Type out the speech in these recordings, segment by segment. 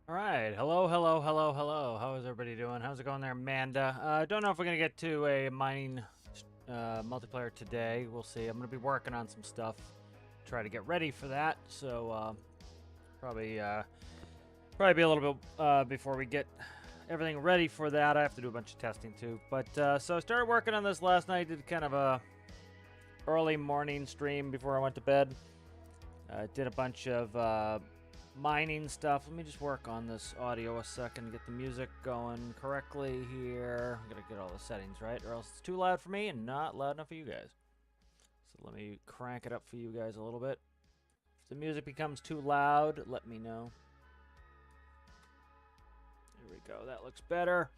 All right, hello, hello, hello, hello. How is everybody doing? How's it going there, Amanda? I don't know if we're gonna get to a mining multiplayer today. We'll see. I'm gonna be working on some stuff, try to get ready for that. So probably be a little bit before we get everything ready for that. I have to do a bunch of testing too. But so I started working on this last night. Did kind of a early morning stream before I went to bed. Did a bunch of mining stuff. Let me just work on this audio a second, get the music going correctly here. I'm gonna get all the settings right, or else it's too loud for me and not loud enough for you guys. So let me crank it up for you guys a little bit. If the music becomes too loud, let me know. There we go. That looks better.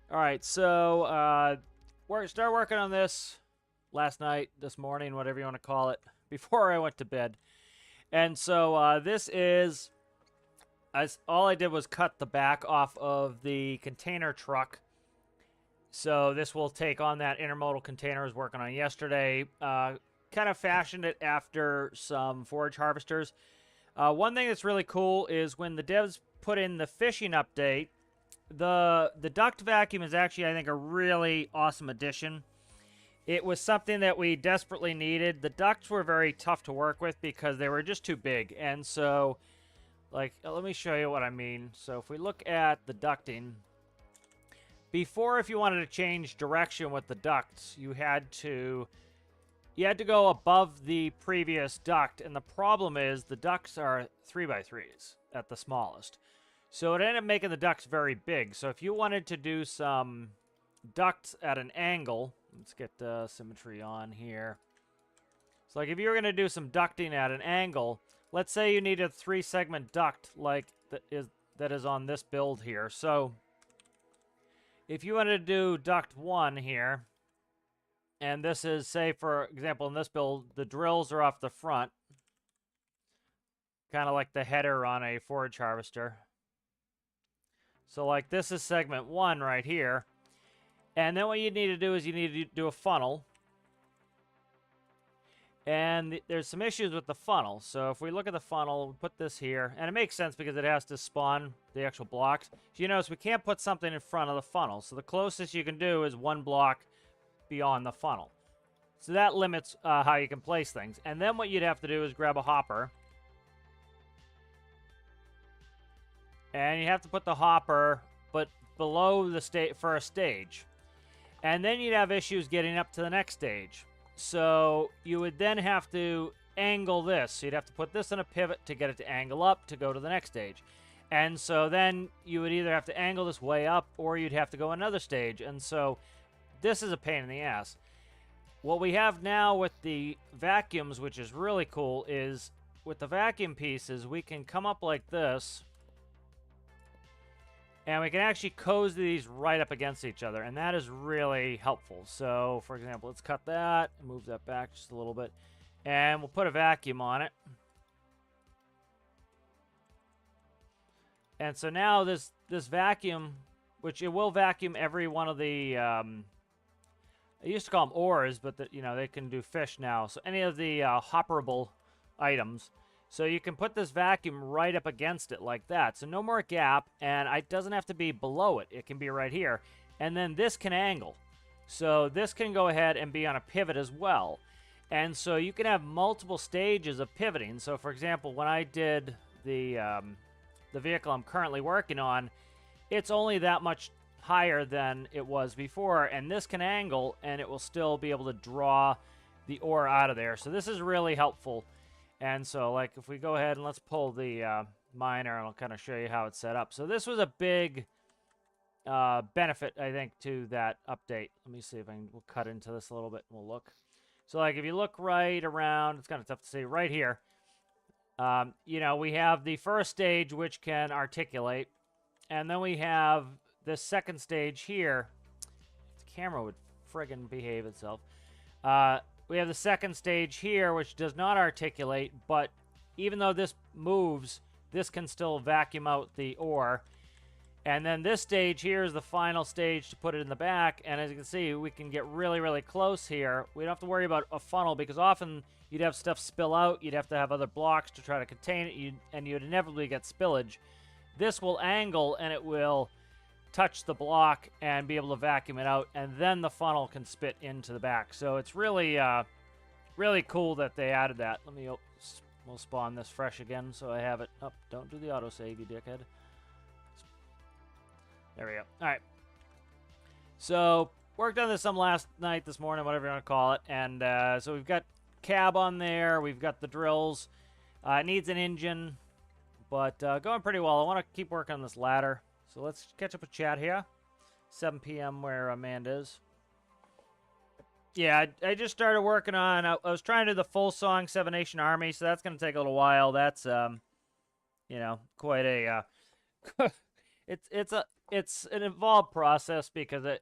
All right, so start working on this last night, this morning, whatever you want to call it, before I went to bed. And so this is, all I did was cut the back off of the container truck. So this will take on that intermodal container I was working on yesterday. Kind of fashioned it after some forage harvesters. One thing that's really cool is when the devs put in the fishing update, the duct vacuum is actually, I think, a really awesome addition. It was something that we desperately needed. The ducts were very tough to work with because they were just too big. And so, like, let me show you what I mean. So if we look at the ducting, before, if you wanted to change direction with the ducts, you had to go above the previous duct. And the problem is the ducts are 3x3s at the smallest. So it ended up making the ducts very big. So if you wanted to do some ducts at an angle, let's get symmetry on here. So like if you were going to do some ducting at an angle, let's say you need a 3-segment duct like that is on this build here. So if you wanted to do duct 1 here, and this is, say for example in this build, the drills are off the front, kind of like the header on a forage harvester. So like this is segment 1 right here. And then what you need to do is you need to do a funnel. And there's some issues with the funnel. So if we look at the funnel, we put this here. And it makes sense because it has to spawn the actual blocks. So you notice we can't put something in front of the funnel. So the closest you can do is 1 block beyond the funnel. So that limits how you can place things. And then what you'd have to do is grab a hopper. And you have to put the hopper but below the first stage. And then you'd have issues getting up to the next stage. So you would then have to angle this. So you'd have to put this in a pivot to get it to angle up to go to the next stage. And so then you would either have to angle this way up or you'd have to go another stage. And so this is a pain in the ass. What we have now with the vacuums, which is really cool, is with the vacuum pieces, we can come up like this. And we can actually cozy these right up against each other, and that is really helpful. So, for example, let's cut that, move that back just a little bit, and we'll put a vacuum on it. And so now this vacuum, which it will vacuum every one of the, I used to call them ores, but they can do fish now. So any of the hopperable items. So you can put this vacuum right up against it like that. So no more gap, and it doesn't have to be below it. It can be right here. And then this can angle. So this can go ahead and be on a pivot as well. And so you can have multiple stages of pivoting. So for example, when I did the vehicle I'm currently working on, it's only that much higher than it was before. And this can angle, and it will still be able to draw the ore out of there. So this is really helpful. And so, like, if we go ahead and let's pull the miner, and I'll kind of show you how it's set up. So this was a big benefit, I think, to that update. Let me see if we'll cut into this a little bit and we'll look. So, like, if you look right around, it's kind of tough to see, right here. We have the first stage, which can articulate. And then we have this second stage here. The camera would friggin' behave itself. We have the second stage here, which does not articulate, but even though this moves, this can still vacuum out the ore. And then this stage here is the final stage to put it in the back. And as you can see, we can get really, really close here. We don't have to worry about a funnel because often you'd have stuff spill out. You'd have to have other blocks to try to contain it, and you'd inevitably get spillage. this will angle and it will touch the block and be able to vacuum it out, and then the funnel can spit into the back. So it's really, really cool that they added that. We'll spawn this fresh again so I have it. Oh, don't do the autosave, you dickhead. There we go. All right. So worked on this some last night, this morning, whatever you want to call it. And so we've got cab on there. We've got the drills. It needs an engine, but going pretty well. I want to keep working on this ladder. So let's catch up with chat here. 7 p.m. where Amanda is. Yeah, I just started working on. I was trying to do the full song Seven Nation Army, so that's going to take a little while. That's you know, quite a it's an involved process because it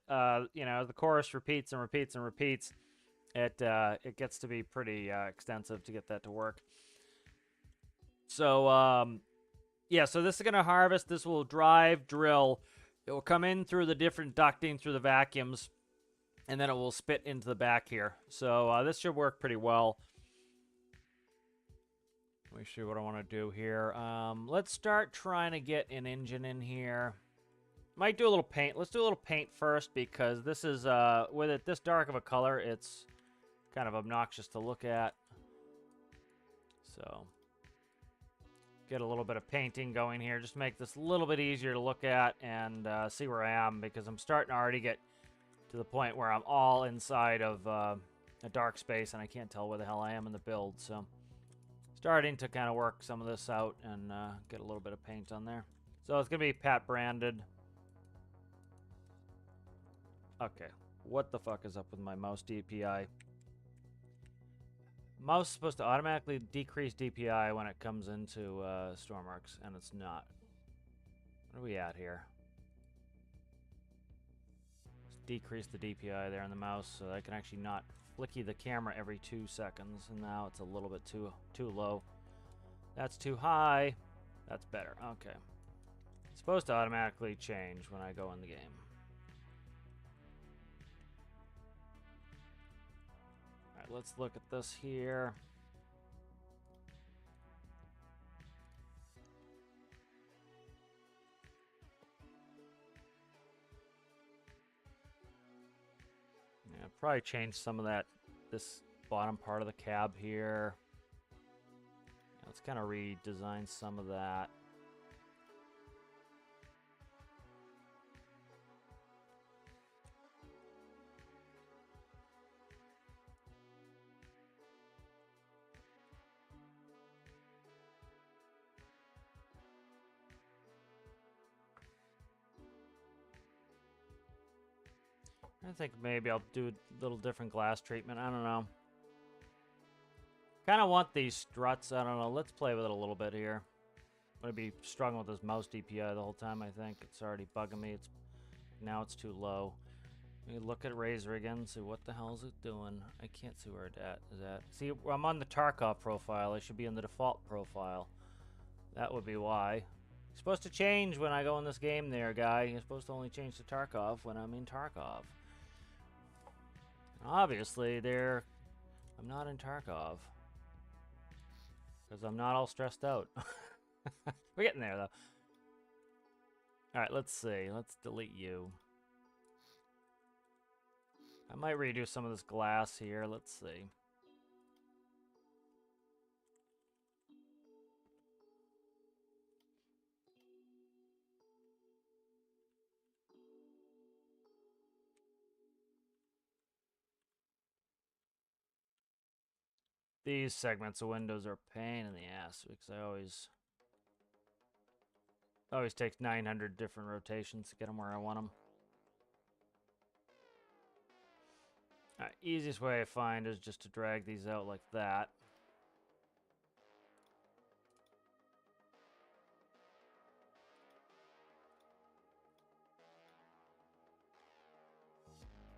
you know, the chorus repeats and repeats and repeats. It gets to be pretty extensive to get that to work. So yeah, so this is going to harvest. This will drive, drill. It will come in through the different ducting through the vacuums, and then it will spit into the back here. So this should work pretty well. Let me see what I want to do here. Let's start trying to get an engine in here. Might do a little paint. Let's do a little paint first because this is, with it this dark of a color, it's kind of obnoxious to look at. So get a little bit of painting going here. Just make this a little bit easier to look at and see where I am, because I'm starting to already get to the point where I'm all inside of a dark space and I can't tell where the hell I am in the build. So starting to kind of work some of this out and get a little bit of paint on there. So it's going to be Pat branded. Okay, what the fuck is up with my mouse DPI? Mouse is supposed to automatically decrease DPI when it comes into stormworks, and it's not. What are we at here? Let's decrease the DPI there on the mouse so that I can actually not flicky the camera every 2 seconds, and now it's a little bit too low. That's too high. That's better. Okay. It's supposed to automatically change when I go in the game. Alright, let's look at this here. Yeah, probably change some of that, this bottom part of the cab here. Let's kind of redesign some of that. I think maybe I'll do a little different glass treatment. I don't know. Kind of want these struts. I don't know. Let's play with it a little bit here. I'm going to be struggling with this mouse DPI the whole time, I think. It's already bugging me. Now it's too low. Let me look at Razer again, see what the hell is it doing. I can't see where it is at. See, I'm on the Tarkov profile. I should be in the default profile. That would be why. You're supposed to change when I go in this game there, guy. You're supposed to only change to Tarkov when I'm in Tarkov. Obviously, I'm not in Tarkov. Because I'm not all stressed out. We're getting there, though. Alright, let's see. Let's delete you. I might redo some of this glass here. Let's see. These segments of windows are a pain in the ass because I always takes 900 different rotations to get them where I want them. Alright, easiest way I find is just to drag these out like that.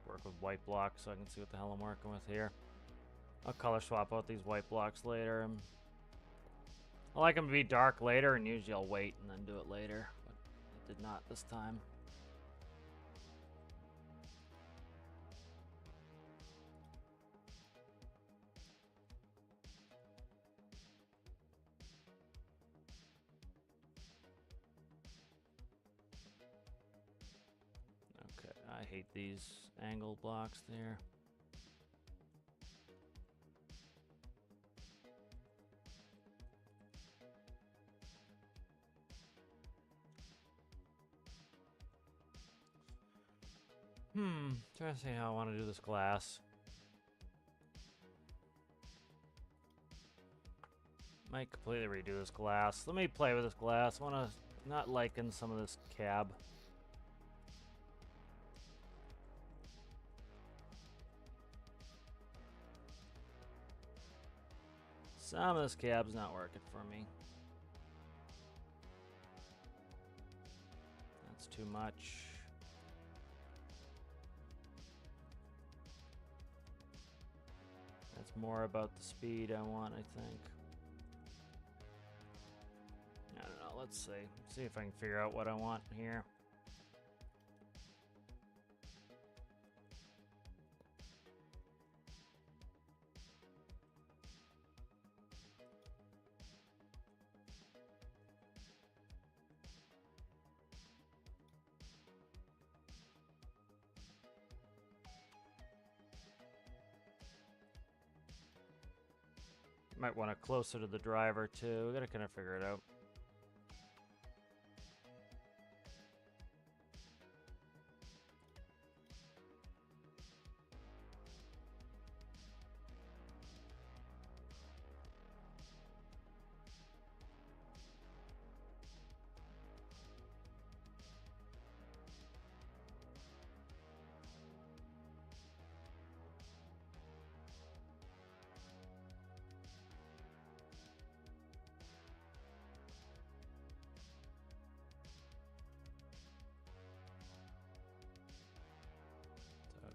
Work with white blocks so I can see what the hell I'm working with here. I'll color swap out these white blocks later. I like them to be dark later, and usually I'll wait and then do it later. But I did not this time. I hate these angle blocks there. Trying to see how I want to do this glass. Might completely redo this glass. Let me play with this glass. I want to not liken some of this cab. Some of this cab's not working for me. That's too much. That's more about the speed I want, I think. I don't know, let's see. See if I can figure out what I want here. Might want it closer to the driver too. We gotta kind of figure it out.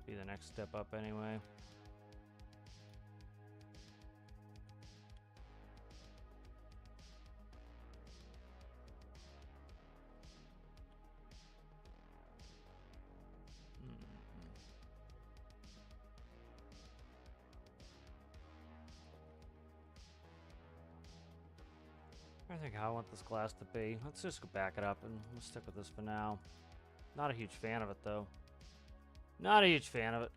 Be the next step up anyway. I think how I want this glass to be. Let's just go back it up and we'll stick with this for now. Not a huge fan of it though. Not a huge fan of it.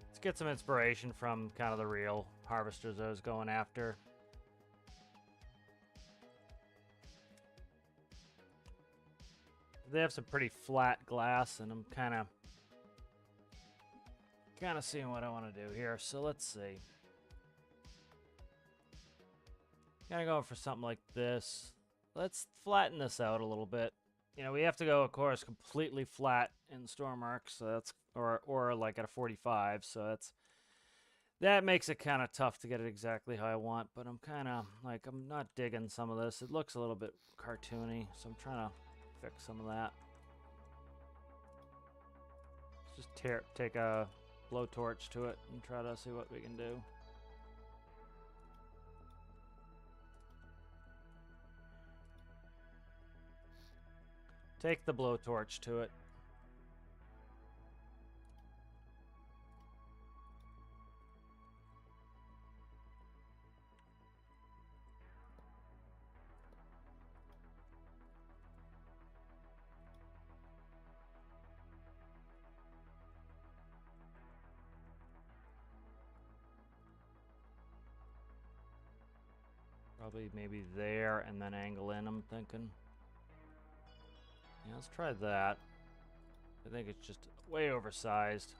Let's get some inspiration from kind of the real harvesters I was going after. They have some pretty flat glass, and I'm kind of seeing what I want to do here. So let's see. Gotta go for something like this. Let's flatten this out a little bit. You know, we have to go, of course, completely flat in stormworks. So that's or like at a 45. So that makes it kind of tough to get it exactly how I want. But I'm kind of like, I'm not digging some of this. It looks a little bit cartoony, so I'm trying to fix some of that. Let's just take a blowtorch to it and try to see what we can do. Take the blowtorch to it. Probably maybe there and then angle in, I'm thinking. Yeah, let's try that. I think it's just way oversized.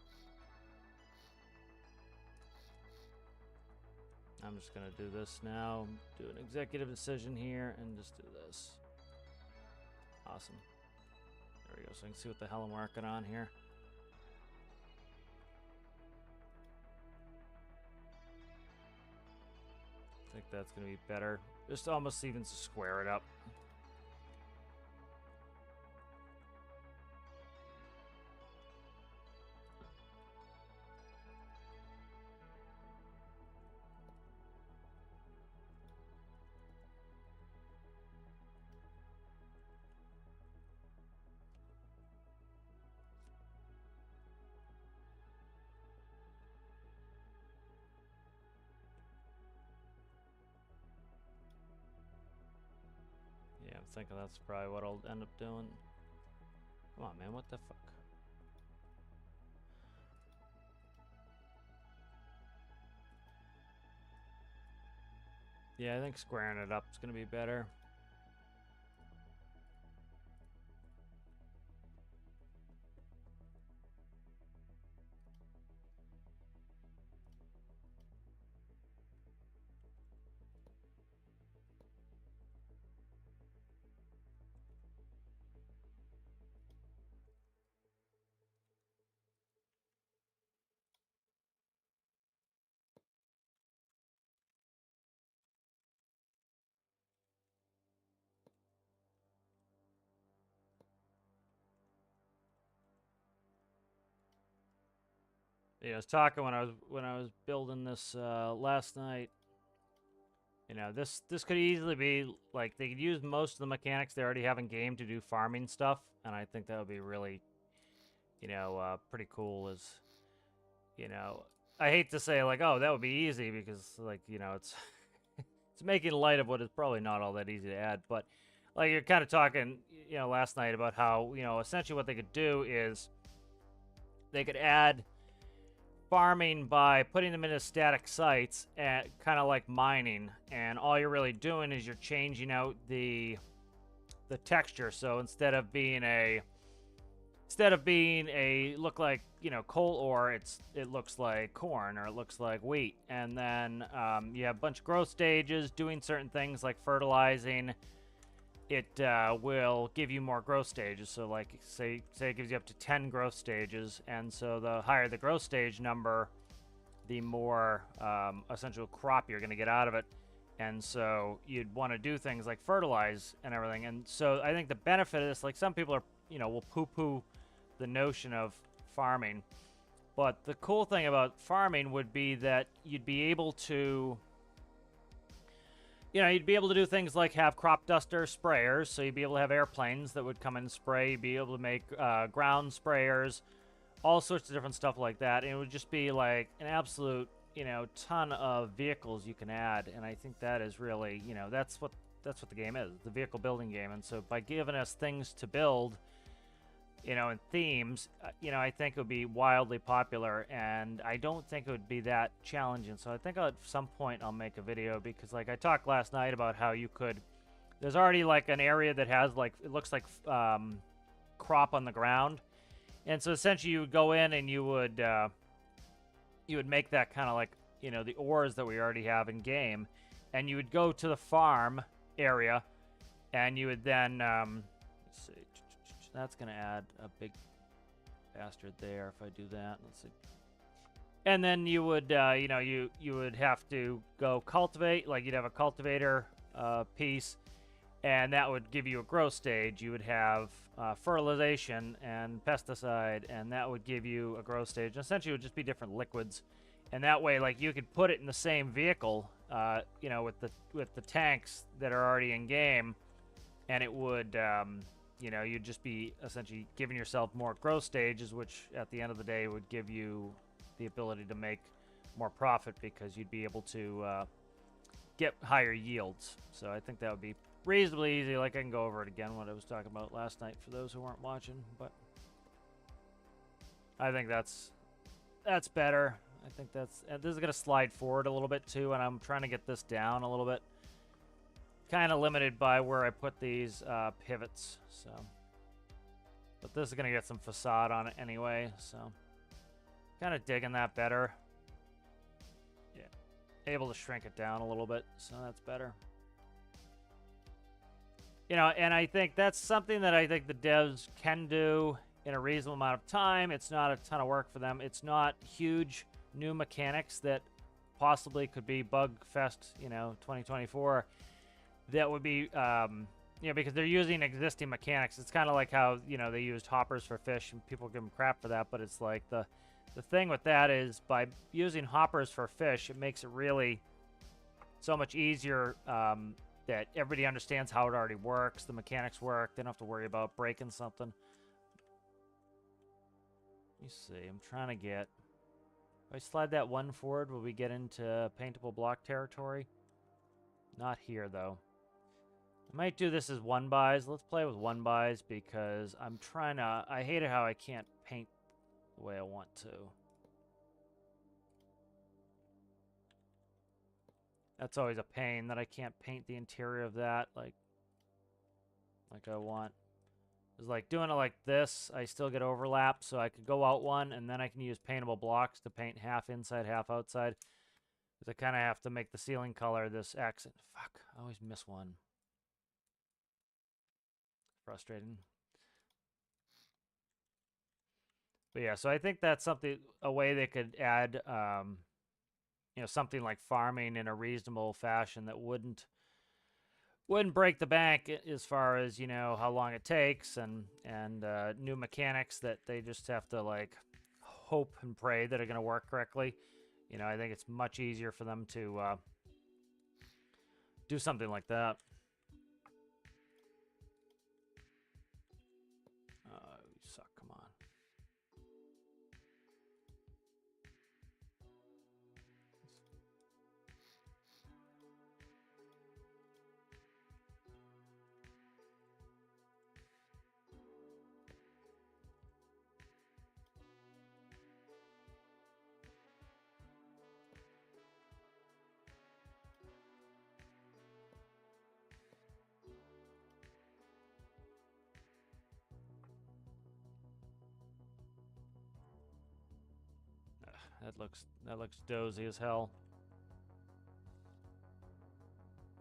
I'm just gonna do this now. Do an executive decision here and just do this. Awesome. There we go, so I can see what the hell I'm working on here. I think that's gonna be better. Just almost even to square it up. thinking that's probably what I'll end up doing. Come on, man, what the fuck? Yeah, I think squaring it up is going to be better. Yeah, I was talking when I was building this last night. You know, this could easily be like they could use most of the mechanics they already have in game to do farming stuff, and I think that would be really, you know, pretty cool. As you know, I hate to say like, oh, that would be easy because like you know it's it's making light of what is probably not all that easy to add, but like you're kind of talking, you know, last night about how you know essentially what they could do is they could add farming by putting them into static sites at kind of like mining, and all you're really doing is you're changing out the texture. So instead of being a look like you know coal ore, it looks like corn or it looks like wheat, and then you have a bunch of growth stages doing certain things like fertilizing. It will give you more growth stages. So like say it gives you up to 10 growth stages, and so the higher the growth stage number, the more essential crop you're going to get out of it. And so you'd want to do things like fertilize and everything. And so I think the benefit of this, like some people are, you know, will poo-poo the notion of farming, but the cool thing about farming would be that you'd be able to, you know, you'd be able to do things like have crop duster sprayers, so you'd be able to have airplanes that would come and spray. You'd be able to make ground sprayers, all sorts of different stuff like that. And it would just be like an absolute, you know, ton of vehicles you can add. And I think that is really, you know, that's what the game is, the vehicle building game. And so by giving us things to build, you know, and themes, you know, I think it would be wildly popular, and I don't think it would be that challenging. So I think at some point I'll make a video, because like I talked last night about how you could, there's already like an area that has like, it looks like crop on the ground. And so essentially you would go in and you would make that kind of like, you know, the ores that we already have in game, and you would go to the farm area, and you would then, let's see, that's going to add a big bastard there if I do that. Let's see. And then you would, you know, you would have to go cultivate, like you'd have a cultivator piece, and that would give you a growth stage. You would have fertilization and pesticide, and that would give you a growth stage. And essentially, it would just be different liquids, and that way, like you could put it in the same vehicle, you know, with the tanks that are already in game, and it would, you know, you'd just be essentially giving yourself more growth stages, which at the end of the day would give you the ability to make more profit, because you'd be able to get higher yields. So I think that would be reasonably easy. Like I can go over it again, what I was talking about last night for those who weren't watching, but I think that's better. I think that's, and this is going to slide forward a little bit too, and I'm trying to get this down a little bit. Kind of limited by where I put these pivots, so. But this is going to get some facade on it anyway, so. Kind of digging that better. Yeah. Able to shrink it down a little bit, so that's better. You know, and I think that's something that I think the devs can do in a reasonable amount of time. It's not a ton of work for them. It's not huge new mechanics that possibly could be bug fest, you know, 2024. That would be, you know, because they're using existing mechanics. It's kind of like how, you know, they used hoppers for fish, and people give them crap for that, but it's like the thing with that is by using hoppers for fish, it makes it really so much easier that everybody understands how it already works, the mechanics work, they don't have to worry about breaking something. Let me see, I'm trying to get, if I slide that one forward, will we get into paintable block territory? Not here, though. I might do this as 1-bys. Let's play with 1-bys because I'm trying to... I hate it how I can't paint the way I want to. That's always a pain that I can't paint the interior of that like I want. It's like doing it like this, I still get overlap, so I could go out one, and then I can use paintable blocks to paint half inside, half outside. Because I kind of have to make the ceiling color this accent. Fuck, I always miss one. Frustrating. But yeah, so I think that's something, a way they could add, you know, something like farming in a reasonable fashion that wouldn't break the bank as far as, you know, how long it takes and new mechanics that they just have to like hope and pray that are going to work correctly. You know, I think it's much easier for them to do something like that. You suck, come on. That looks dozy as hell.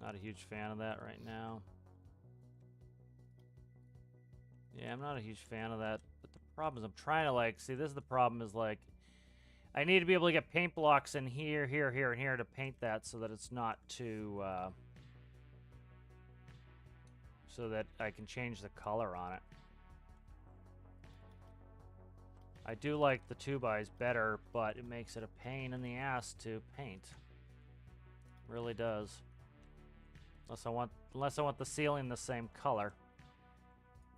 Not a huge fan of that right now. Yeah, I'm not a huge fan of that. But the problem is I'm trying to like, see, this is the problem is like, I need to be able to get paint blocks in here, here, here, and here to paint that so that it's not too, so that I can change the color on it. I do like the 2-bys better, but it makes it a pain in the ass to paint. Really does. Unless I want the ceiling the same color.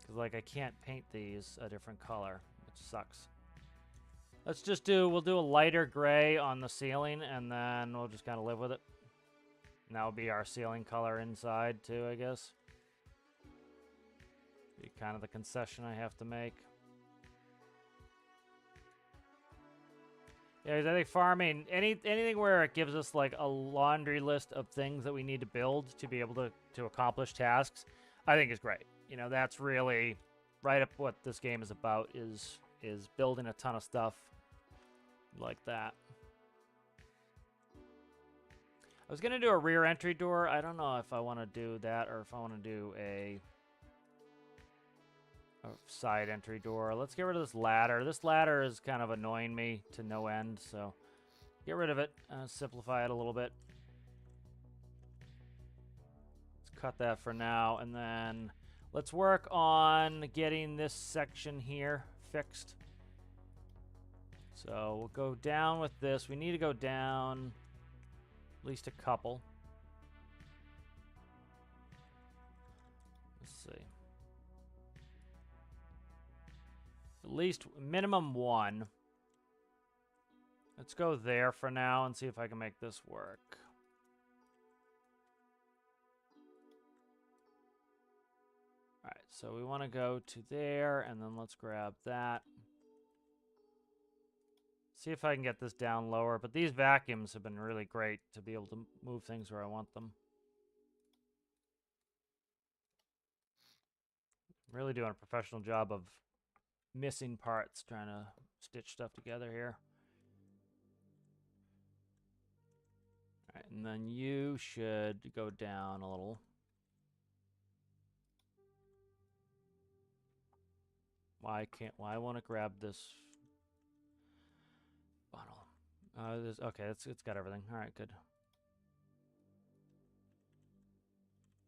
Because like I can't paint these a different color, which sucks. Let's just do, we'll do a lighter gray on the ceiling and then we'll just kind of live with it. And that will be our ceiling color inside too, I guess. Be kind of the concession I have to make. Yeah, I think farming, anything where it gives us like a laundry list of things that we need to build to be able to accomplish tasks, I think is great. You know, that's really right up what this game is about, is building a ton of stuff like that. I was going to do a rear entry door. I don't know if I want to do that or if I want to do a side entry door. Let's get rid of this ladder. This ladder is kind of annoying me to no end, so get rid of it. Simplify it a little bit. Let's cut that for now, and then let's work on getting this section here fixed. So we'll go down with this. We need to go down at least a couple. Let's see. At least minimum one. Let's go there for now and see if I can make this work. All right, so we want to go to there, and then let's grab that. See if I can get this down lower, but these vacuums have been really great to be able to move things where I want them. Really doing a professional job of missing parts, trying to stitch stuff together here. All right, and then you should go down a little. Why I want to grab this funnel. Okay, it's got everything. All right, good.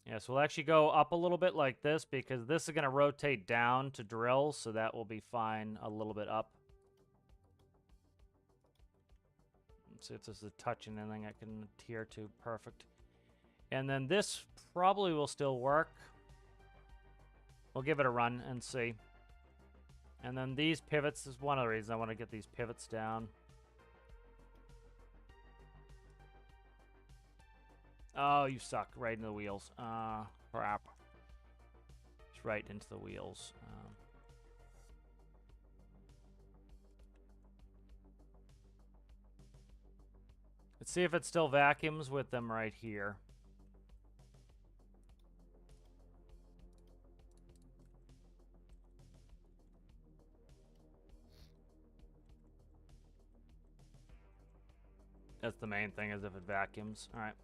Yeah, so we'll actually go up a little bit like this because this is going to rotate down to drill, so that will be fine a little bit up. Let's see if this is touching anything I can adhere to. Perfect. And then this probably will still work. We'll give it a run and see. And then these pivots is one of the reasons I want to get these pivots down. Oh, you suck. Right in the wheels. Crap. It's right into the wheels. Let's see if it still vacuums with them right here. That's the main thing, is if it vacuums. All right.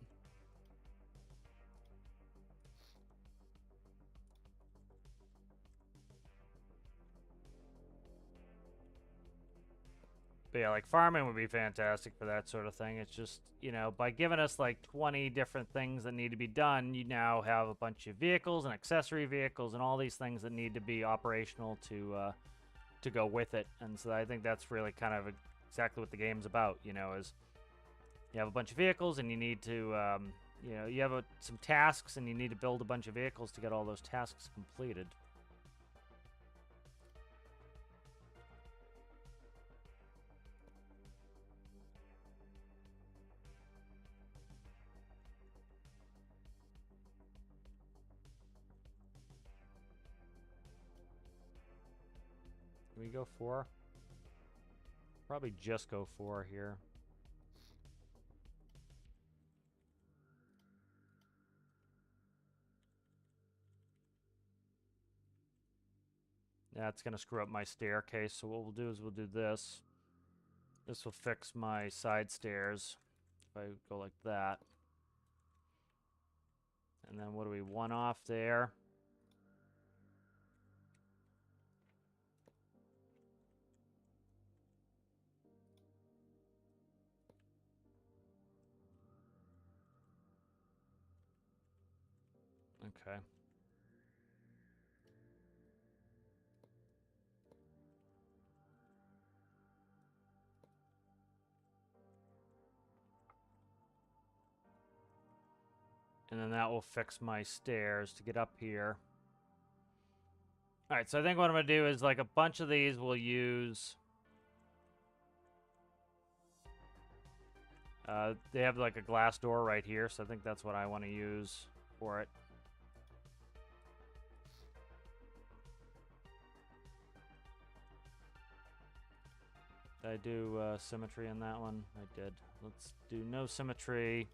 But yeah, like farming would be fantastic for that sort of thing. It's just, you know, by giving us like 20 different things that need to be done, you now have a bunch of vehicles and accessory vehicles and all these things that need to be operational to go with it. And so I think that's really kind of exactly what the game's about, you know, is you have a bunch of vehicles and you need to, you know, you have some tasks and you need to build a bunch of vehicles to get all those tasks completed. Can we go 4? Probably just go 4 here. Yeah, it's going to screw up my staircase, so what we'll do is we'll do this. This will fix my side stairs if I go like that. And then what do we one off there? Okay. And then that will fix my stairs to get up here. All right, so I think what I'm going to do is like a bunch of these we'll use. They have like a glass door right here, so I think that's what I want to use for it. Did I do symmetry in that one? I did. Let's do no symmetry.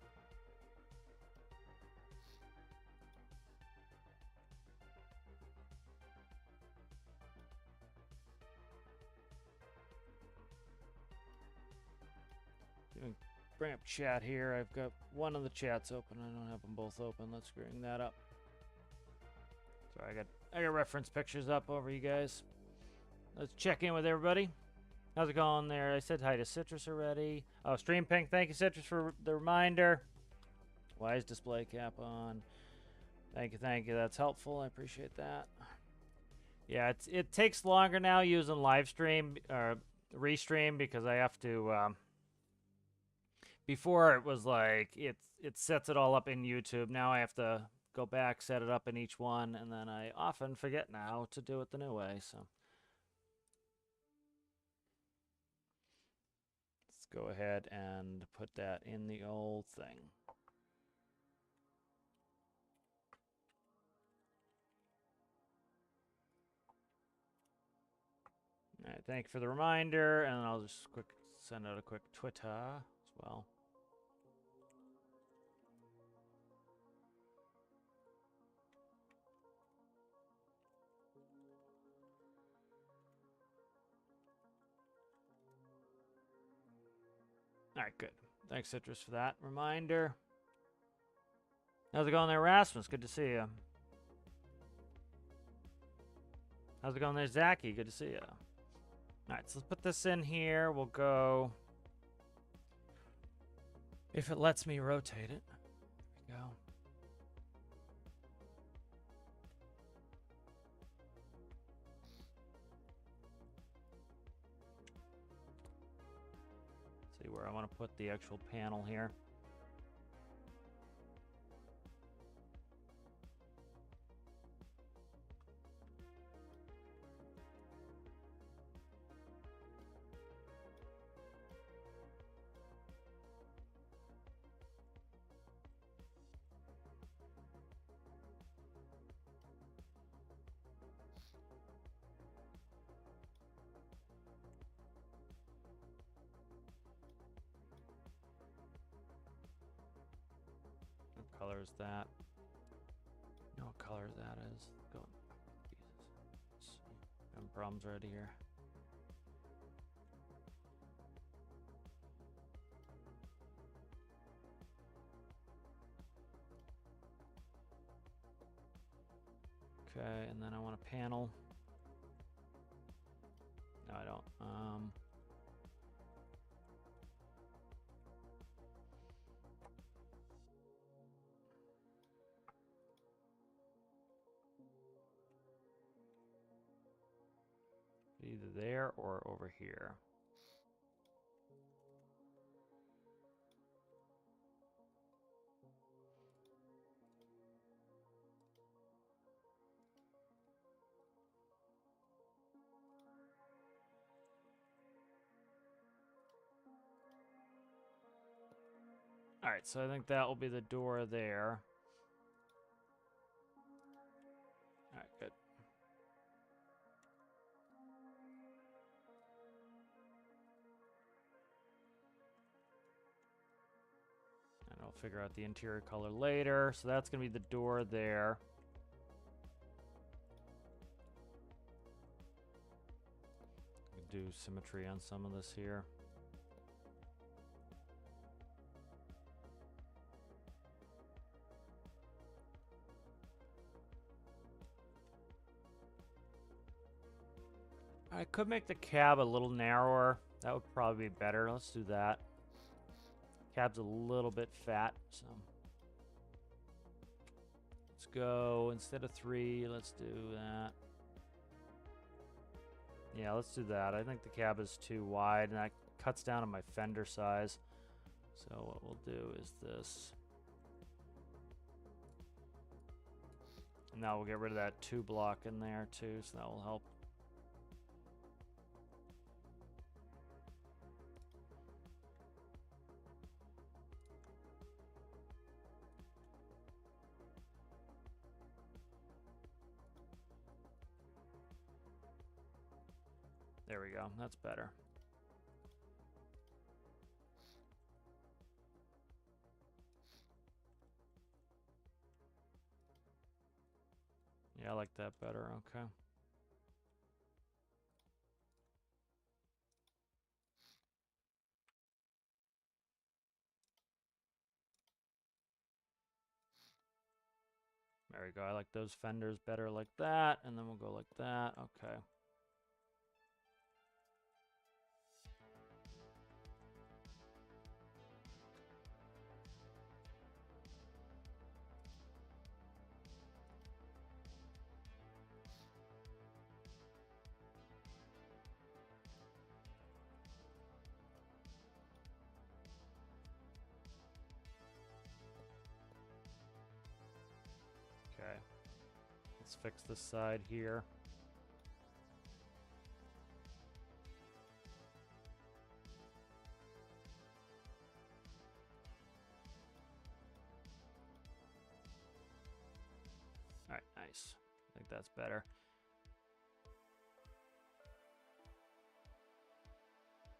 Bring up chat here. I've got one of the chats open. I don't have them both open. Let's bring that up. Sorry, I got reference pictures up over you guys. Let's check in with everybody. How's it going there? I said hi to Citrus already. Oh, Stream Pink, thank you, Citrus, for the reminder. Why is display cap on? Thank you. That's helpful. I appreciate that. Yeah, it takes longer now using live stream or restream because I have to. Before it was like it sets it all up in YouTube. Now I have to go back, set it up in each one, and then I often forget now to do it the new way. So let's go ahead and put that in the old thing. All right, thank you for the reminder, and I'll just send out a quick Twitter as well. All right, good. Thanks, Citrus, for that reminder. How's it going there, Rasmus? Good to see you. How's it going there, Zachy? Good to see you. All right, so let's put this in here. We'll go... If it lets me rotate it. There we go. See where I want to put the actual panel here. color is that? No, what color that is. Go. Jesus. Having problems right here. Okay, and then I want a panel. No, I don't. Either there or over here. All right, so I think that will be the door there. All right, good. And I'll figure out the interior color later. So that's going to be the door there. Do symmetry on some of this here. I could make the cab a little narrower. That would probably be better. Let's do that. Cab's a little bit fat, so let's go instead of 3. Let's do that. Yeah, let's do that. I think the cab is too wide, and that cuts down on my fender size. So what we'll do is this. And now we'll get rid of that 2 block in there too, so that will help. There we go. That's better. Yeah, I like that better. Okay. There we go. I like those fenders better like that. And then we'll go like that. Okay. Okay. Let's fix this side here. All right, nice. I think that's better.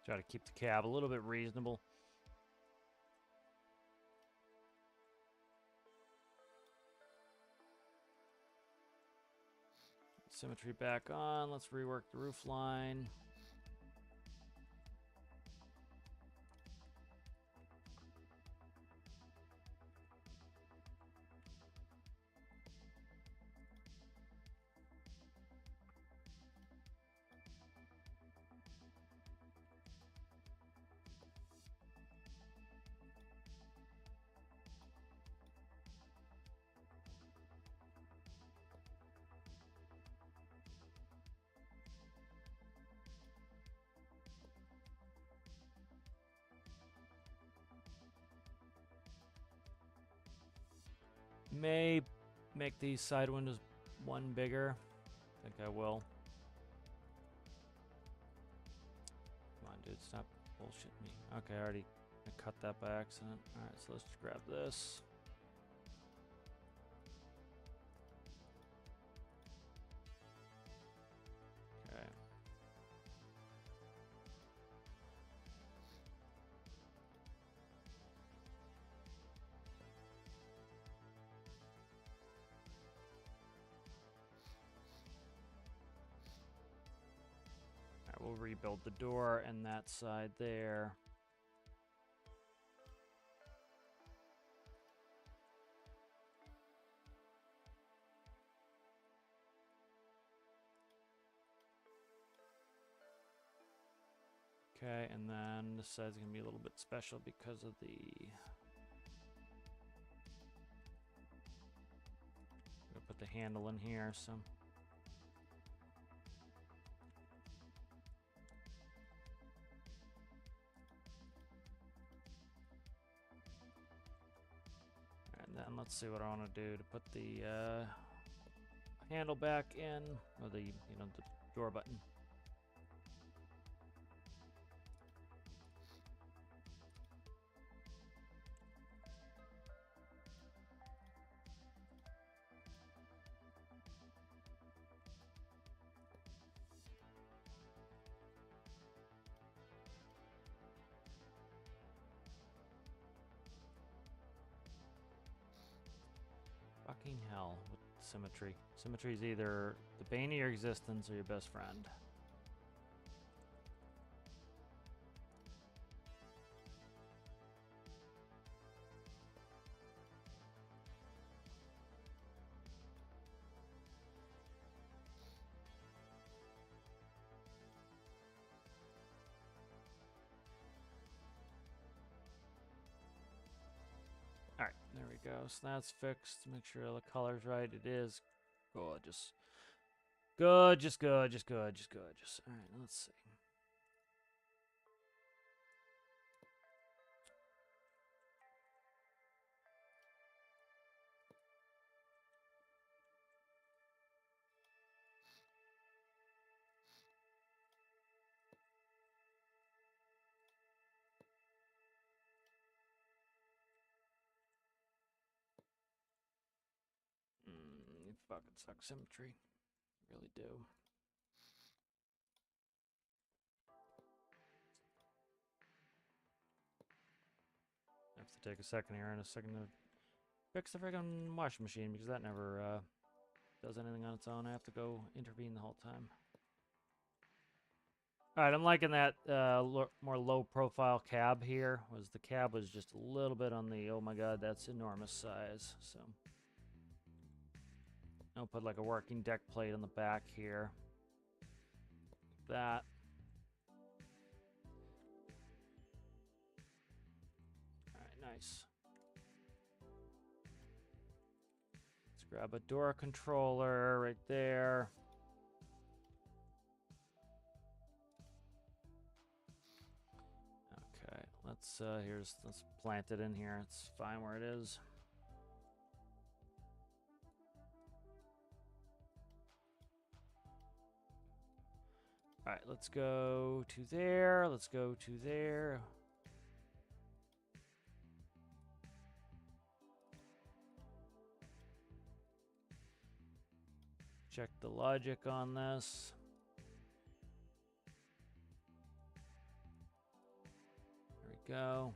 Try to keep the cab a little bit reasonable. Symmetry back on. Let's rework the roof line. May make these side windows 1 bigger. I think I will. Come on, dude, stop bullshitting me. Okay, I cut that by accident. All right, so let's just grab this. Okay. rebuild the door and that side there. Okay, and then this side's gonna be a little bit special because of the... I'm gonna put the handle in here, so... And then let's see what I want to do to put the handle back in, or the, the door button. Fucking hell with symmetry. Symmetry is either the bane of your existence or your best friend. Alright, there we go. So that's fixed. Make sure the color's right. It is gorgeous. Good, just good, just good, just good. Just alright, let's see. You fucking suck, symmetry. Really do. I have to take a second here and a second to fix the friggin' washing machine because that never does anything on its own. I have to go intervene the whole time. Alright, I'm liking that more low-profile cab here. The cab was just a little bit on the, oh my god, that's enormous size. So I'll put like a working deck plate on the back here. Like that. Alright, nice. Let's grab a door controller right there. Okay, let's plant it in here. It's fine where it is. All right, let's go to there. Let's go to there. Check the logic on this. There we go.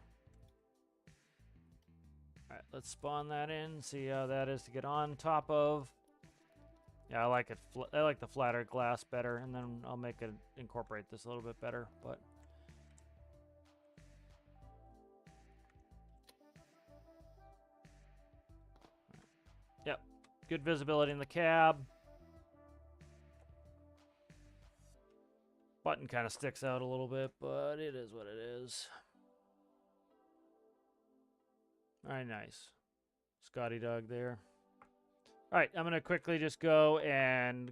All right, let's spawn that in. See how that is to get on top of. Yeah, I like it. I like the flatter glass better, and then I'll make it incorporate this a little bit better. But yep, good visibility in the cab. Button kind of sticks out a little bit, but it is what it is. All right, nice, Scotty dog there. All right, I'm gonna quickly just go and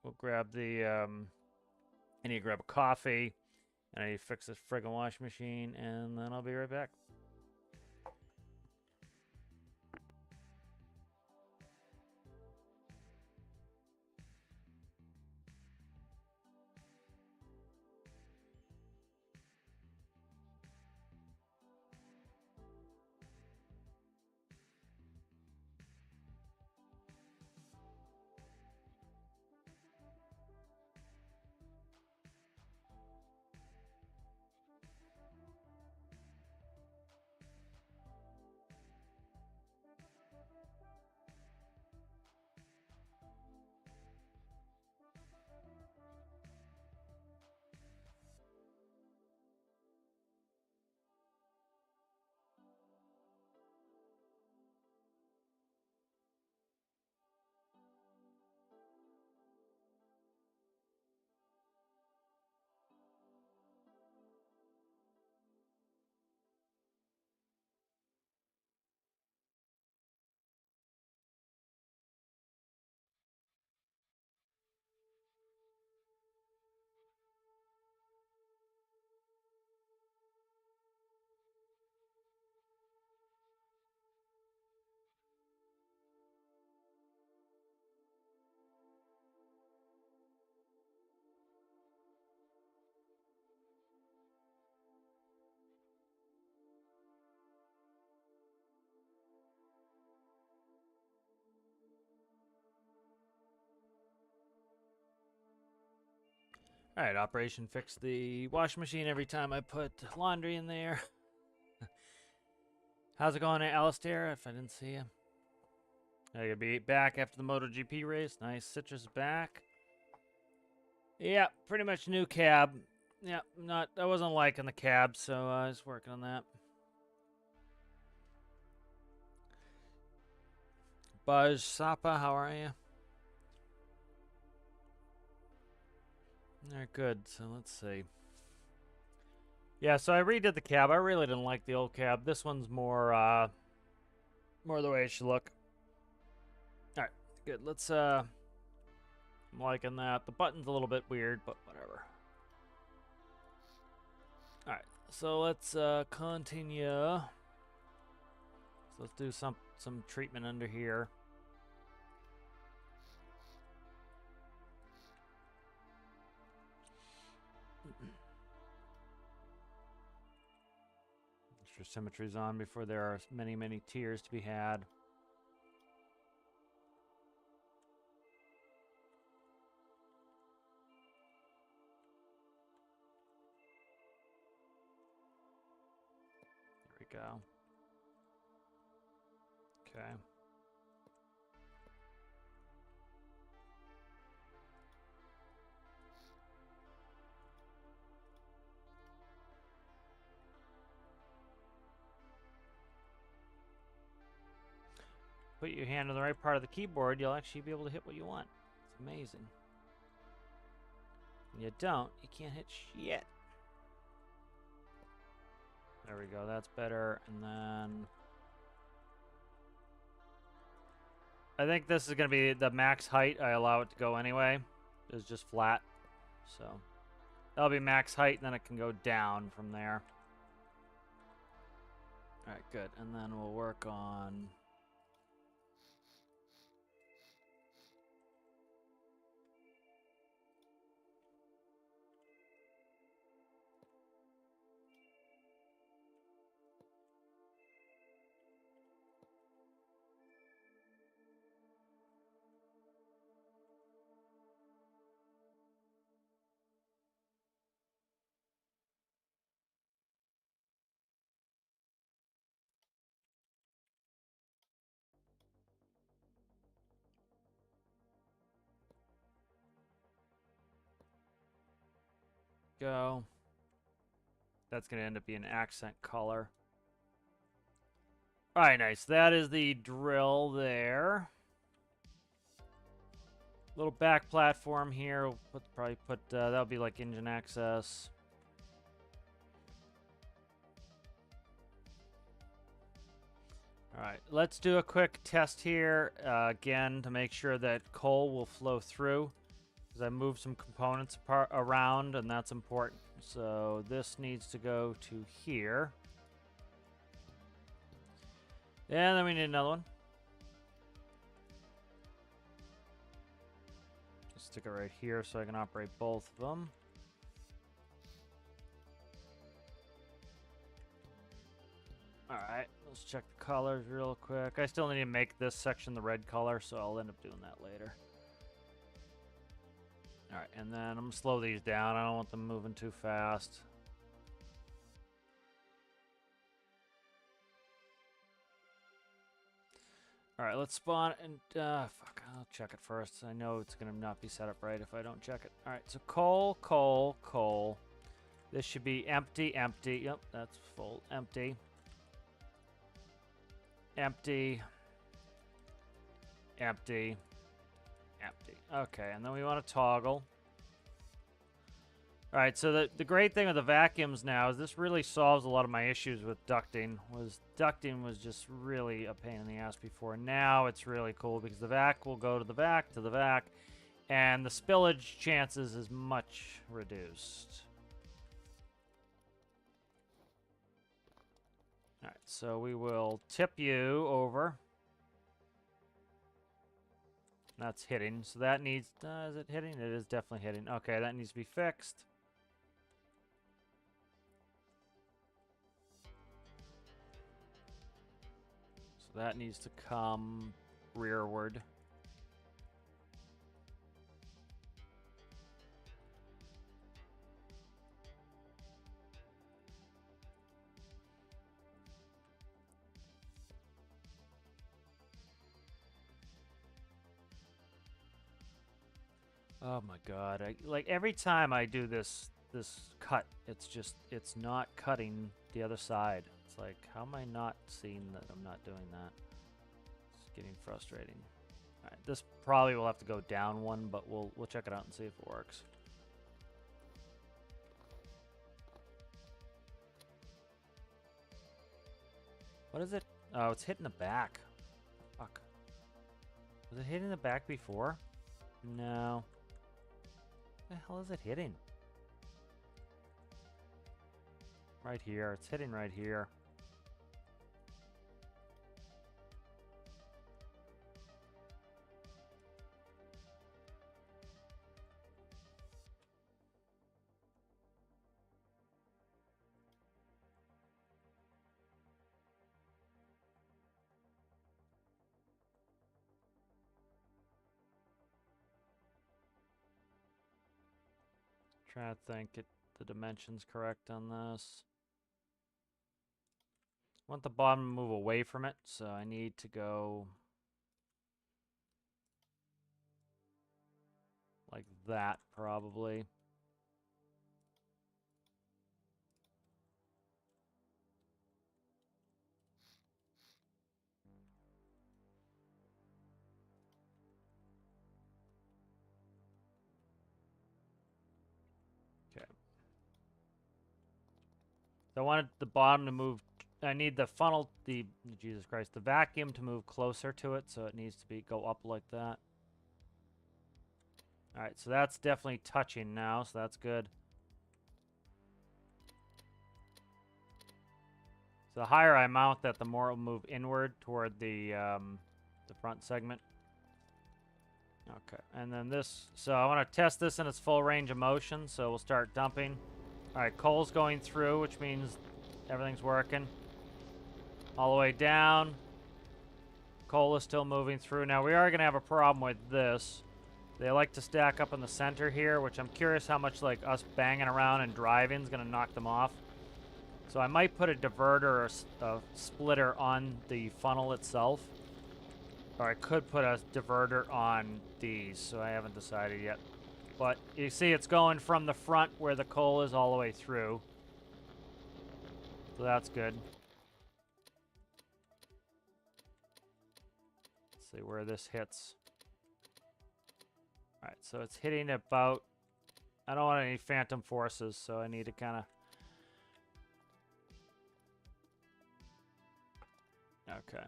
we'll grab the. I need to grab a coffee, and I need to fix this friggin' washing machine, and then I'll be right back. Alright, Operation fix the washing machine every time I put laundry in there. How's it going, Alistair? If I didn't see you. I gotta be back after the MotoGP race. Nice. Citrus is back. Yeah, pretty much new cab. Yeah, I wasn't liking the cab, so I was working on that. Buzz Sapa, how are you? They're good, so let's see. Yeah, so I redid the cab. I really didn't like the old cab. This one's more the way it should look. Alright, good. Let's, I'm liking that. The button's a little bit weird, but whatever. Alright, so let's, continue. So let's do some treatment under here. Extra symmetry's on before there are many tiers to be had. There we go. Okay. Put your hand on the right part of the keyboard, you'll actually be able to hit what you want. It's amazing. When you don't, you can't hit shit. There we go, that's better. And then I think this is going to be the max height. I allow it to go anyway. It's just flat. So that'll be max height, and then it can go down from there. Alright, good. And then we'll work on... go. That's going to end up being accent color. Alright, nice. That is the drill there. Little back platform here. We'll probably put, that'll be like engine access. Alright, let's do a quick test here, again, to make sure that coal will flow through. Because I moved some components around, and that's important. So this needs to go to here. And then we need another one. Just stick it right here so I can operate both of them. Alright, let's check the colors real quick. I still need to make this section the red color, so I'll end up doing that later. Alright, and then I'm going to slow these down. I don't want them moving too fast. Alright, let's spawn and, fuck, I'll check it first. I know it's going to not be set up right if I don't check it. Alright, so coal, coal, coal. This should be empty, empty. Yep, that's full. Empty. Empty. Empty. Empty. Okay, and then we want to toggle. Alright, so the great thing with the vacuums now is this really solves a lot of my issues with ducting. Ducting was just really a pain in the ass before. Now it's really cool because the vac will go to the vac, and the spillage chances is much reduced. Alright, so we will tip you over. That's hitting, so that needs, is it hitting? It is definitely hitting. Okay, that needs to be fixed. So that needs to come rearward. Oh my god. Like every time I do this cut, it's not cutting the other side. It's like, how am I not seeing that I'm not doing that? It's getting frustrating. Alright, this probably will have to go down one, but we'll check it out and see if it works. What is it? Oh, it's hitting the back. Fuck. Was it hitting the back before? No. What the hell is it hitting? Right here. It's hitting right here. Trying to think the dimensions correct on this. I want the bottom to move away from it, so I need to go like that probably. Okay. So I wanted the bottom to move. I need the funnel, Jesus Christ, the vacuum to move closer to it, so it needs to go up like that. All right, so that's definitely touching now, so that's good. So the higher I mount that, the more it will move inward toward the front segment. Okay, and then this, so I want to test this in its full range of motion, so we'll start dumping. All right, coal's going through, which means everything's working. All the way down. Coal is still moving through. Now, we are going to have a problem with this. They like to stack up in the center here, which I'm curious how much, like, us banging around and driving is going to knock them off. So I might put a diverter or a splitter on the funnel itself. Or I could put a diverter on these, so I haven't decided yet. But you see it's going from the front where the coal is all the way through. So that's good. Let's see where this hits. Alright, so it's hitting about... I don't want any phantom forces, so I need to kind of... Okay.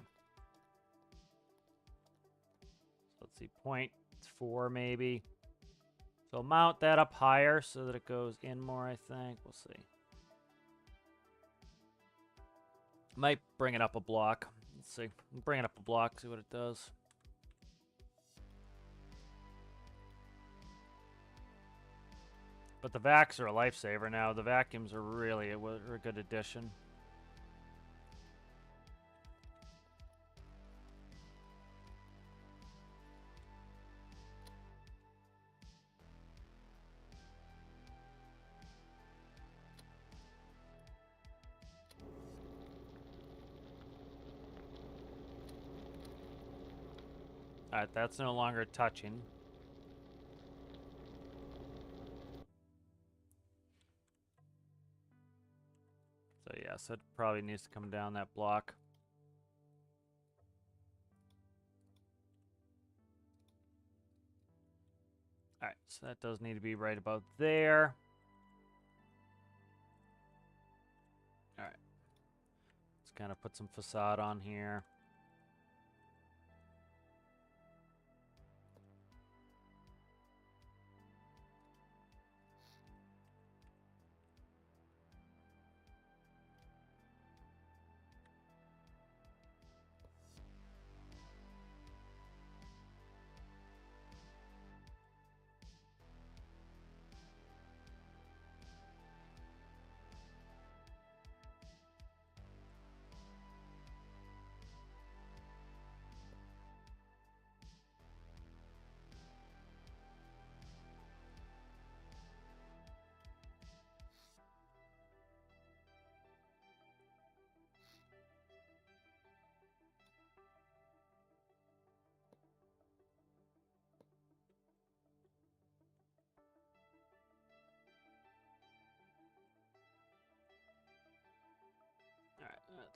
So let's see, 0.4 maybe. So mount that up higher so that it goes in more, I think. We'll see. Might bring it up a block. Let's see. Bring it up a block, see what it does. But the vacs are a lifesaver now. The vacuums are really a good addition. Alright, that's no longer touching. So yes, it probably needs to come down that block. Alright, so that does need to be right about there. Alright. Let's kind of put some facade on here.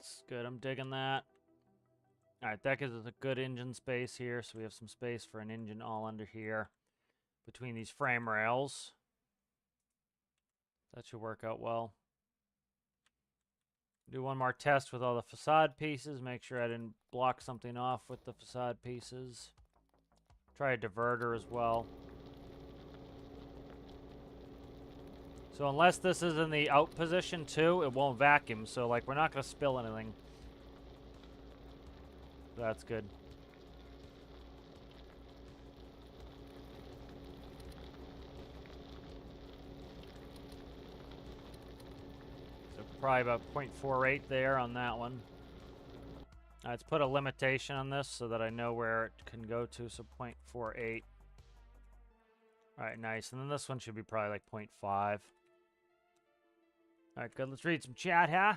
That's good. I'm digging that. All right, that gives us a good engine space here, so we have some space for an engine all under here between these frame rails. That should work out well. Do one more test with all the facade pieces. Make sure I didn't block something off with the facade pieces. Try a diverter as well. So unless this is in the out position too, it won't vacuum. So like we're not going to spill anything. That's good. So probably about 0.48 there on that one. Let's put a limitation on this so that I know where it can go to. So 0.48. All right, nice. And then this one should be probably like 0.5. All right, good. Let's read some chat, huh?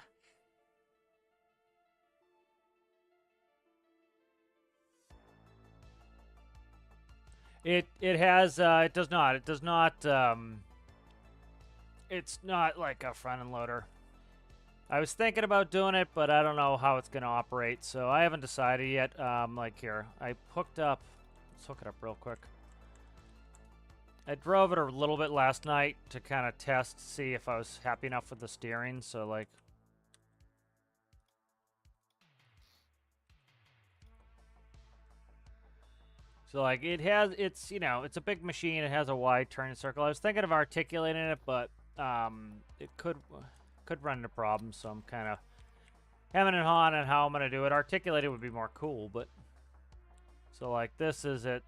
It does not it's not like a front end loader. I was thinking about doing it, but I don't know how it's gonna operate, so I haven't decided yet. Like here, I hooked up. Let's hook it up real quick. I drove it a little bit last night to kind of test, see if I was happy enough with the steering. So like, it's you know, it's a big machine. It has a wide turning circle. I was thinking of articulating it, but it could run into problems. So I'm kind of hemming and hawing on how I'm gonna do it. Articulated would be more cool, but so like this is it.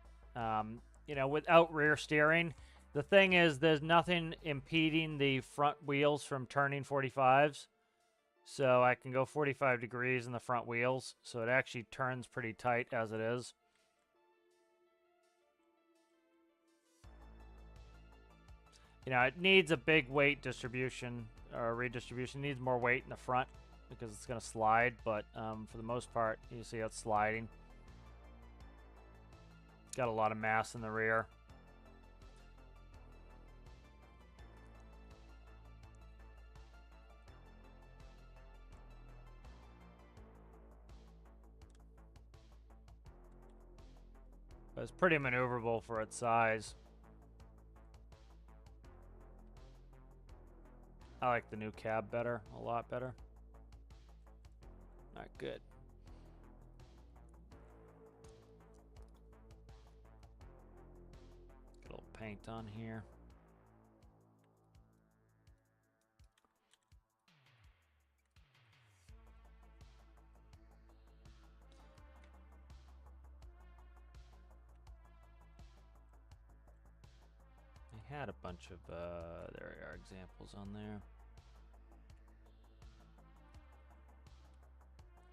You know, without rear steering. The thing is, there's nothing impeding the front wheels from turning 45s. So I can go 45 degrees in the front wheels. So it actually turns pretty tight as it is. You know, it needs a big weight distribution or redistribution. It needs more weight in the front because it's going to slide. But for the most part, you see how it's sliding. Got a lot of mass in the rear. But it's pretty maneuverable for its size. I like the new cab better, a lot better. All right, good. Get a little paint on here. I had a bunch of, there are examples on there.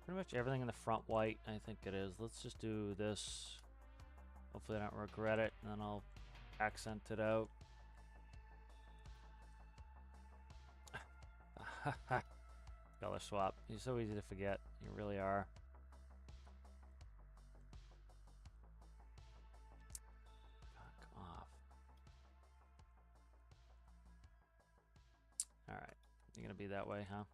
Pretty much everything in the front white, I think it is. Let's just do this. Hopefully I don't regret it, and then I'll accent it out. Color swap. You're so easy to forget. You really are. Fuck off. Alright. You're gonna be that way, huh?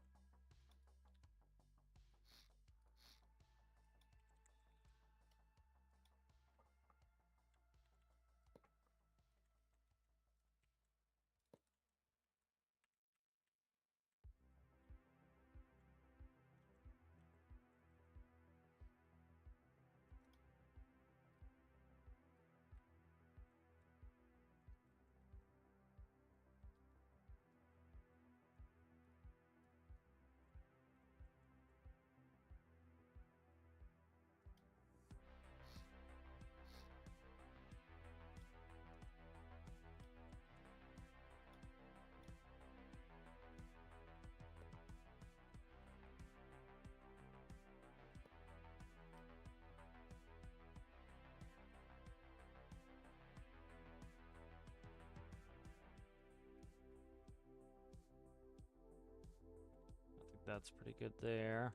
That's pretty good there.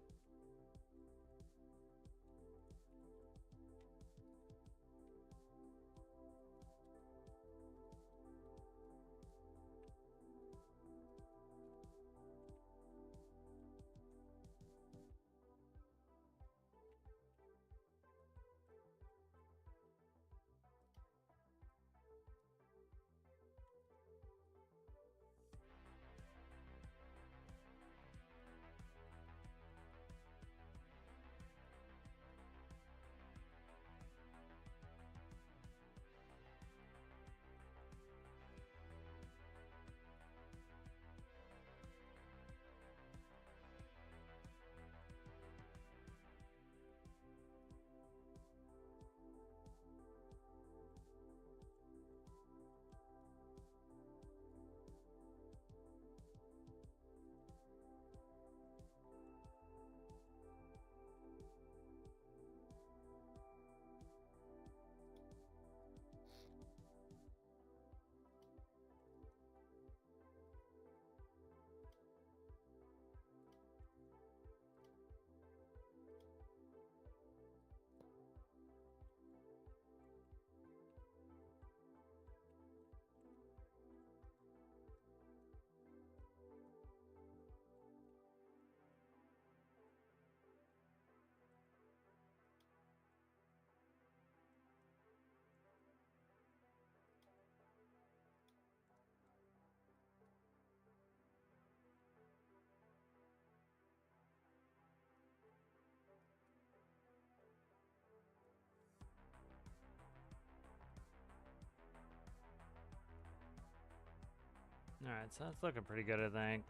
Alright, so that's looking pretty good, I think.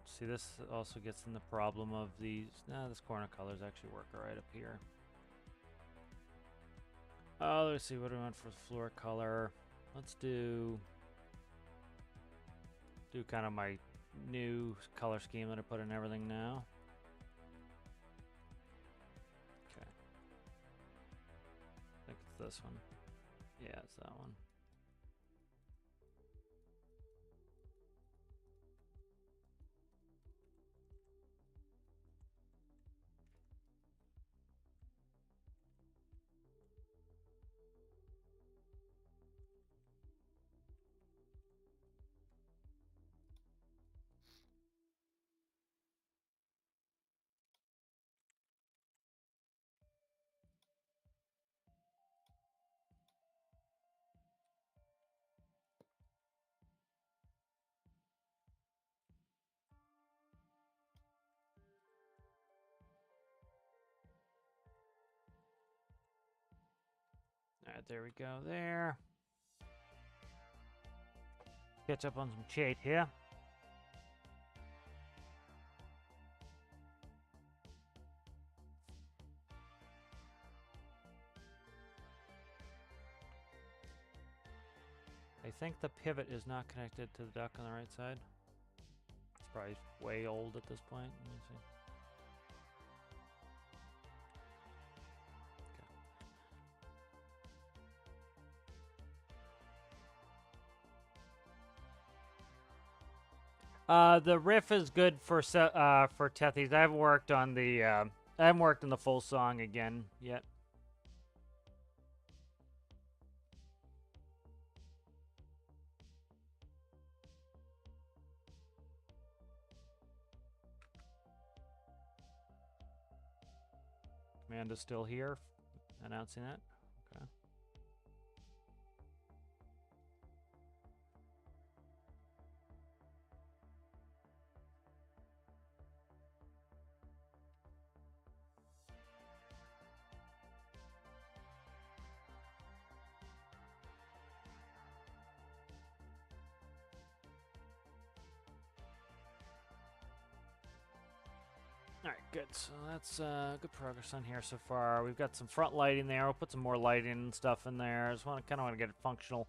See, this also gets in the problem of these. Nah, this corner colors actually work right up here. Oh, let's see, what do we want for floor color? Let's do kind of my new color scheme that I put in everything now. Okay. I think it's this one. Yeah, it's that one. Alright, there we go there. Catch up on some shade here. I think the pivot is not connected to the duct on the right side. It's probably way old at this point. Let me see. The riff is good for Tethies. I haven't worked on the I haven't worked on the full song again yet. Amanda's still here, announcing that. Okay. Alright, good. So that's good progress on here so far. We've got some front lighting there. We'll put some more lighting and stuff in there. I just kind of want to get it functional.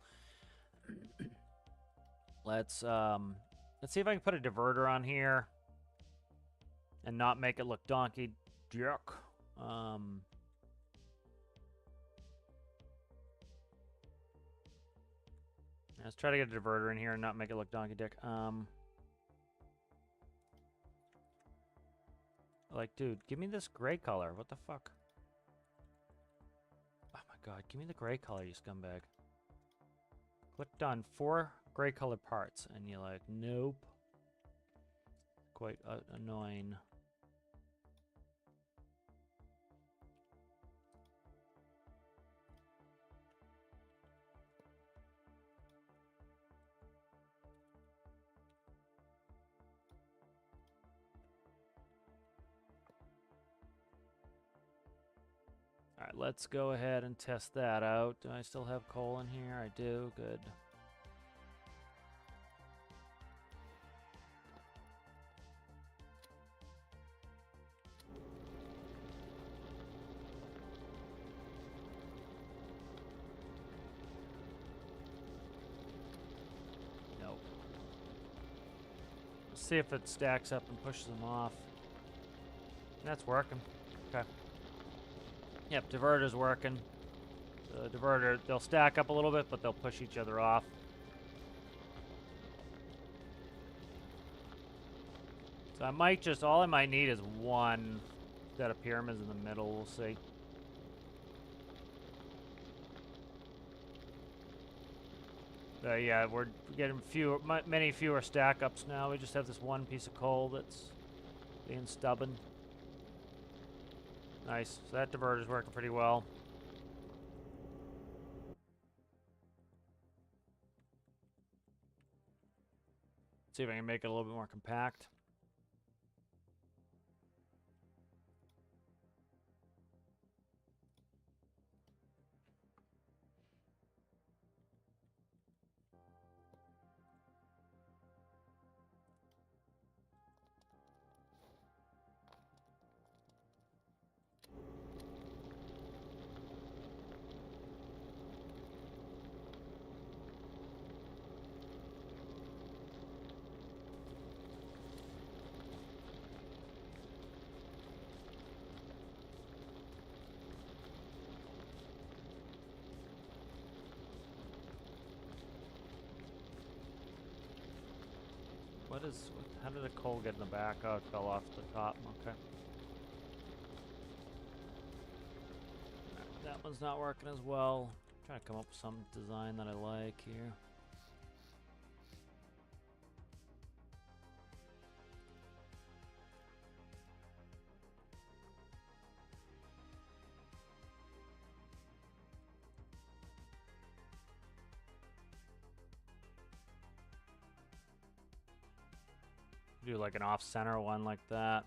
Let's see if I can put a diverter on here and not make it look donkey duck. Let's try to get a diverter in here and not make it look donkey dick. Like, dude, give me this gray color. What the fuck? Oh my god, give me the gray color, you scumbag. Clicked on 4 gray colored parts, and you're like, nope. Quite annoying. Alright, let's go ahead and test that out. Do I still have coal in here? I do. Good. Nope. Let's see if it stacks up and pushes them off. That's working. Okay. Yep, diverter's working. The diverter, they'll stack up a little bit, but they'll push each other off. So I might just, all I might need is one set of pyramids in the middle, we'll see. Yeah, we're getting many fewer stack ups now. We just have this one piece of coal that's being stubborn. Nice. So that diverter's working pretty well. See if I can make it a little bit more compact. how did the coal get in the back? Oh, it fell off the top. Okay. That one's not working as well. I'm trying to come up with some design that I like here. Do like an off-center one like that.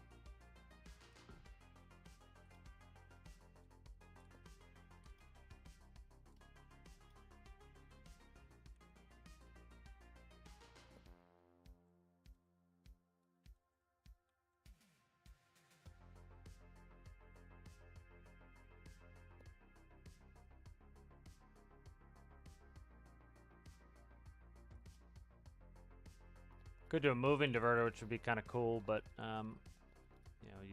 Could do a moving diverter, which would be kind of cool, but you know,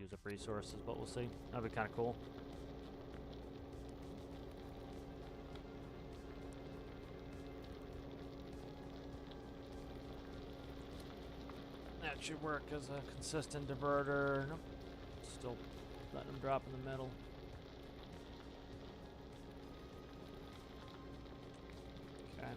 use up resources, but we'll see. That'd be kind of cool. That should work as a consistent diverter. Nope. Still letting them drop in the middle. Okay.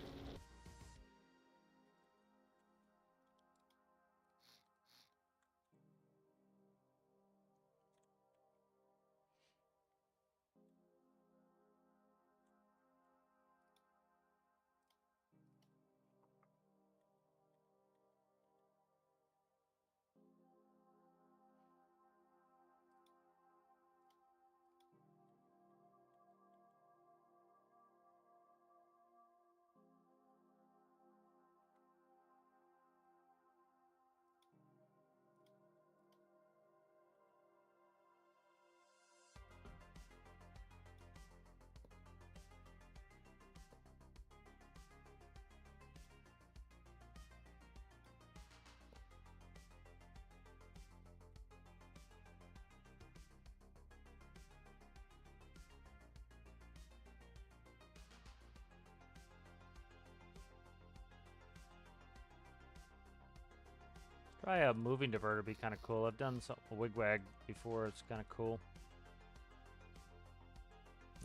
Try a moving diverter, be kind of cool. I've done a wigwag before, it's kind of cool.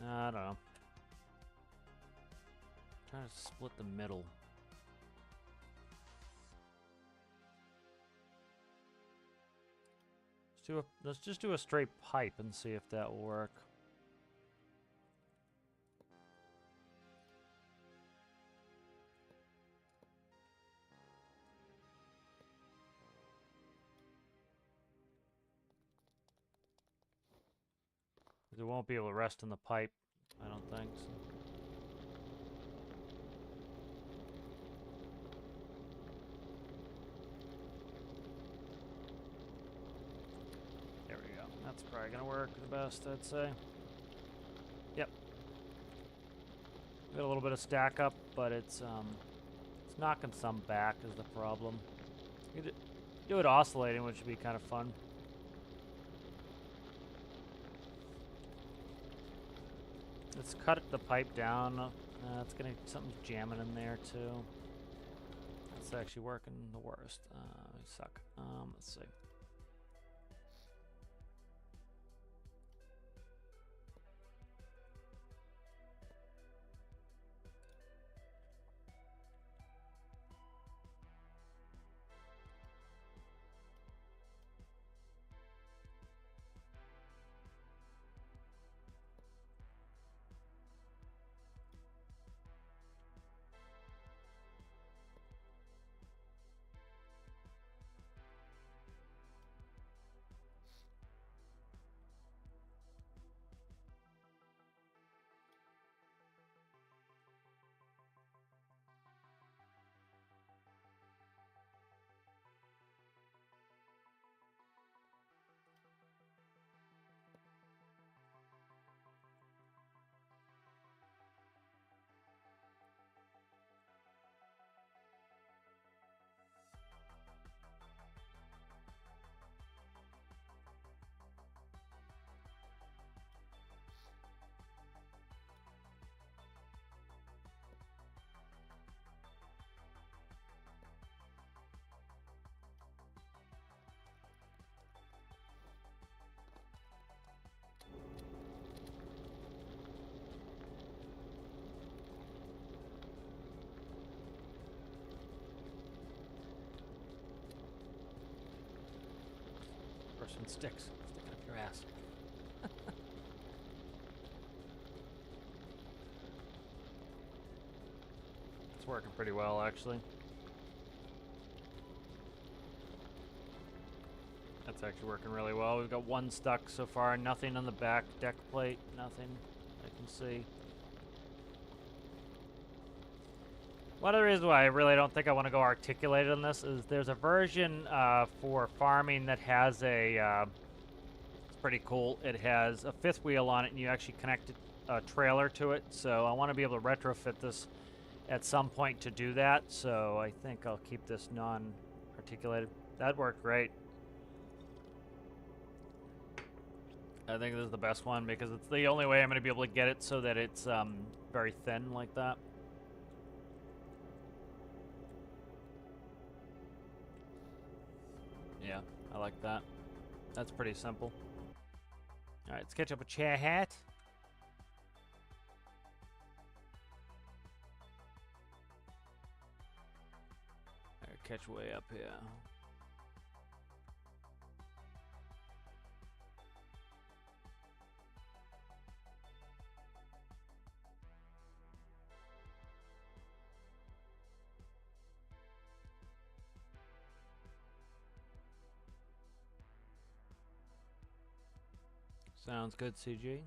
I don't know. Trying to split the middle. Let's just do a straight pipe and see if that will work. It won't be able to rest in the pipe, I don't think. So. There we go. That's probably gonna work the best, I'd say. Yep. Got a little bit of stack up, but it's knocking some back is the problem. You could do it oscillating, which would be kind of fun. Let's cut the pipe down. It's gonna something's jamming in there too. It's actually working the worst. We suck. Let's see. and sticks sticking up your ass. It's working pretty well, actually. That's actually working really well. We've got one stuck so far. Nothing on the back deck plate. Nothing I can see. One of the reasons why I really don't think I want to go articulated on this is there's a version for farming that has a... it's pretty cool. It has a fifth wheel on it, and you actually connect a trailer to it. So I want to be able to retrofit this at some point to do that. So I think I'll keep this non-articulated. That worked great. I think this is the best one because it's the only way I'm going to be able to get it so that it's very thin like that. Yeah, I like that. That's pretty simple. All right, let's catch up with chair hat. All right, catch way up here. Sounds good, CG.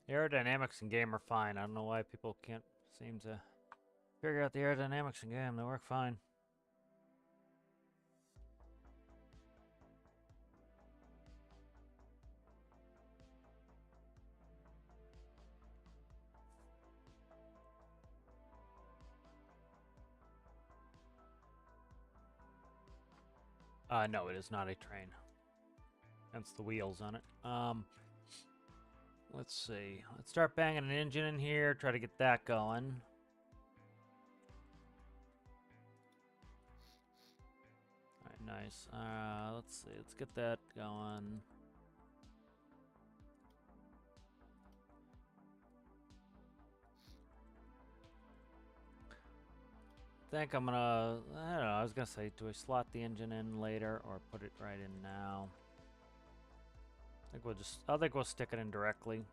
The aerodynamics in game are fine. I don't know why people can't seem to figure out the aerodynamics in game. They work fine. No, it is not a train. That's the wheels on it. Let's see. Let's start banging an engine in here. Try to get that going. Alright, nice. Let's see. Let's get that going. I think I'm gonna... I don't know. I was gonna say, do I slot the engine in later or put it right in now? I think we'll stick it in directly.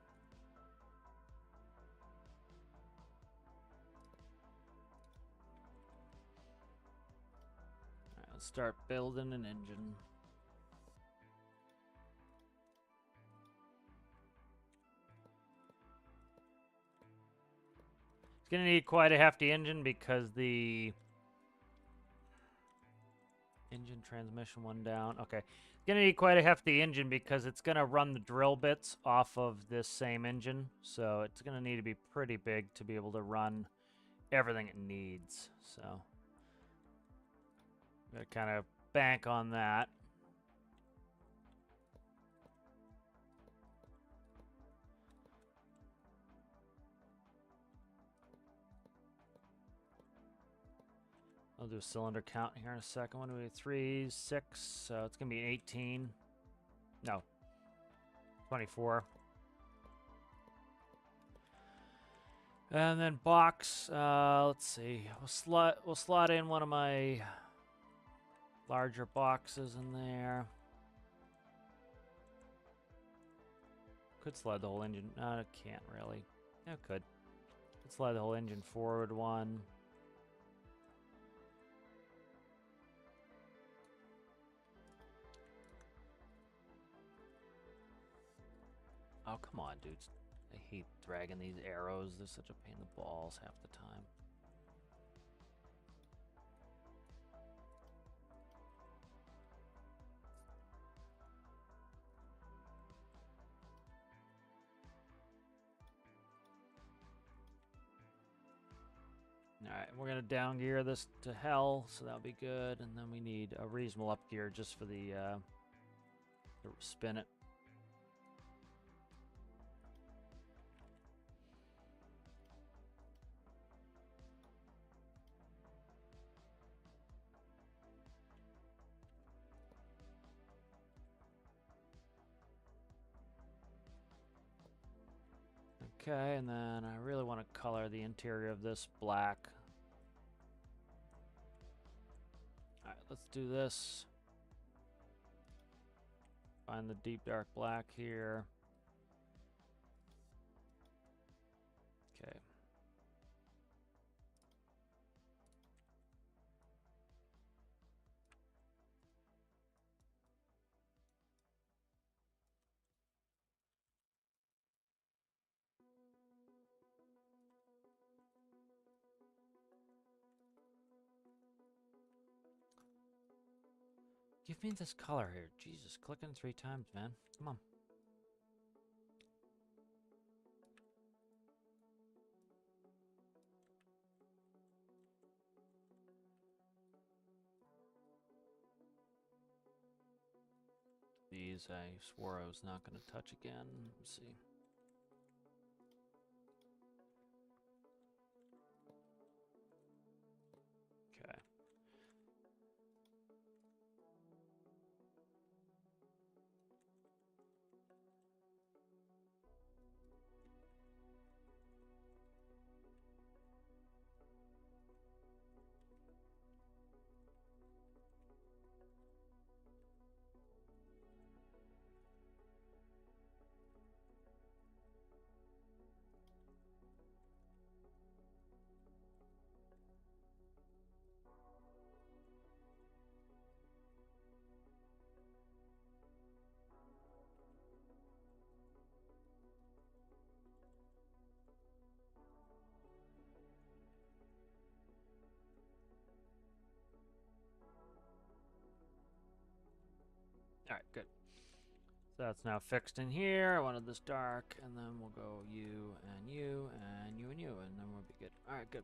Alright, let's start building an engine. It's gonna need quite a hefty engine because the engine transmission one down. Okay. Gonna need quite a hefty engine because it's gonna run the drill bits off of this same engine. So it's gonna need to be pretty big to be able to run everything it needs. So I'm gonna kind of bank on that. I'll do a cylinder count here in a second. 1, 2, 3, 6. So it's gonna be 18. No, 24. And then box. Let's see. We'll slot in one of my larger boxes in there. Could slide the whole engine. No, it can't really. Yeah, it could. Could slide the whole engine forward one. Oh, come on, dudes. I hate dragging these arrows. They're such a pain in the balls half the time. Alright, We're going to down gear this to hell, so that'll be good. And then we need a reasonable up gear just for the to spin it. Okay, and then I really want to color the interior of this black. Alright, let's do this. Find the deep dark black here. Okay. Give me this color here. Jesus, clicking 3 times, man. Come on. These I swore I was not going to touch again. Let's see. Okay. Alright, good. So that's now fixed in here. I wanted this dark, and then we'll go you and you and you and you, and then we'll be good. Alright, good.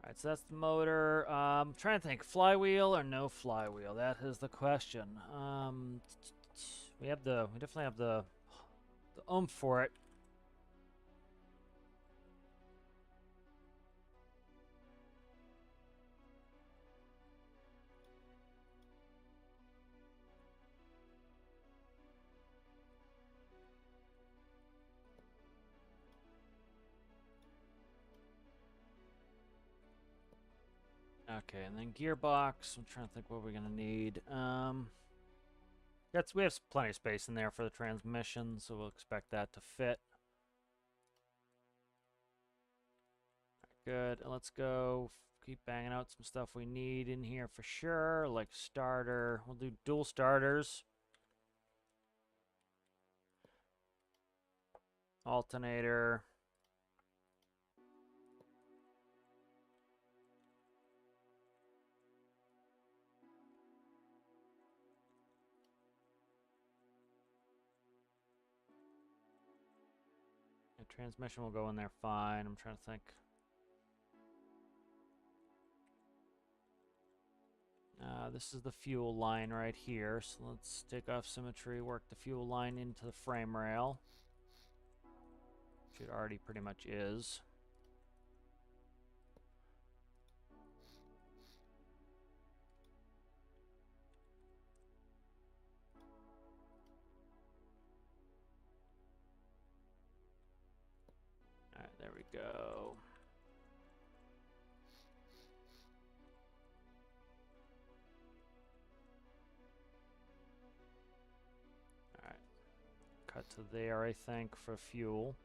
Alright, so that's the motor. I'm trying to think, flywheel or no flywheel? That is the question. We definitely have the oomph for it. Okay, and then gearbox. I'm trying to think what we're gonna need. We have plenty of space in there for the transmission, so we'll expect that to fit. Good. And let's go. Keep banging out some stuff we need in here for sure, like starter. We'll do dual starters. Alternator. The transmission will go in there fine. I'm trying to think. This is the fuel line right here, so let's take off symmetry, work the fuel line into the frame rail. Which it already pretty much is. Alright, there we go. Cut to there, I think, for fuel.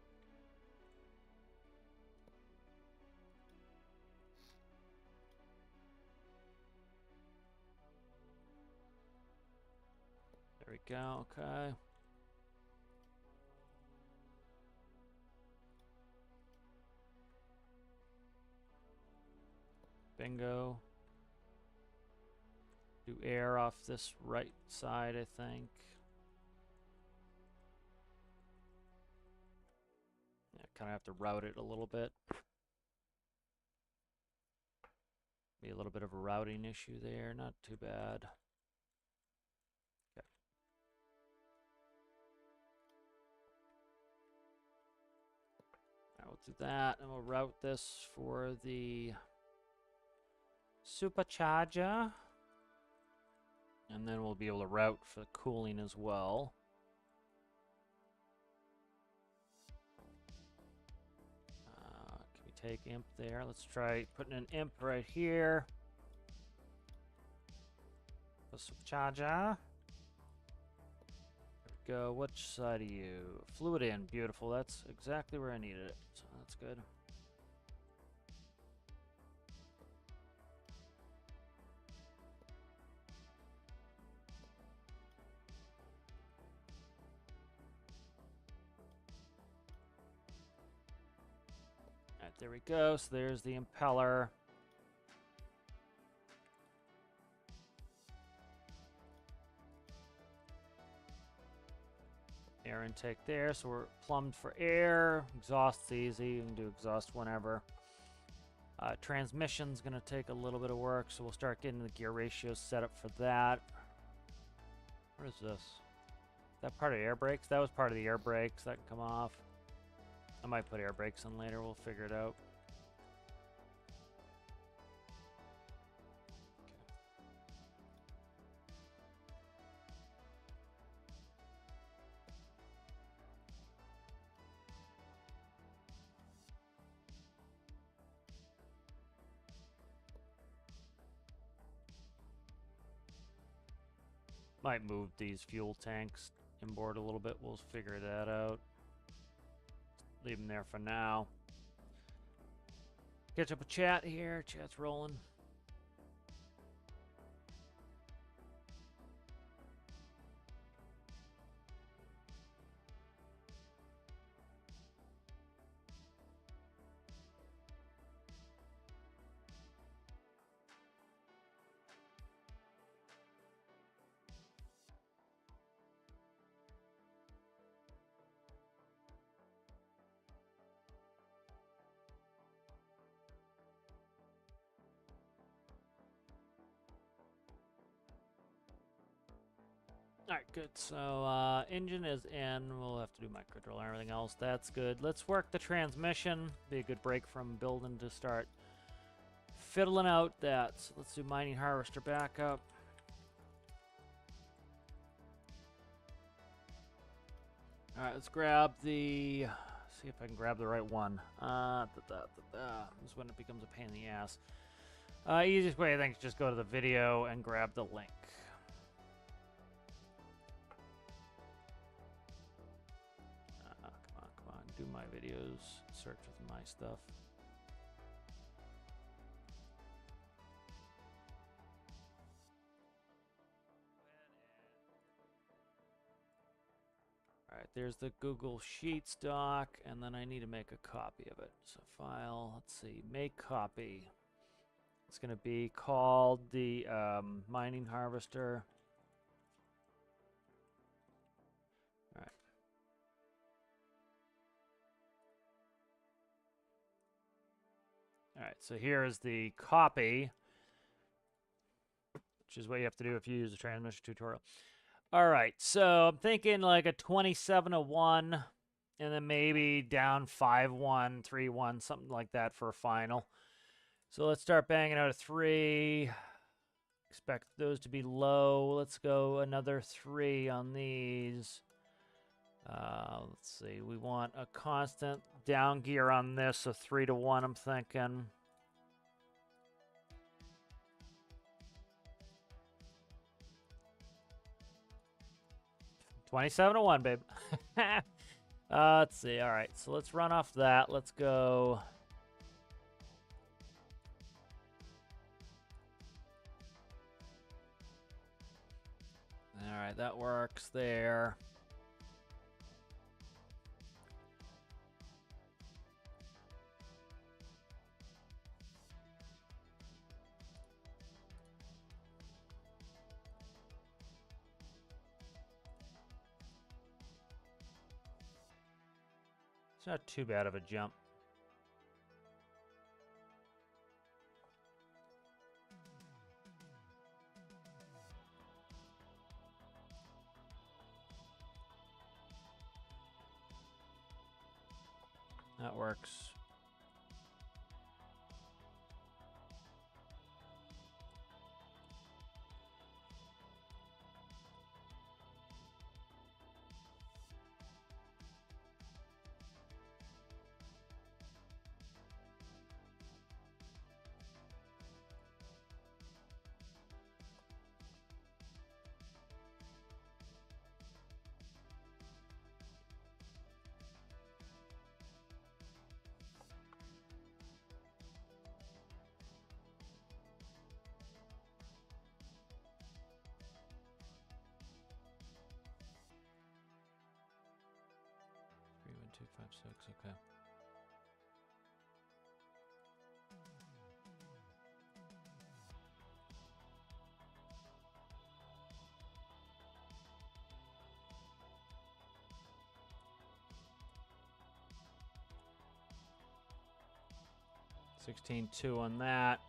There we go, okay. Bingo. Do air off this right side, I think. Yeah, kind of have to route it a little bit. Be a little bit of a routing issue there, not too bad. Okay. All right, we'll do that, and we'll route this for the supercharger. And then we'll be able to route for the cooling as well. Can we take imp there? Let's try putting an imp right here. The supercharger. There we go. Which side are you? Fluid in. Beautiful. That's exactly where I needed it. So that's good. There we go. So there's the impeller. Air intake there. So we're plumbed for air. Exhaust's easy. You can do exhaust whenever. Transmission's going to take a little bit of work. So we'll start getting the gear ratios set up for that. What is this? Is that part of air brakes? That was part of the air brakes. That can come off. I might put air brakes in later. We'll figure it out. Might move these fuel tanks inboard a little bit. We'll figure that out. Leave them there for now. Catch up a chat here. Chat's rolling. Alright, good. So, engine is in. We'll have to do microcontroller and everything else. That's good. Let's work the transmission. Be a good break from building to start fiddling out that. So let's do mining harvester backup. Alright, let's grab the... See if I can grab the right one. This is when it becomes a pain in the ass. Easiest way, I think, is just go to the video and grab the link. Do my videos, search with my stuff. All right, there's the Google Sheets doc, and then I need to make a copy of it. So file, let's see, make copy. It's going to be called the mining harvester. All right, so here is the copy, which is what you have to do if you use a transmission tutorial. All right, so I'm thinking like a 27-1, and then maybe down 5-1, 3-1, something like that for a final. So let's start banging out a 3. Expect those to be low. Let's go another 3 on these. Let's see, we want a constant down gear on this, so 3-1, I'm thinking. $27-1, babe. Let's see, all right, so let's run off that. Let's go. All right, that works there. It's not too bad of a jump. That works. Two, five, six, okay. $16.2 on that.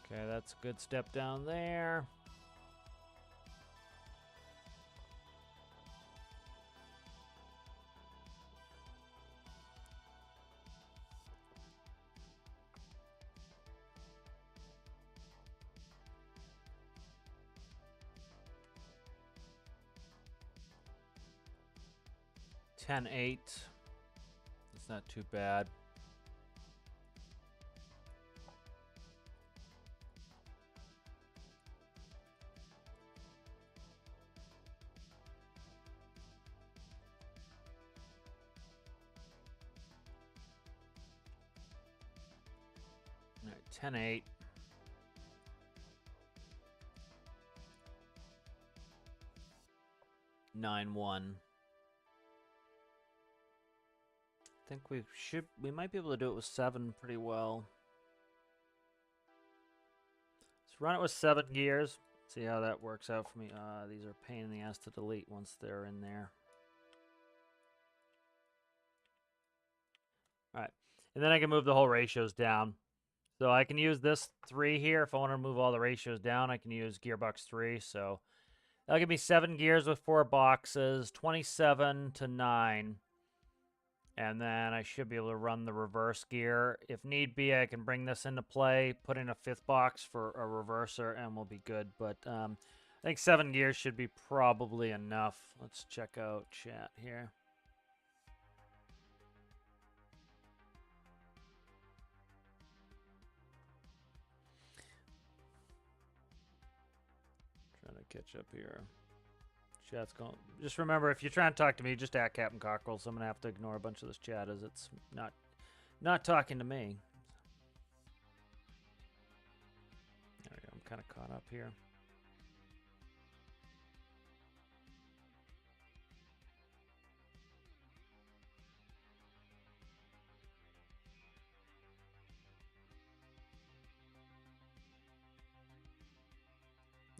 Okay, that's a good step down there. $10.8. That's not too bad. All right, 10.8. 9.1. I think we might be able to do it with 7 pretty well. Let's run it with 7 gears. See how that works out for me. These are a pain in the ass to delete once they're in there. All right, and then I can move the whole ratios down. So I can use this 3 here. If I want to move all the ratios down, I can use gearbox 3. So that'll give me 7 gears with 4 boxes, 27 to 9. And then I should be able to run the reverse gear. If need be, I can bring this into play, put in a 5th box for a reverser, and we'll be good. But I think 7 gears should be probably enough. Let's check out chat here. Trying to catch up here. Chat's going. Just remember, if you're trying to talk to me, just at Captain Cockrell. So I'm gonna have to ignore a bunch of this chat as it's not talking to me. There we go. I'm kind of caught up here.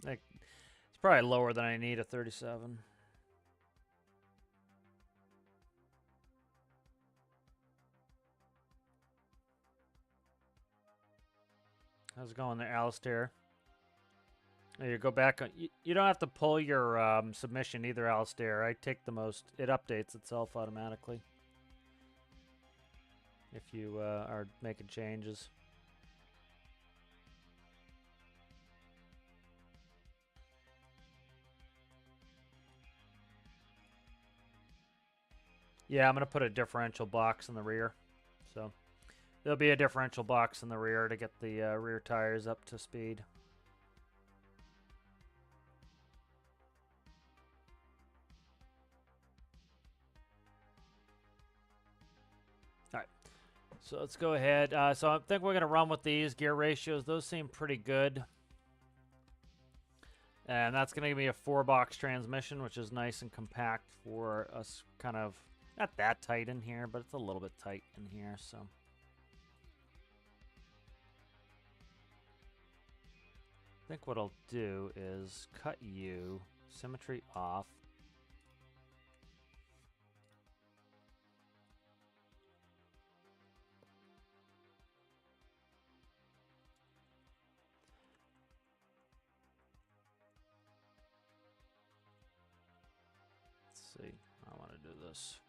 Like, it's probably lower than I need a 37. How's it going there, Alistair? There you go back. You don't have to pull your submission either, Alistair. I take the most. It updates itself automatically if you are making changes. Yeah, I'm going to put a differential box in the rear. So there'll be a differential box in the rear to get the rear tires up to speed. All right, so let's go ahead. So I think we're going to run with these gear ratios. Those seem pretty good. And that's going to give me a 4-box transmission, which is nice and compact for us, kind of not that tight in here, but it's a little bit tight in here, so. I think what I'll do is cut you, symmetry off. see. I want to do this.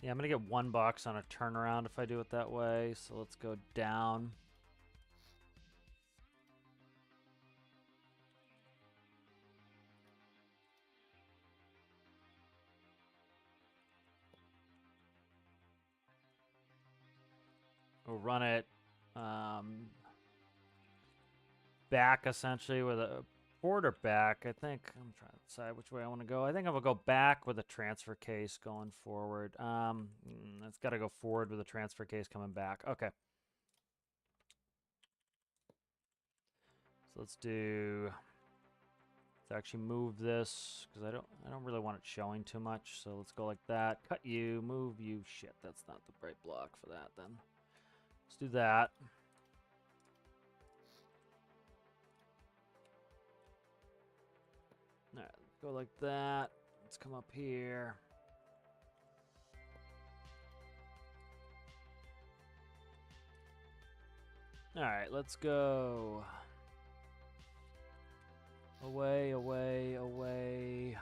Yeah, I'm going to get $1 on a turnaround if I do it that way. So let's go down. We'll run it back essentially with a border back. I think I'm trying to decide which way I want to go. I think I will go back with a transfer case going forward. It's got to go forward with a transfer case coming back. Okay. So let's do. Let's actually move this because I don't really want it showing too much. So let's go like that. Cut you, move you. Shit, that's not the right block for that then. Let's do that. All right, go like that. Let's come up here. All right, let's go. Away, away, away.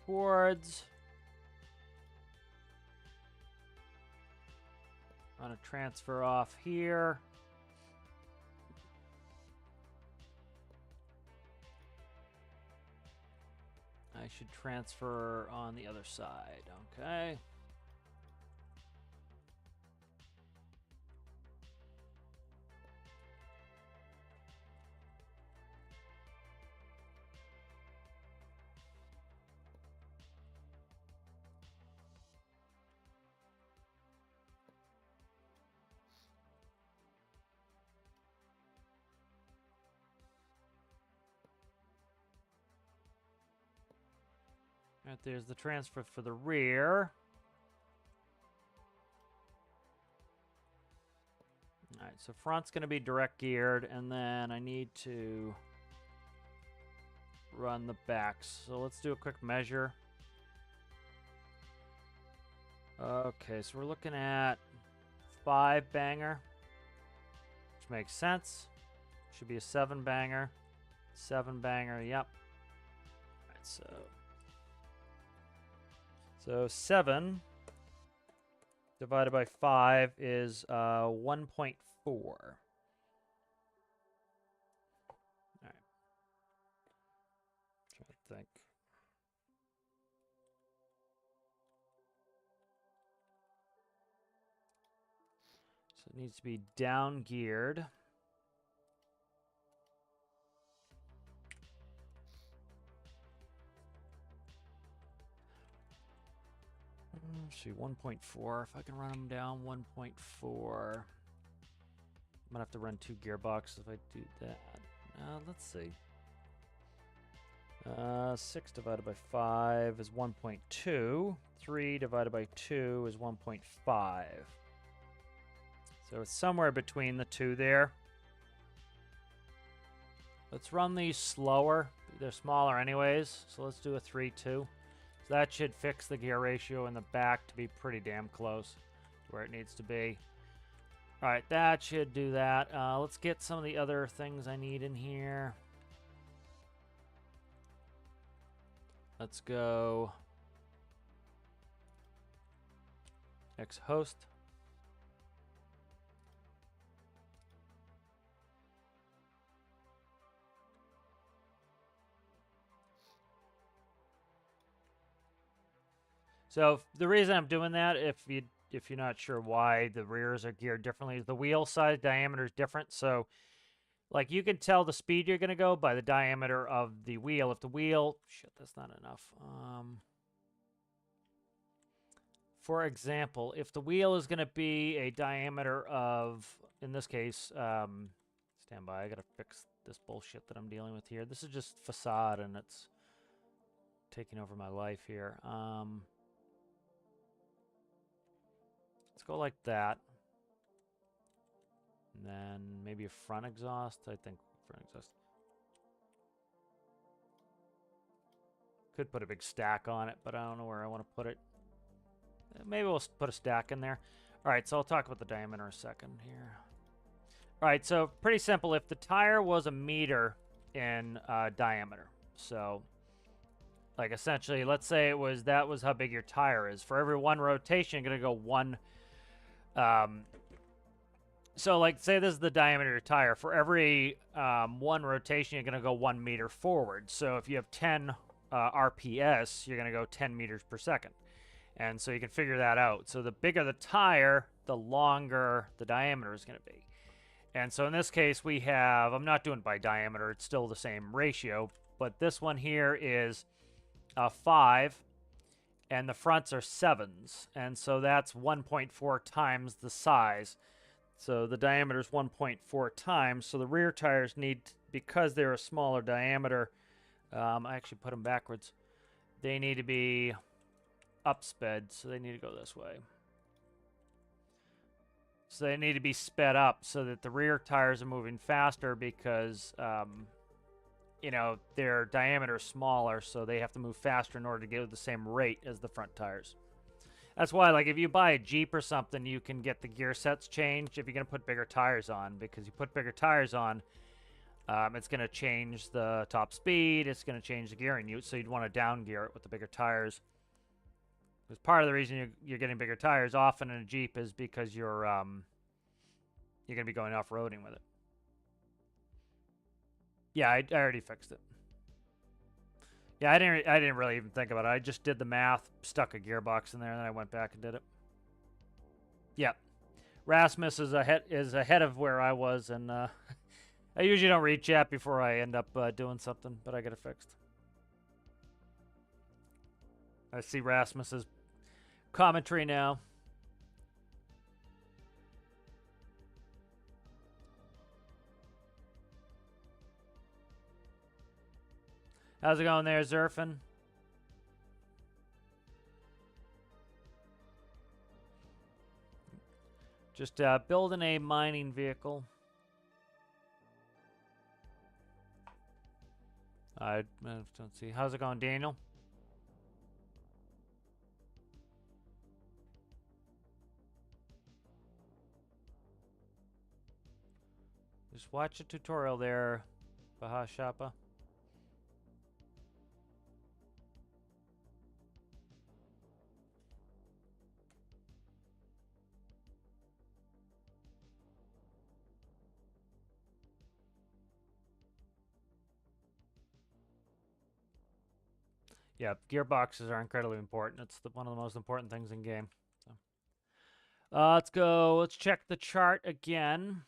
Towards. I'm gonna transfer off here. I should transfer on the other side, okay? All right, there's the transfer for the rear. All right, so front's going to be direct geared, and then I need to run the backs. So let's do a quick measure. Okay, so we're looking at 5 banger, which makes sense. Should be a 7 banger. 7 banger, yep. All right, so 7 divided by 5 is 1.4. All right. Trying to think. So it needs to be down geared. Let's see, 1.4. If I can run them down 1.4. I'm gonna have to run 2 gearboxes if I do that. Let's see. 6 divided by 5 is 1.2. 3 divided by 2 is 1.5. So it's somewhere between the two there. Let's run these slower. They're smaller anyways, so let's do a 3-2. So that should fix the gear ratio in the back to be pretty damn close to where it needs to be. All right, that should do that. Let's get some of the other things I need in here. Let's go X host. So the reason I'm doing that, if you're not sure why the rears are geared differently, the wheel size diameter is different. So like you can tell the speed you're going to go by the diameter of the wheel. If the wheel, shit, that's not enough. For example, if the wheel is going to be a diameter of, in this case, stand by, I got to fix this bullshit that I'm dealing with here. This is just facade and it's taking over my life here. Let's go like that. And then maybe a front exhaust. I think front exhaust. Could put a big stack on it, but I don't know where I want to put it. Maybe we'll put a stack in there. All right, so I'll talk about the diameter a second here. All right, so pretty simple. If the tire was a meter in diameter, so like essentially, let's say that was how big your tire is. For every one rotation, you're gonna go one. So like say this is the diameter of your tire. For every one rotation, you're gonna go 1 meter forward. So if you have 10 RPS, you're going to go 10 meters per second. And so you can figure that out. So the bigger the tire, the longer the diameter is going to be. And so in this case, we have, I'm not doing it by diameter, it's still the same ratio, but this one here is 5, and the fronts are 7s. And so that's 1.4 times the size. So the diameter is 1.4 times. So the rear tires need, because they're a smaller diameter, I actually put them backwards. They need to be upsped, so they need to go this way. So they need to be sped up so that the rear tires are moving faster because, you know, their diameter is smaller, so they have to move faster in order to get at the same rate as the front tires. That's why, like, if you buy a Jeep or something, you can get the gear sets changed if you're going to put bigger tires on, because you put bigger tires on, it's going to change the top speed. It's going to change the gearing. So you'd want to down gear it with the bigger tires. Because part of the reason you're getting bigger tires often in a Jeep is because you're going to be going off-roading with it. Yeah, I already fixed it. Yeah, I didn't really even think about it. I just did the math, stuck a gearbox in there, and then I went back and did it. Yeah, Rasmus is ahead of where I was, and I usually don't read chat before I end up doing something, but I get it fixed. I see Rasmus's commentary now. How's it going there, Zerfin? Just building a mining vehicle. I don't see. How's it going, Daniel? Just watch a tutorial there, Baha Shapa. Yeah, gearboxes are incredibly important. It's one of the most important things in game. So. Let's go. Let's check the chart again.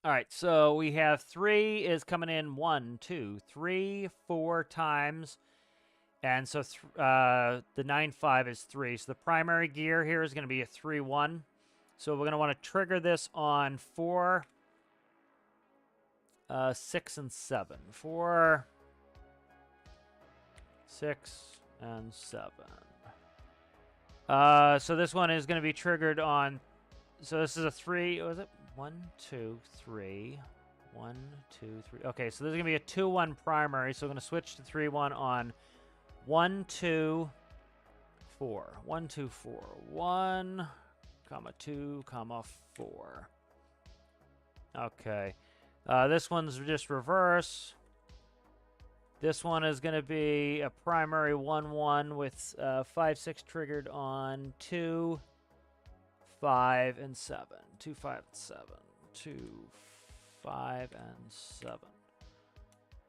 All right, so we have 3 is coming in 1, 2, 3, 4 times. And so the 9.5 is 3. So the primary gear here is going to be a 3-1. So we're going to want to trigger this on 4, 6, and 7. 4, 6, and 7. So this one is going to be triggered on... So this is a 3... Was it? 1, 2, 3. 1, 2, 3. Okay, so this is going to be a 2-1 primary. So we're going to switch to 3-1 on 1, 2, 4. 1, 2, 4. 1, comma 2, comma 4. Okay. This one's just reverse. This one is going to be a primary 1-1 with 5, 6 triggered on 2, 5, and 7. 2, 5, and 7. 2, 5, and 7.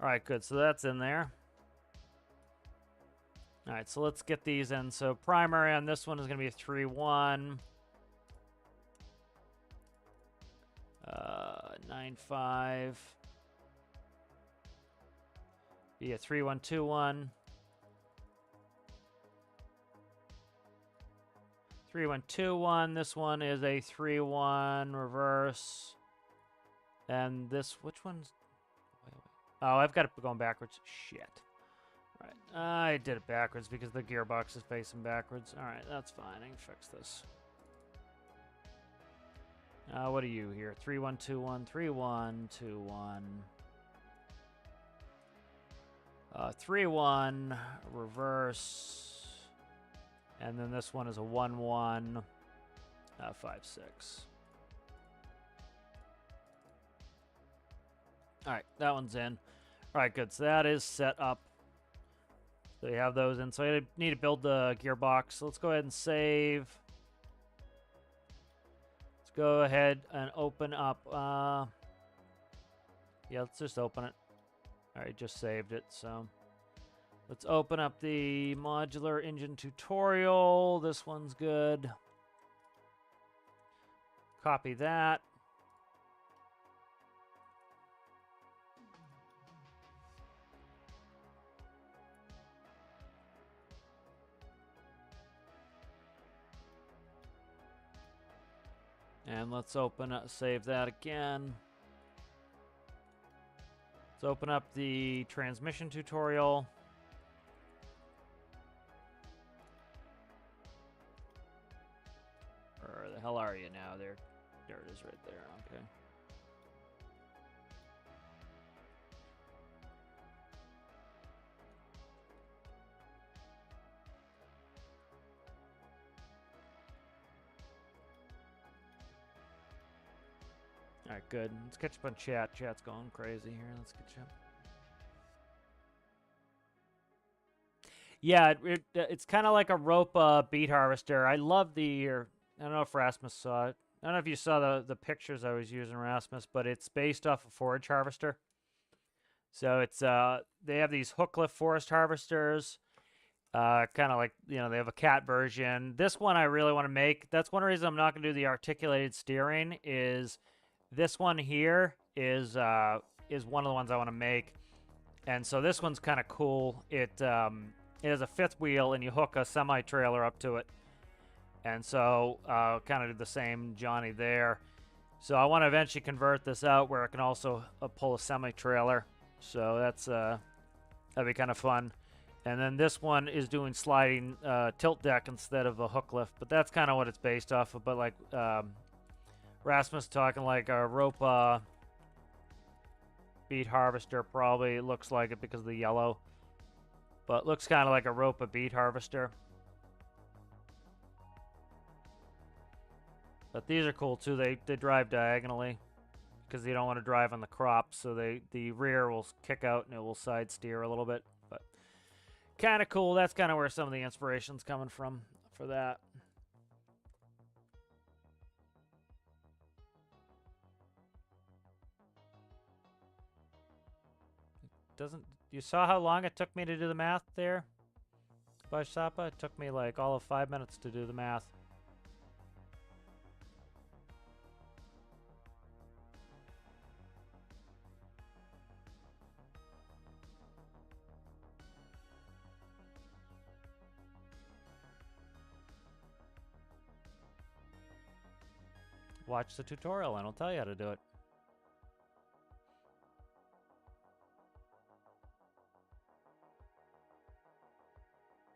All right, good. So that's in there. All right, so let's get these in. So primary on this one is going to be a 3-1. 9-5. Be a 3-1-2-1. 3-1-2-1. This one is a 3-1 reverse. And this, which one's... Oh, I've got it going backwards. Shit. All right, I did it backwards because the gearbox is facing backwards. All right, that's fine. I can fix this. What are you here? 3-1-2-1, 3-1-2-1. 3-1, reverse, and then this one is a 1-1, 5-6. All right, that one's in. All right, good. So that is set up. So you have those in. So I need to build the gearbox. So let's go ahead and save. Let's go ahead and open up. Yeah, let's just open it. All right, just saved it. So let's open up the modular engine tutorial. This one's good. Copy that. And let's save that again. Let's open up the transmission tutorial. Where the hell are you now? There it is right there. Okay. All right, good. Let's catch up on chat. Chat's going crazy here. Let's catch up. Yeah, it's kind of like a rope beet harvester. I love I don't know if Rasmus saw it. I don't know if you saw the pictures I was using, Rasmus, but it's based off a forage harvester. So it's they have these hook lift forest harvesters. Kind of like, they have a cat version. This one I really want to make. That's one reason I'm not going to do the articulated steering is this one here is one of the ones I want to make. And so this one's kind of cool. It has a fifth wheel and you hook a semi-trailer up to it. And so kind of do the same Johnny there. So I want to eventually convert this out where I can also pull a semi-trailer. So that'd be kind of fun. And then this one is doing sliding tilt deck instead of a hook lift. But that's kind of what it's based off of. But like Rasmus talking like a rope beet harvester probably looks like it because of the yellow. But looks kind of like a rope beet harvester. But these are cool too. They drive diagonally because you don't want to drive on the crops. So the rear will kick out and it will side steer a little bit. But kind of cool. That's kind of where some of the inspiration's coming from for that. You saw how long it took me to do the math there, Bashapa? It took me like all of 5 minutes to do the math. Watch the tutorial and I'll tell you how to do it.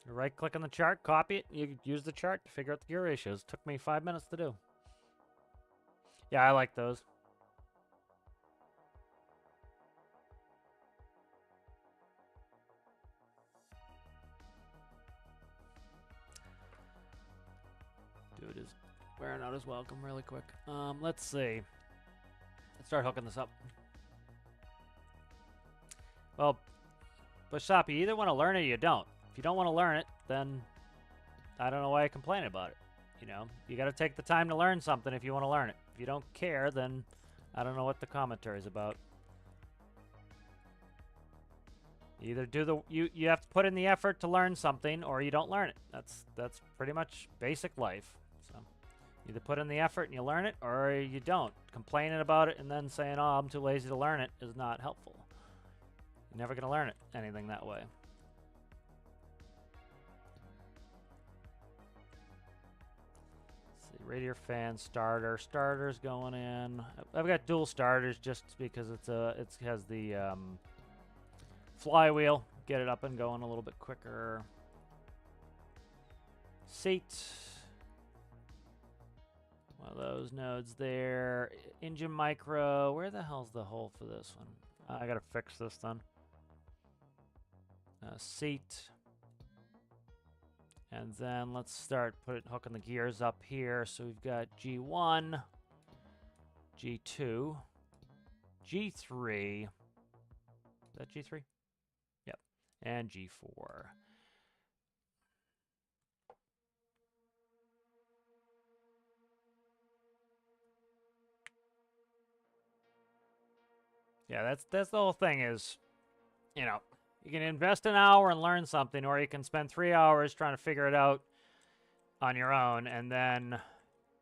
You right-click on the chart, copy it, you use the chart to figure out the gear ratios. Took me 5 minutes to do. Yeah, I like those. Dude is wearing out his welcome really quick. Let's see. Let's start hooking this up. Well, Bashop, you either want to learn it or you don't. If you don't want to learn it, then I don't know why I complain about it. You got to take the time to learn something if you want to learn it. If you don't care, then I don't know what the commentary's about. Either you have to put in the effort to learn something, or you don't learn it. That's pretty much basic life. So either put in the effort and you learn it, or you don't. Complaining about it and then saying, "Oh, I'm too lazy to learn it," is not helpful. You're never gonna learn anything that way. Radiator fan starter. Starter's going in. I've got dual starters just because it has the flywheel. Get it up and going a little bit quicker. Seat. One of those nodes there. Engine micro. Where the hell's the hole for this one? I gotta fix this then. seat. And then let's start hooking the gears up here. So we've got G1, G2, G3. Is that G3? Yep. And G4. Yeah, that's the whole thing is, you know, you can invest an hour and learn something, or you can spend 3 hours trying to figure it out on your own and then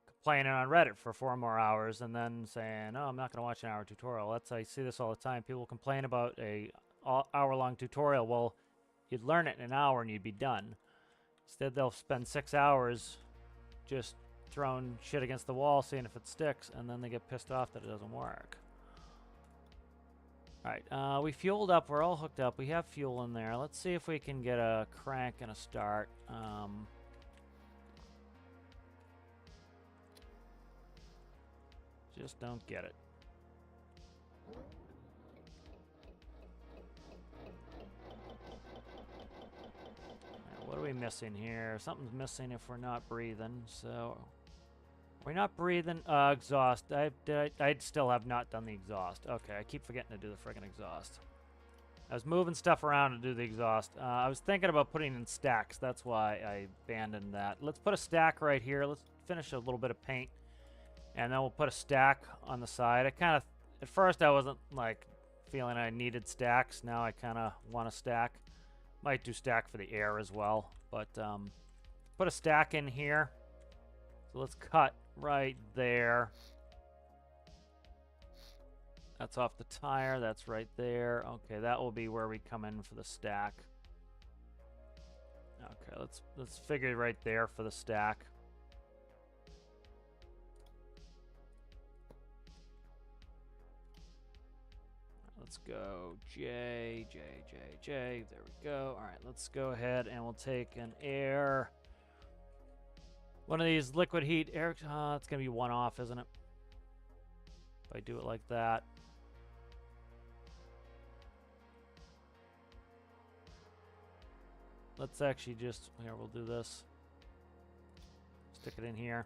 complaining on Reddit for 4 more hours and then saying, oh, I'm not going to watch an hour tutorial. I see this all the time. People complain about a hour-long tutorial. Well, you'd learn it in an hour and you'd be done. Instead, they'll spend 6 hours just throwing shit against the wall, seeing if it sticks, and then they get pissed off that it doesn't work. All right, we fueled up. We're all hooked up. We have fuel in there. Let's see if we can get a crank and a start. Just don't get it. Right, what are we missing here? Something's missing if we're not breathing. So, we're not breathing. Exhaust. I still have not done the exhaust. Okay, I keep forgetting to do the friggin' exhaust. I was moving stuff around to do the exhaust. I was thinking about putting in stacks. That's why I abandoned that. Let's put a stack right here. Let's finish a little bit of paint. And then we'll put a stack on the side. I kind of, at first I wasn't like feeling I needed stacks. Now I kind of want a stack. Might do stack for the air as well. But put a stack in here. So let's cut right there. That's off the tire. That's right there. Okay, that will be where we come in for the stack. Okay, let's figure it right there for the stack. Let's go J, J, J, J. There we go. All right, let's go ahead and we'll take an air. One of these liquid heat air. It's going to be one off, isn't it? If I do it like that. Let's actually just, here, we'll do this. Stick it in here.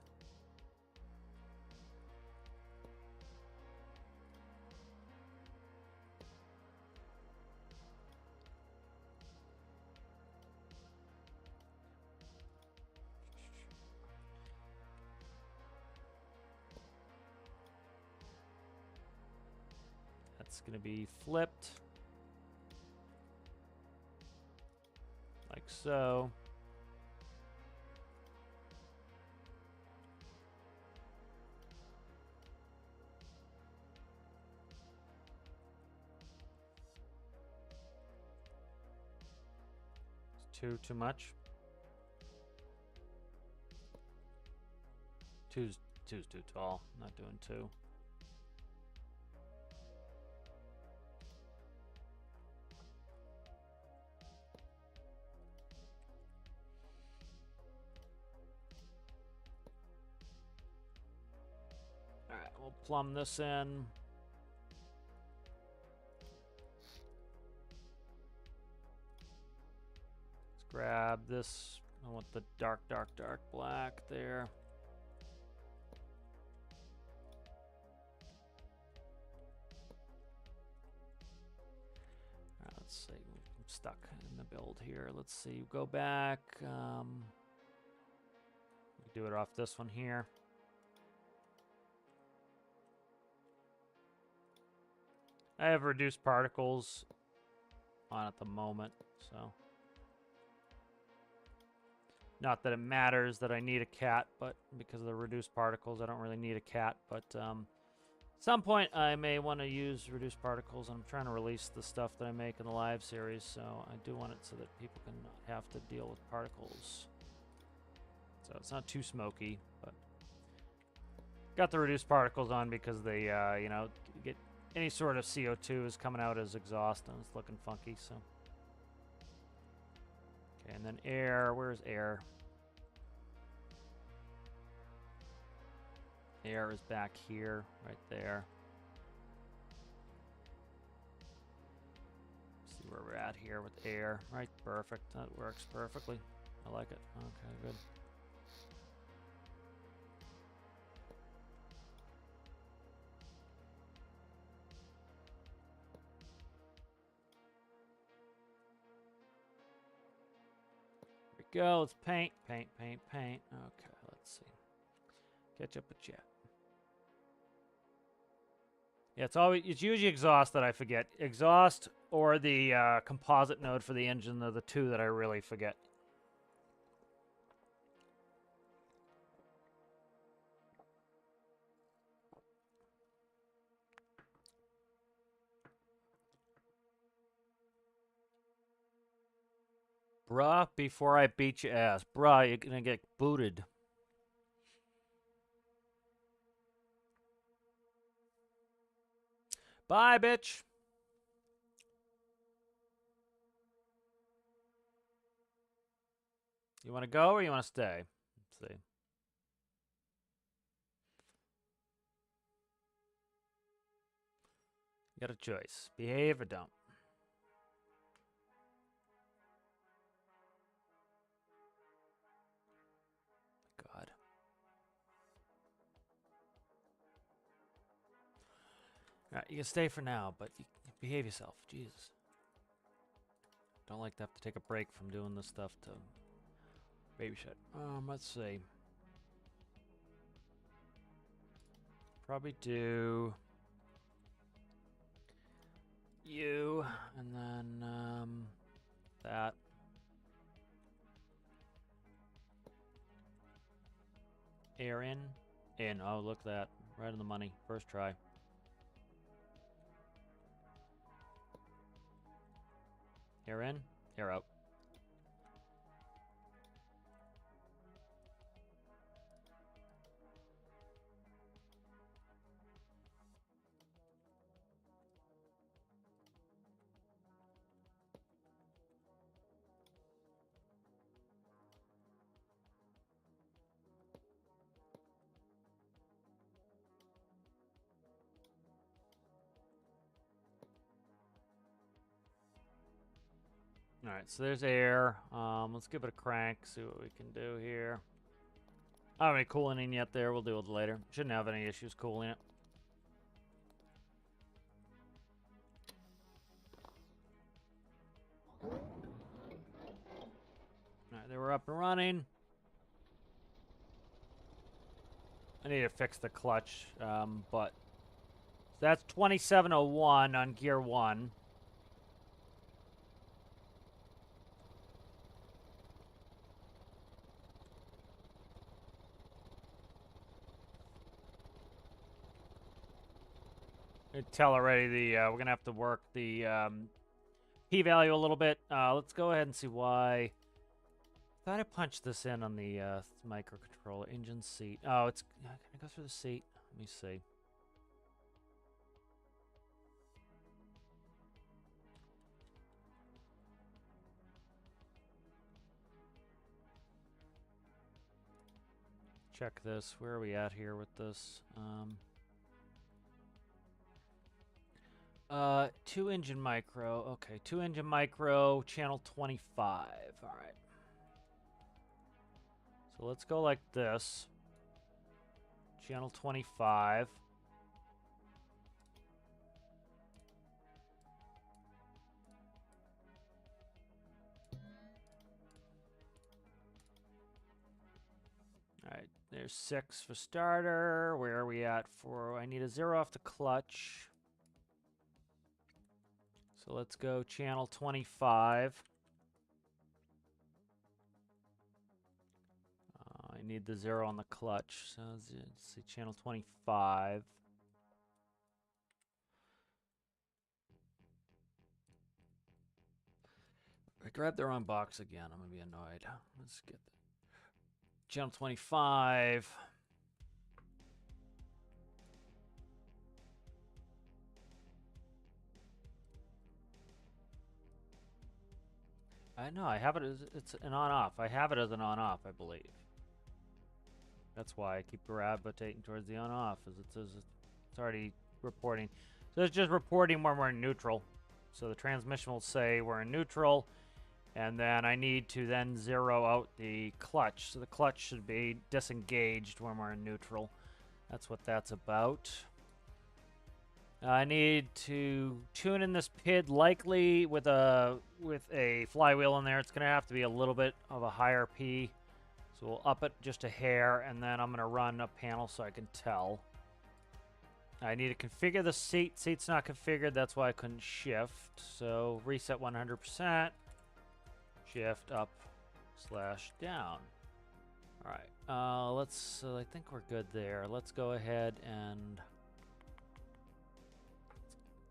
That's going to be flipped. Like so. It's too much. Two's too tall. Not doing 2. Alright, we'll plumb this in. Let's grab this. I want the dark black there. Alright, let's see. I'm stuck in the build here. Let's see. Go back. We do it off this one here. I have reduced particles on at the moment, so. Not that it matters that I need a cat, but because of the reduced particles, I don't really need a cat. But at some point, I may want to use reduced particles. I'm trying to release the stuff that I make in the live series, so I do want it so that people can not have to deal with particles. So it's not too smoky, but got the reduced particles on because they, you know, get any sort of CO2 is coming out as exhaust, and it's looking funky, so. Okay, and then air. Where's air? Air is back here, right there. See where we're at. at here with air? Right, perfect. That works perfectly. I like it. Okay, good. Here we go. Let's paint, paint, paint, paint. Okay, let's see. Catch up with chat. Yeah, it's usually exhaust that I forget. Exhaust or the composite node for the engine are the two that I really forget. Bruh, before I beat your ass. Bruh, you're gonna get booted. Bye, bitch. You want to go or you want to stay? Let's see. You got a choice. Behave or don't. God. All right, you can stay for now, but you behave yourself. Jesus. Don't like to have to take a break from doing this stuff to babysit. Let's see. Probably do you, and then that. Air in. In. Oh, look at that. Right on the money. First try. Air in. Air out. All right, so there's air. Let's give it a crank, see what we can do here. I don't have any cooling in yet there. We'll deal with it later. Shouldn't have any issues cooling it. All right, they were up and running. I need to fix the clutch, but that's 2701 on gear 1. I tell already we're gonna have to work the p-value a little bit. Let's go ahead and see why. Thought I punched this in on the microcontroller engine seat. Oh, it's can I go through the seat? Let me see. Check this. Where are we at here with this? 2 engine micro. Okay, 2 engine micro, channel 25. All right. So let's go like this. Channel 25. All right, there's 6 for starter. Where are we at for? I need a 0 off the clutch. So let's go channel 25. I need the 0 on the clutch. So let's see, channel 25. I grabbed the wrong box again. I'm going to be annoyed. Let's get the channel 25. I know, I have it as, it's an on-off. I have it as an on-off, I believe. That's why I keep gravitating towards the on-off, as it says it's already reporting. So it's just reporting when we're in neutral. So the transmission will say we're in neutral, and then I need to then zero out the clutch. So the clutch should be disengaged when we're in neutral. That's what that's about. I need to tune in this PID likely with a flywheel in there. It's going to have to be a little bit of a higher P. So we'll up it just a hair, and then I'm going to run a panel so I can tell. I need to configure the seat. Seat's not configured. That's why I couldn't shift. So reset 100%. Shift up / down. All right. I think we're good there. Let's go ahead and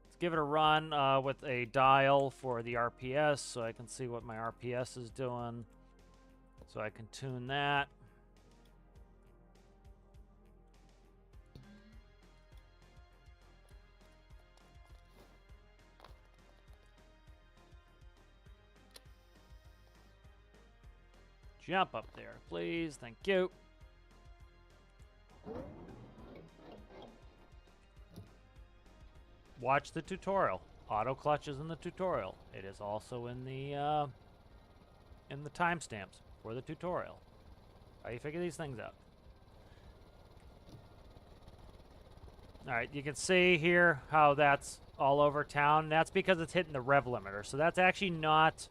let's give it a run with a dial for the RPS so I can see what my RPS is doing. So I can tune that. Jump up there, please. Thank you. Watch the tutorial. Auto clutch is in the tutorial. It is also in the timestamps for the tutorial. How you figure these things out. All right, you can see here how that's all over town. That's because it's hitting the rev limiter. So that's actually not...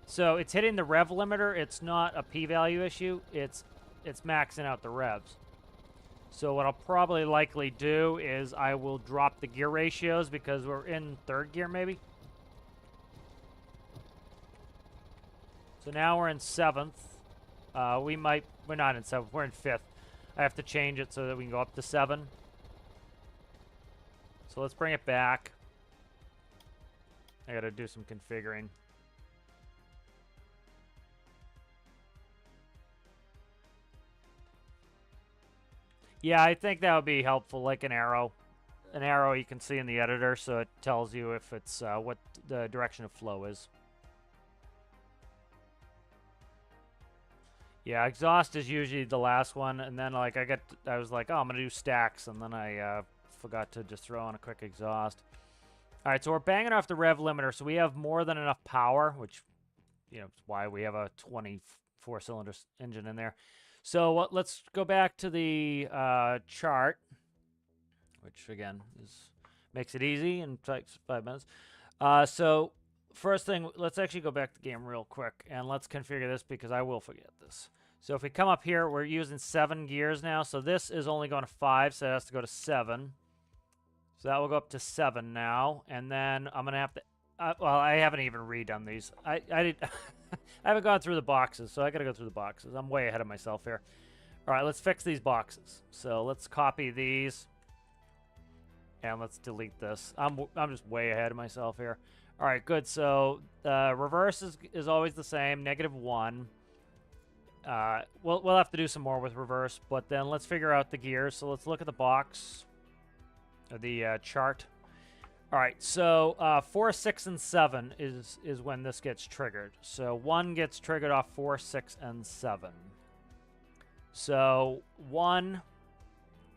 So it's hitting the rev limiter. It's not a p-value issue. It's maxing out the revs. So what I'll probably likely do is I will drop the gear ratios because we're in third gear maybe. So now we're in seventh. We're not in seventh. We're in fifth. I have to change it so that we can go up to 7. So let's bring it back. I got to do some configuring. Yeah, I think that would be helpful, like an arrow. An arrow you can see in the editor, so it tells you if it's what the direction of flow is. Yeah, exhaust is usually the last one, and then like I was like, oh, I'm gonna do stacks, and then I forgot to just throw on a quick exhaust. All right, so we're banging off the rev limiter, so we have more than enough power, which is why we have a 24-cylinder engine in there. So let's go back to the chart, which again makes it easy and takes 5 minutes. So first thing, let's actually go back to the game real quick and let's configure this because I will forget this. So if we come up here, we're using 7 gears now. So this is only going to 5, so it has to go to 7. So that will go up to 7 now, and then I'm gonna have to. Well, I haven't even redone these. I haven't gone through the boxes, so I gotta go through the boxes. I'm way ahead of myself here. All right, let's fix these boxes. So let's copy these, and let's delete this. I'm just way ahead of myself here. All right, good. So reverse is always the same, -1. We'll have to do some more with reverse, but then let's figure out the gears. So let's look at the box, or the chart. All right, so 4, 6, and 7 is when this gets triggered. So 1 gets triggered off 4, 6, and 7. So 1,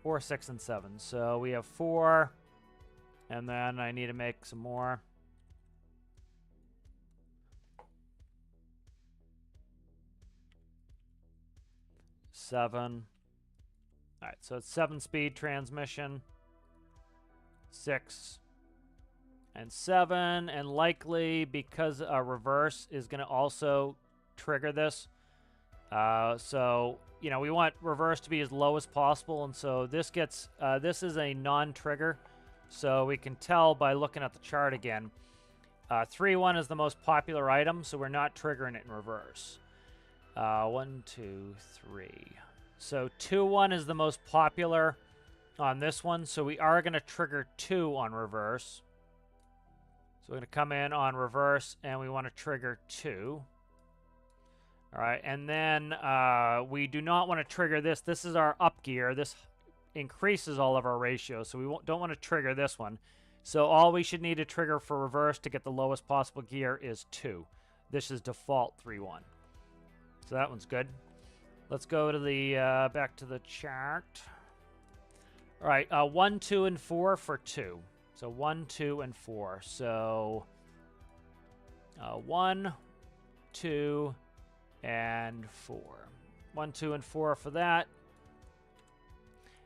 4, 6, and 7. So we have 4, and then I need to make some more. Seven. All right, so it's 7-speed transmission. 6. And 7, and likely because reverse is going to also trigger this. So, we want reverse to be as low as possible, and so this gets, this is a non-trigger, so we can tell by looking at the chart again. 3-1 is the most popular item, so we're not triggering it in reverse. 1, 2, 3. So 2-1 is the most popular on this one, so we are going to trigger 2 on reverse. So we're going to come in on reverse, and we want to trigger 2. All right, and then we do not want to trigger this. This is our up gear. This increases all of our ratios, so we don't want to trigger this one. So all we should need to trigger for reverse to get the lowest possible gear is 2. This is default 3-1. So that one's good. Let's go to the back to the chart. All right, 1, 2, and 4 for 2. So 1, 2, and 4. So 1, 2, and 4. 1, 2, and 4 for that.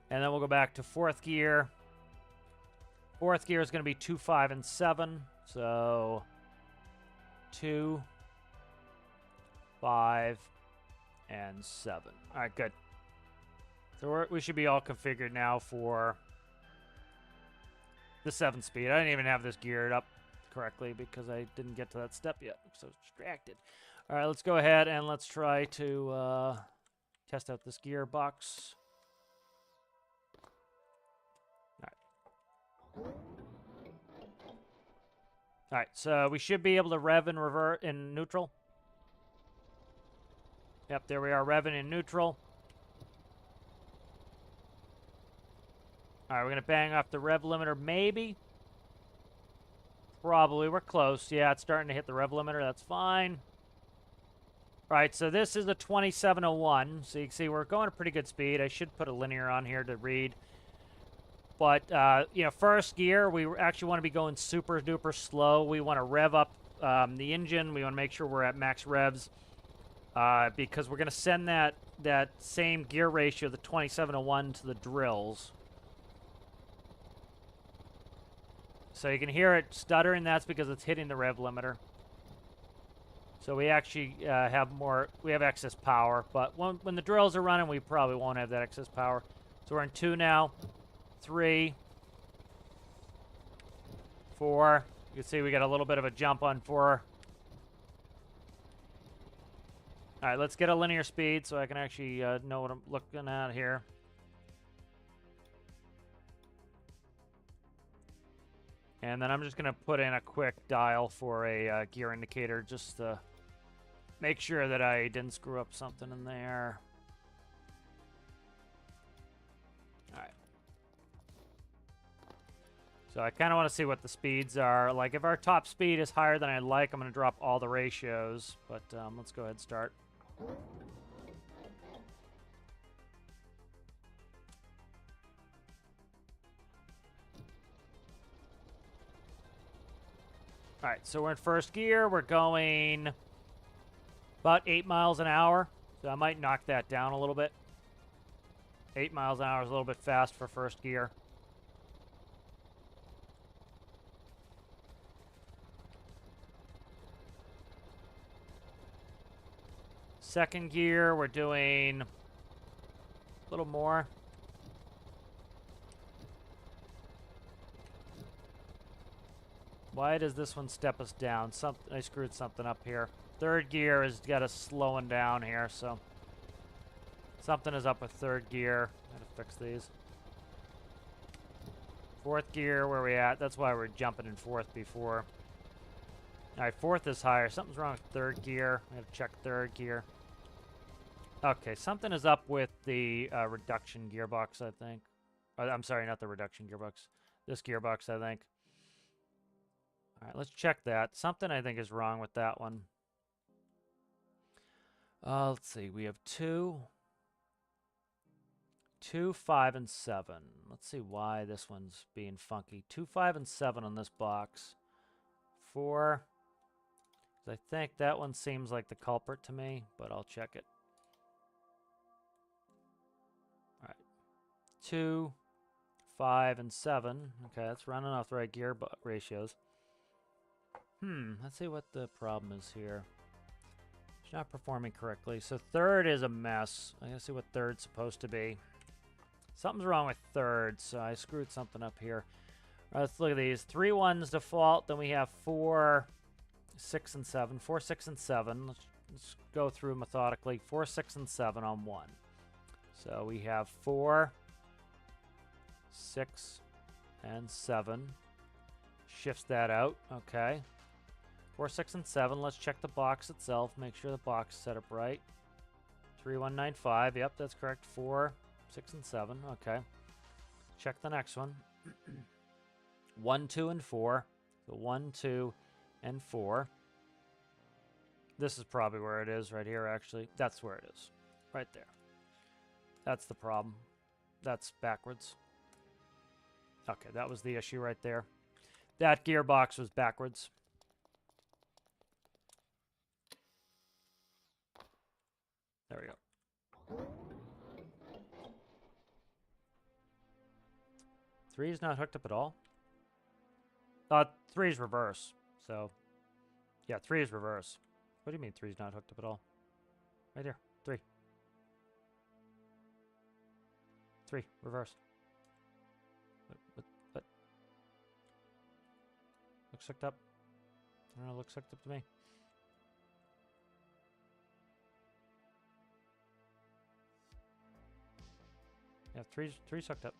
And then we'll go back to 4th gear. 4th gear is going to be 2, 5, and 7. So 2, 5, and 7. All right, good. So we should be all configured now for the 7 speed. I didn't even have this geared up correctly because I didn't get to that step yet. I'm so distracted. All right, let's go ahead and let's try to test out this gearbox. All right, so we should be able to rev and revert in neutral. Yep, there we are, revving in neutral. All right, we're going to bang off the rev limiter, maybe. Probably, we're close. Yeah, it's starting to hit the rev limiter, that's fine. All right, so this is a 2701. So you can see we're going at pretty good speed. I should put a linear on here to read. But, you know, first gear, we actually want to be going super duper slow. We want to rev up the engine. We want to make sure we're at max revs because we're going to send that same gear ratio, the 2701, to the drills. So you can hear it stuttering. That's because it's hitting the rev limiter. So we actually have excess power. But when the drills are running, we probably won't have that excess power. So we're in 2 now. 3, 4. You can see we got a little bit of a jump on 4. All right, let's get a linear speed so I can actually know what I'm looking at here. And then I'm just going to put in a quick dial for a gear indicator just to make sure that I didn't screw up something in there. All right. So I kind of want to see what the speeds are. Like, if our top speed is higher than I'd like, I'm going to drop all the ratios. But let's go ahead and start. All right, so we're in first gear. We're going about 8 miles an hour. So I might knock that down a little bit. 8 miles an hour is a little bit fast for first gear. Second gear, we're doing a little more. Why does this one step us down? I screwed something up here. Third gear has got us slowing down here, so something is up with third gear. Gotta fix these. Fourth gear, where are we at? That's why we're jumping in fourth before. All right, fourth is higher. Something's wrong with third gear. I have to check third gear. Okay, something is up with the reduction gearbox, I think. I'm sorry, not the reduction gearbox. This gearbox, I think. All right, let's check that. Something I think is wrong with that one. Let's see. We have 2, 5, and 7. Let's see why this one's being funky. 2, 5, and 7 on this box. 4. I think that one seems like the culprit to me, but I'll check it. 2, 5, and 7. Okay, that's running off the right gear ratios. Let's see what the problem is here. It's not performing correctly. So third is a mess. I gotta see what third's supposed to be. Something's wrong with third, so I screwed something up here. All right, let's look at these. 3 1's default. Then we have 4, 6, and 7. 4, 6, and 7. Let's go through methodically. 4, 6, and 7 on 1. So we have 4, 6, and 7. Shifts that out. Okay. 4, 6, and 7. Let's check the box itself. Make sure the box is set up right. 3195. Yep, that's correct. 4, 6, and 7. Okay. Check the next one. 1, 2, and 4. So 1, 2, and 4. This is probably where it is right here, actually. That's where it is. Right there. That's the problem. That's backwards. Okay, that was the issue right there. That gearbox was backwards. There we go. 3 is not hooked up at all? 3 is reverse. So, yeah, 3 is reverse. What do you mean 3 is not hooked up at all? Right here. 3. 3, reverse. What? Looks hooked up. I don't know, looks hooked up to me. Yeah, 3's hooked up.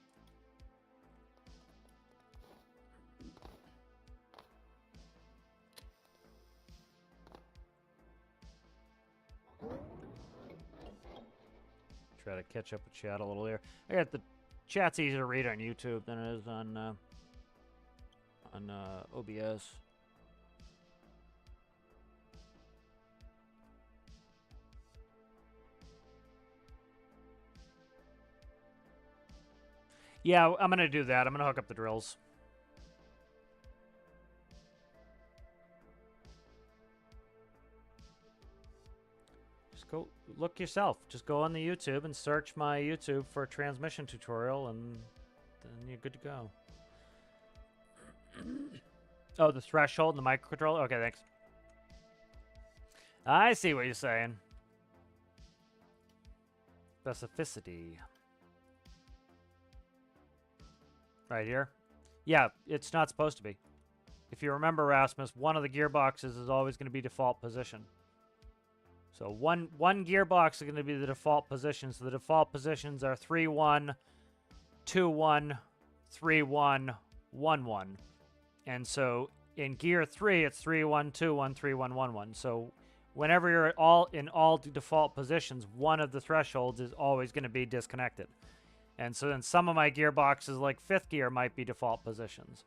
Try to catch up with chat a little there. I got the chat's easier to read on YouTube than it is on OBS. Yeah, I'm gonna do that. I'm gonna hook up the drills. Go look yourself. Just go on the YouTube and search my YouTube for a transmission tutorial, and then you're good to go. Oh, the threshold and the microcontroller? Okay, thanks. I see what you're saying. Specificity. Right here? Yeah, it's not supposed to be. If you remember, Rasmus, one of the gearboxes is always going to be default position. So one gearbox is going to be the default position. So the default positions are 3-1, 2-1, 3-1, 1-1. And so in gear 3, it's 3-1, 2-1, 3-1, 1-1. So whenever you're in all default positions, one of the thresholds is always going to be disconnected. And so then some of my gearboxes, like 5th gear, might be default positions.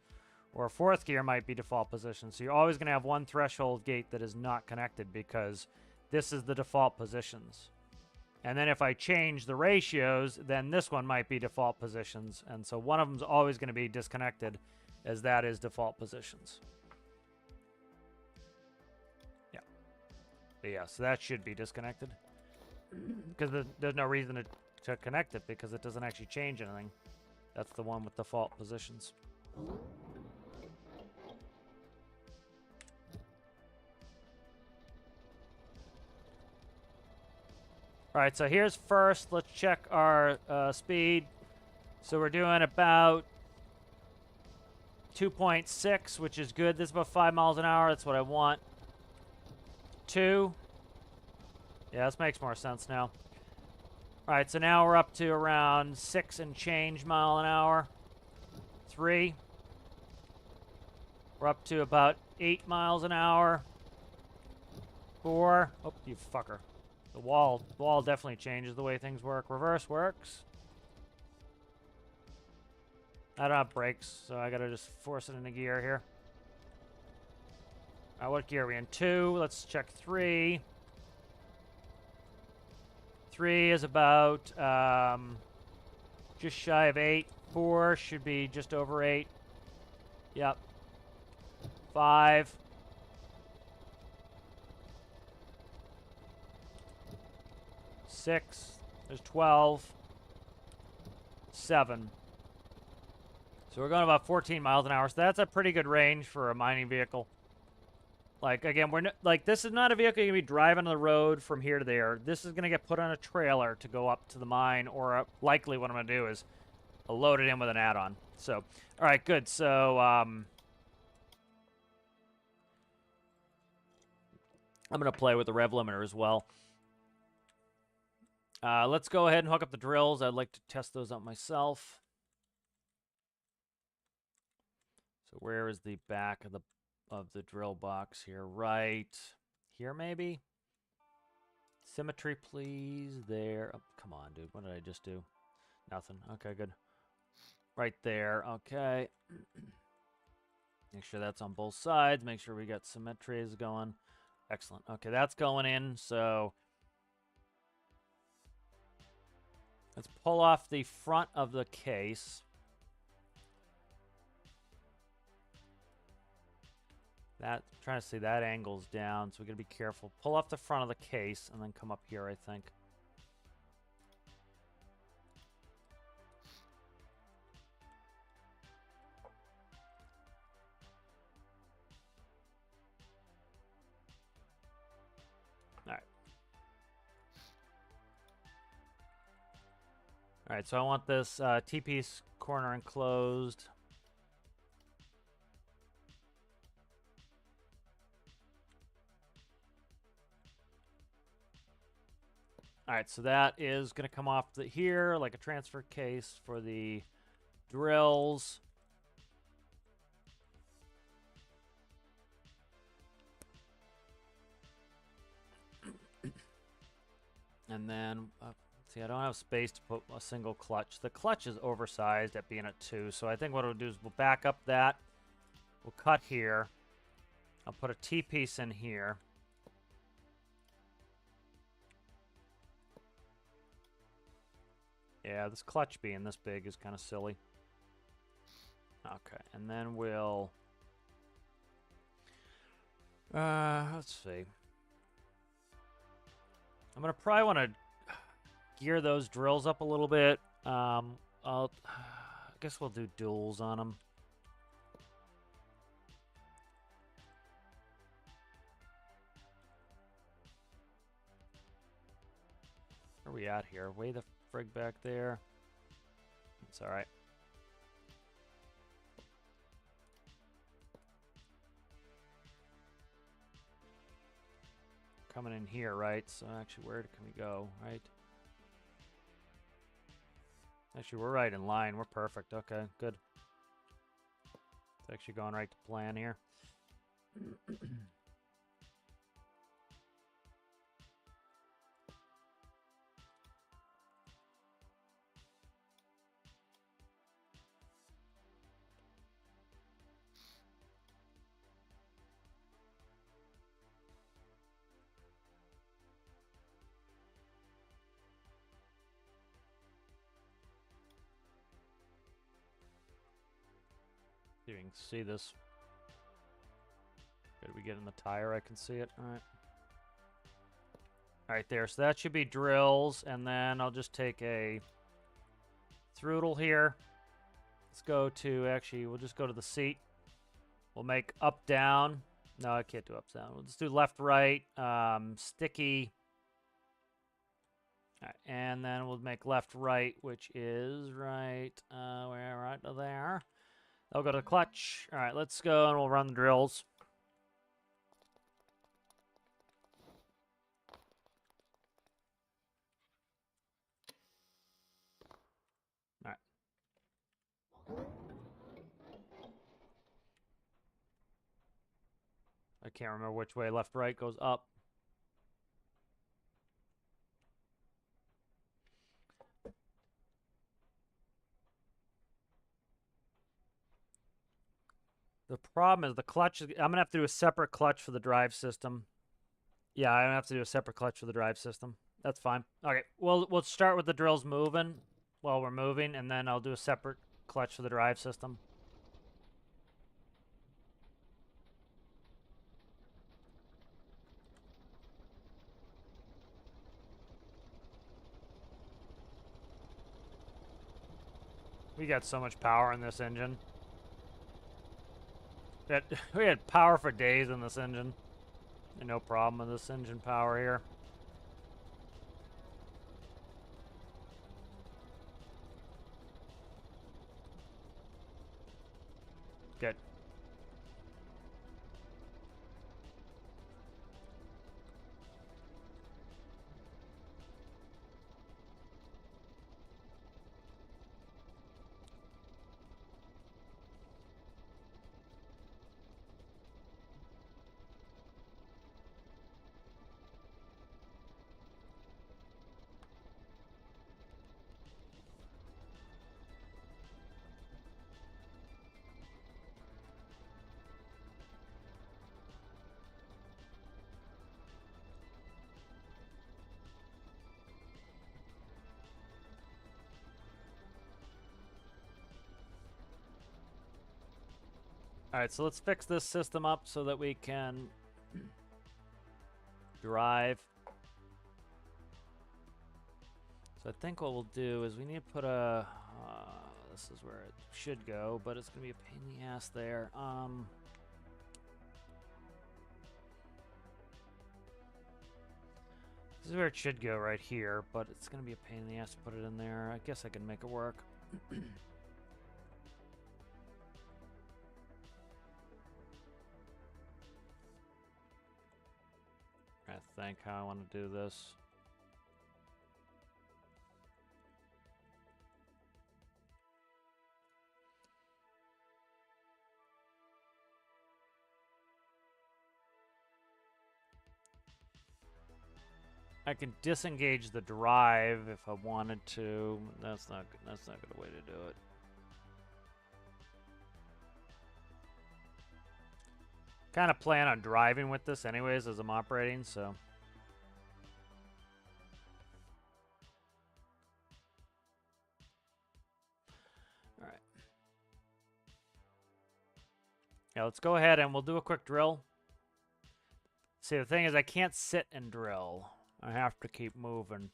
Or 4th gear might be default positions. So you're always going to have one threshold gate that is not connected because this is the default positions. And then if I change the ratios, then this one might be default positions. And so one of them is always going to be disconnected, as that is default positions. Yeah. But yeah, so that should be disconnected. Because there's no reason to connect it, because it doesn't actually change anything. That's the one with default positions. All right, so here's first. Let's check our speed. So we're doing about 2.6, which is good. This is about 5 miles an hour. That's what I want. 2. Yeah, this makes more sense now. All right, so now we're up to around 6 and change mile an hour. 3. We're up to about 8 miles an hour. 4. Oh, you fucker. The wall definitely changes the way things work. Reverse works. I don't have brakes, so I gotta just force it into gear here. What gear are we in? 2. Let's check 3. 3 is about just shy of 8. 4 should be just over 8. Yep. 5. 6. There's 12. 7. So we're going about 14 miles an hour. So that's a pretty good range for a mining vehicle. Like, again, this is not a vehicle you're going to be driving on the road from here to there. This is going to get put on a trailer to go up to the mine, or likely what I'm going to do is load it in with an add-on. So, all right, good. So, I'm going to play with the rev limiter as well. Let's go ahead and hook up the drills. I'd like to test those out myself. So where is the back of the drill box here? Right here, maybe? Symmetry, please. There. Oh, come on, dude. What did I just do? Nothing. Okay, good. Right there. Okay. Make sure that's on both sides. Make sure we got symmetries going. Excellent. Okay, that's going in. So let's pull off the front of the case. That, trying to see that angle's down, so we gotta be careful. Pull off the front of the case and then come up here, I think. Alright. Alright, so I want this T-piece corner enclosed. Alright, so that is going to come off here like a transfer case for the drills. And then, see, I don't have space to put a single clutch. The clutch is oversized at being at 2, so I think what we'll do is we'll back up that. We'll cut here. I'll put a T-piece in here. Yeah, this clutch being this big is kind of silly. Okay, and then we'll... let's see. I'm going to probably want to gear those drills up a little bit. I guess we'll do duals on them. Where are we at here? Way the frig back there. It's alright. Coming in here, right? So actually, where can we go, right? Actually, we're right in line. We're perfect. Okay, good. It's actually going right to plan here. You can see this. Did we get in the tire? I can see it. All right. All right, there. So that should be drills, and then I'll just take a throttle here. Let's go to, actually, we'll just go to the seat. We'll make up, down. No, I can't do up, down. We'll just do left, right, sticky. All right, and then we'll make left, right, which is right, where, right there. I'll go to the clutch. All right, let's go and we'll run the drills. All right. I can't remember which way left, right goes up. The problem is the clutch. I'm going to have to do a separate clutch for the drive system. Yeah, I'm going to have to do a separate clutch for the drive system. That's fine. Okay, we'll start with the drills moving while we're moving, and then I'll do a separate clutch for the drive system. We got so much power in this engine. We had power for days in this engine. No problem with this engine power here. Good. Alright, so let's fix this system up so that we can drive. So I think what we'll do is we need to put a... this is where it should go, but it's going to be a pain in the ass there. This is where it should go, right here, but it's going to be a pain in the ass to put it in there. I guess I can make it work. I think how I want to do this. I can disengage the drive if I wanted to. That's not a good way to do it. Kind of plan on driving with this anyways as I'm operating, so. All right. Yeah, let's go ahead and we'll do a quick drill. See, the thing is I can't sit and drill. I have to keep moving.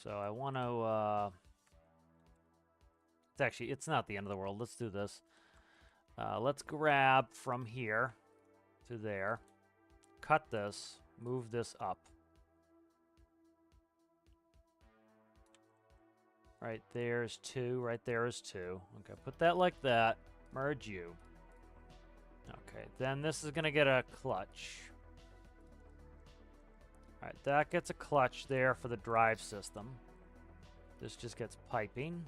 So I want to, it's not the end of the world. Let's do this. Let's grab from here to there. Cut this. Move this up. Right there's 2. Right there is 2. Okay, put that like that. Merge you. Okay, then this is going to get a clutch. Alright, that gets a clutch there for the drive system. This just gets piping.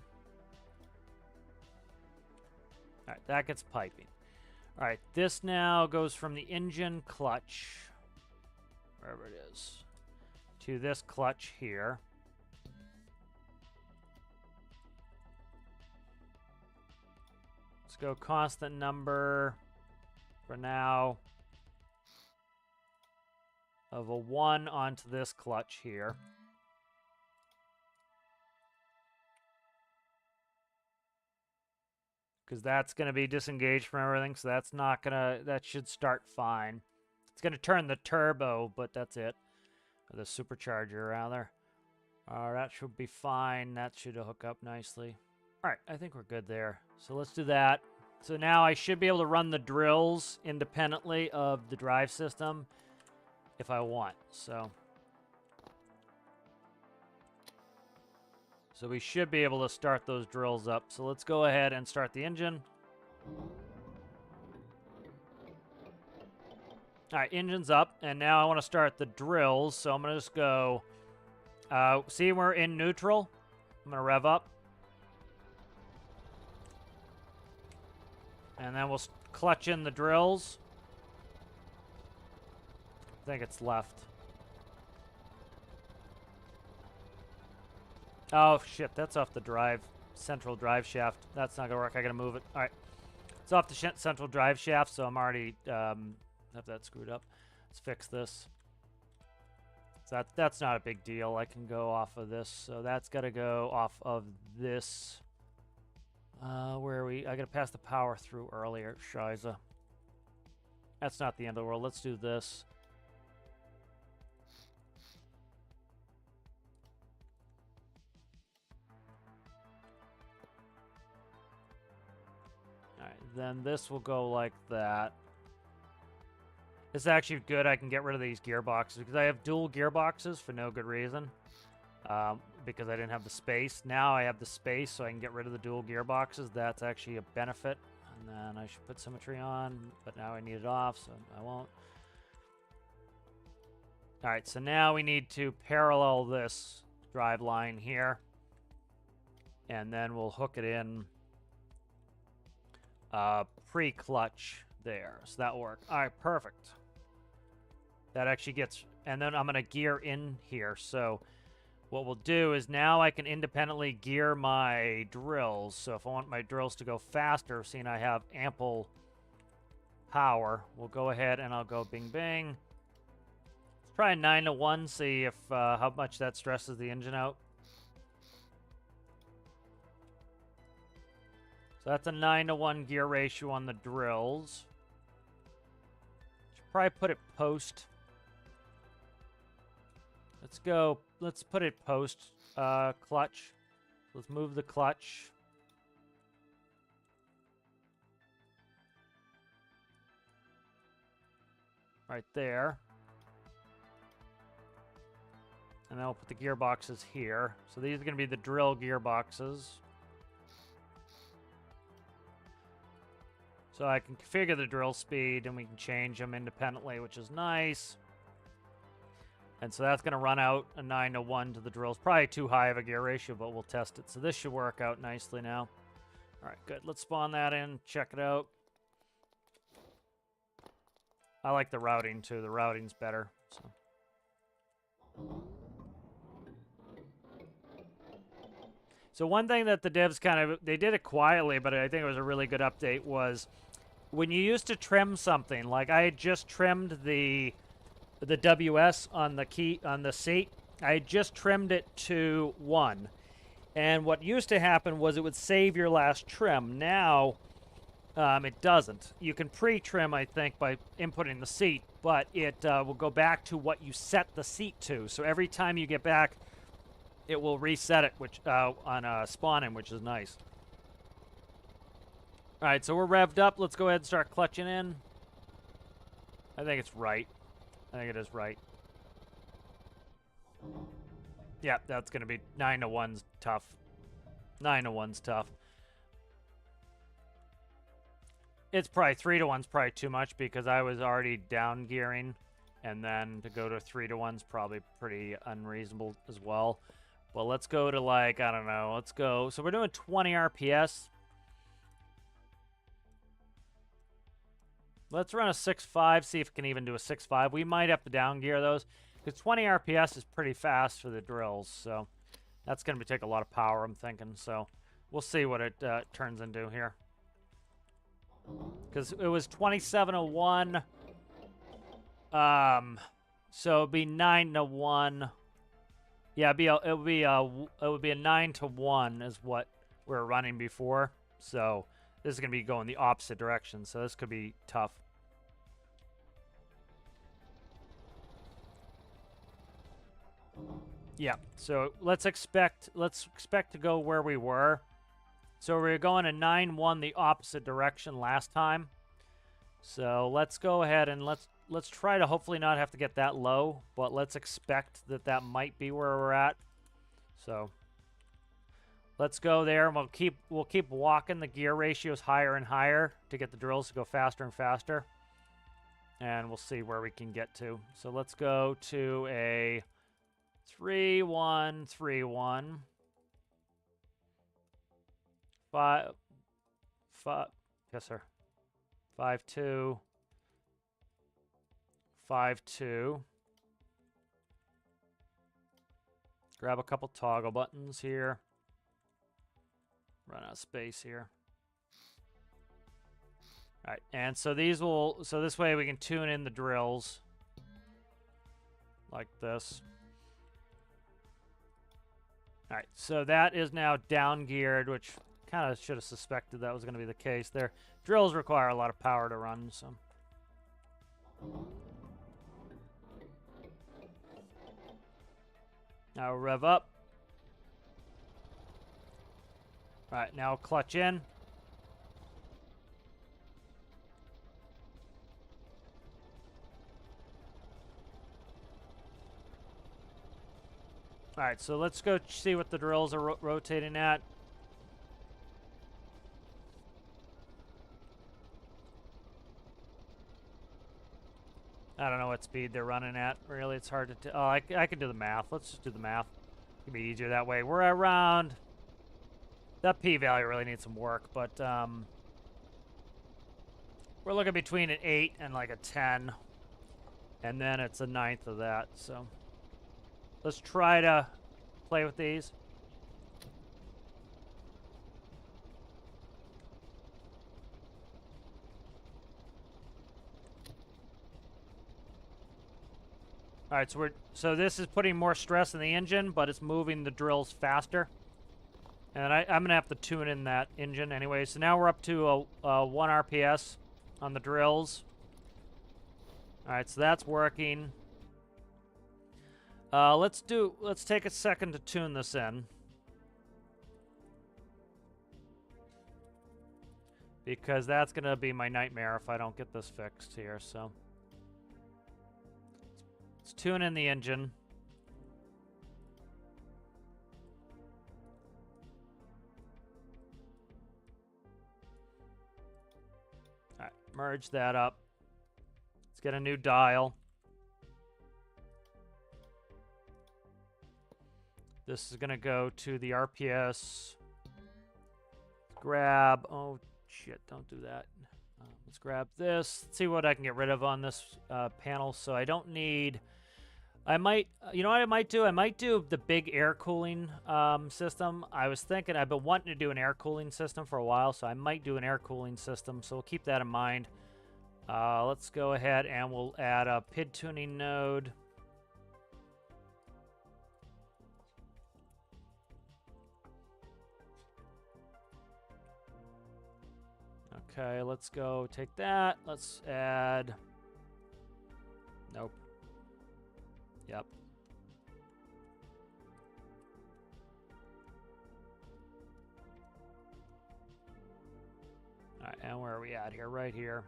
Alright, that gets piping. Alright, this now goes from the engine clutch, wherever it is, to this clutch here. Let's go constant number for now. Of a 1 onto this clutch here. Because that's going to be disengaged from everything, so that's not going to... That should start fine. It's going to turn the turbo, but that's it. Or the supercharger, rather. That should be fine. That should hook up nicely. Alright, I think we're good there. So let's do that. So now I should be able to run the drills independently of the drive system. If I want, so we should be able to start those drills up. So let's go ahead and start the engine. All right, engine's up, and now I want to start the drills. So I'm gonna just go. See, we're in neutral. I'm gonna rev up, and then we'll clutch in the drills. I think it's left. Oh, shit. That's off the drive. Central drive shaft. That's not going to work. I got to move it. All right. It's off the central drive shaft, so I'm already have that screwed up. Let's fix this. So that's not a big deal. I can go off of this. So that's got to go off of this. Where are we? I got to pass the power through earlier. Shiza. That's not the end of the world. Let's do this. Then this will go like that. It's actually good. I can get rid of these gearboxes because I have dual gearboxes for no good reason. Because I didn't have the space. Now I have the space, so I can get rid of the dual gearboxes. That's actually a benefit. And then I should put symmetry on, but now I need it off, so I won't. All right, so now we need to parallel this drive line here. And then we'll hook it in. Pre-clutch there. So that'll work. All right, perfect. That actually gets... And then I'm going to gear in here. So what we'll do is now I can independently gear my drills. So if I want my drills to go faster, seeing I have ample power, we'll go ahead and I'll go bing, bing. Let's try a 9-to-1, see if how much that stresses the engine out. So that's a 9-to-1 gear ratio on the drills. Should probably put it post. Let's put it post clutch. Let's move the clutch. Right there. And then I'll put the gearboxes here. So these are going to be the drill gearboxes. So I can configure the drill speed and we can change them independently, which is nice. And so that's going to run out a 9-to-1 to the drills. Probably too high of a gear ratio, but we'll test it. So this should work out nicely now. All right, good. Let's spawn that in. Check it out. I like the routing, too. The routing's better. So one thing that the devs they did it quietly, but I think it was a really good update, was when you used to trim something, like I had just trimmed the WS on the seat. I just trimmed it to 1. And what used to happen was it would save your last trim. Now, it doesn't. You can pre-trim, I think, by inputting the seat, but it will go back to what you set the seat to. So every time you get back, it will reset it, which on spawning, which is nice. All right, so we're revved up. Let's go ahead and start clutching in. I think it's right. I think it is right. Yeah, that's going to be 9-to-1's tough. 9-to-1's tough. It's probably 3-to-1's probably too much because I was already down gearing, and then to go to 3-to-1's probably pretty unreasonable as well. But let's go to, like, I don't know. Let's go. So we're doing 20 RPS. Let's run a 6.5, see if it can even do a 6.5. We might have to down gear those, because 20 RPS is pretty fast for the drills, so that's going to take a lot of power, I'm thinking. So we'll see what it turns into here. Because it was 2701, so it'd be 9-to-1. Yeah, it would be a 9-to-1 is what we were running before. So this is going to be going the opposite direction, so this could be tough. Yeah, so let's expect to go where we were. So we were going a 9-1 the opposite direction last time. So let's go ahead and let's try to hopefully not have to get that low, but let's expect that might be where we're at. So let's go there, and we'll keep walking the gear ratios higher and higher to get the drills to go faster and faster. And we'll see where we can get to. So let's go to a 3-1, 3-1. 5, yes, sir. 5-2. 5-2. Grab a couple toggle buttons here. Run out of space here. All right, and so this way we can tune in the drills like this. All right, so that is now down geared, which kind of should have suspected that was going to be the case there. Drills require a lot of power to run, so. Now rev up. All right, now clutch in. All right, so let's go see what the drills are rotating at. I don't know what speed they're running at. Really, it's hard to tell. Oh, I can do the math. Let's just do the math. It'll be easier that way. We're around... That p-value really needs some work, but we're looking between an 8 and like a 10. And then it's a 1/9 of that, so... Let's try to play with these. All right, so this is putting more stress in the engine, but it's moving the drills faster. And I'm gonna have to tune in that engine anyway. So now we're up to a 1 RPS on the drills. All right, so that's working. Let's take a second to tune this in. Because that's gonna be my nightmare if I don't get this fixed here, so. Let's tune in the engine. All right, merge that up. Let's get a new dial. This is gonna go to the RPS. Grab, oh shit, don't do that. Let's grab this. Let's see what I can get rid of on this panel. So I don't need, I might, you know what I might do? I might do the big air cooling system. I was thinking, I've been wanting to do an air cooling system for a while, so I might do an air cooling system. So we'll keep that in mind. Let's go ahead and we'll add a PID tuning node. Okay, let's go take that. Let's add... Nope. Yep. All right, and where are we at here? Right here.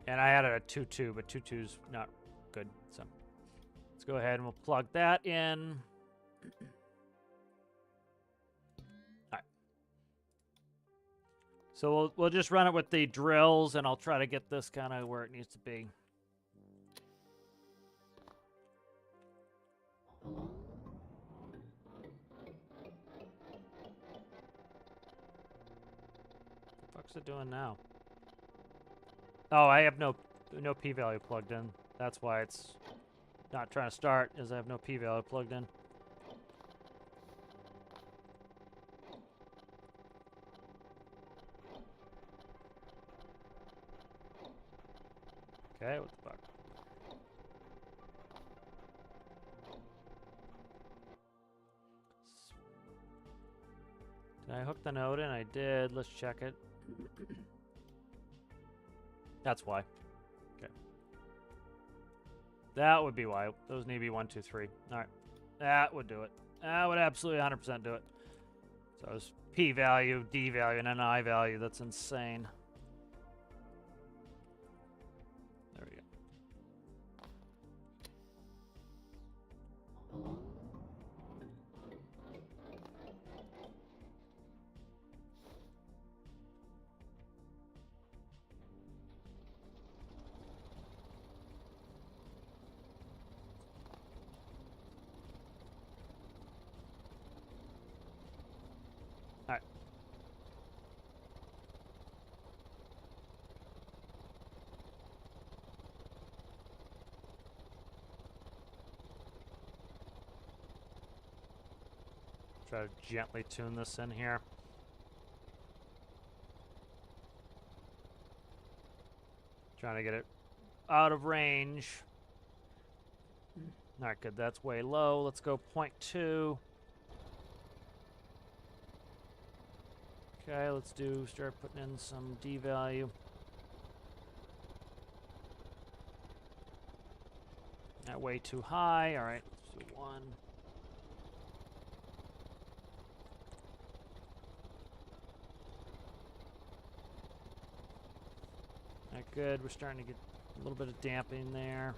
And I added a 2.2, but 2.2's not good. So let's go ahead and we'll plug that in. So we'll just run it with the drills, and I'll try to get this kind of where it needs to be. What the fuck's it doing now? Oh, I have no p-value plugged in. That's why it's not trying to start, is I have no p-value plugged in. Okay, what the fuck? Did I hook the node in? I did. Let's check it. That's why. Okay. That would be why. Those need to be 1, 2, 3. Alright. That would do it. That would absolutely 100% do it. So it's P value, D value, and an I value. That's insane. There we go. All right. Try to gently tune this in here. Trying to get it out of range. Not good. That's way low. Let's go 0.2. Okay, let's start putting in some D value. That way too high. All right, let's do 1. Not good. We're starting to get a little bit of damping there.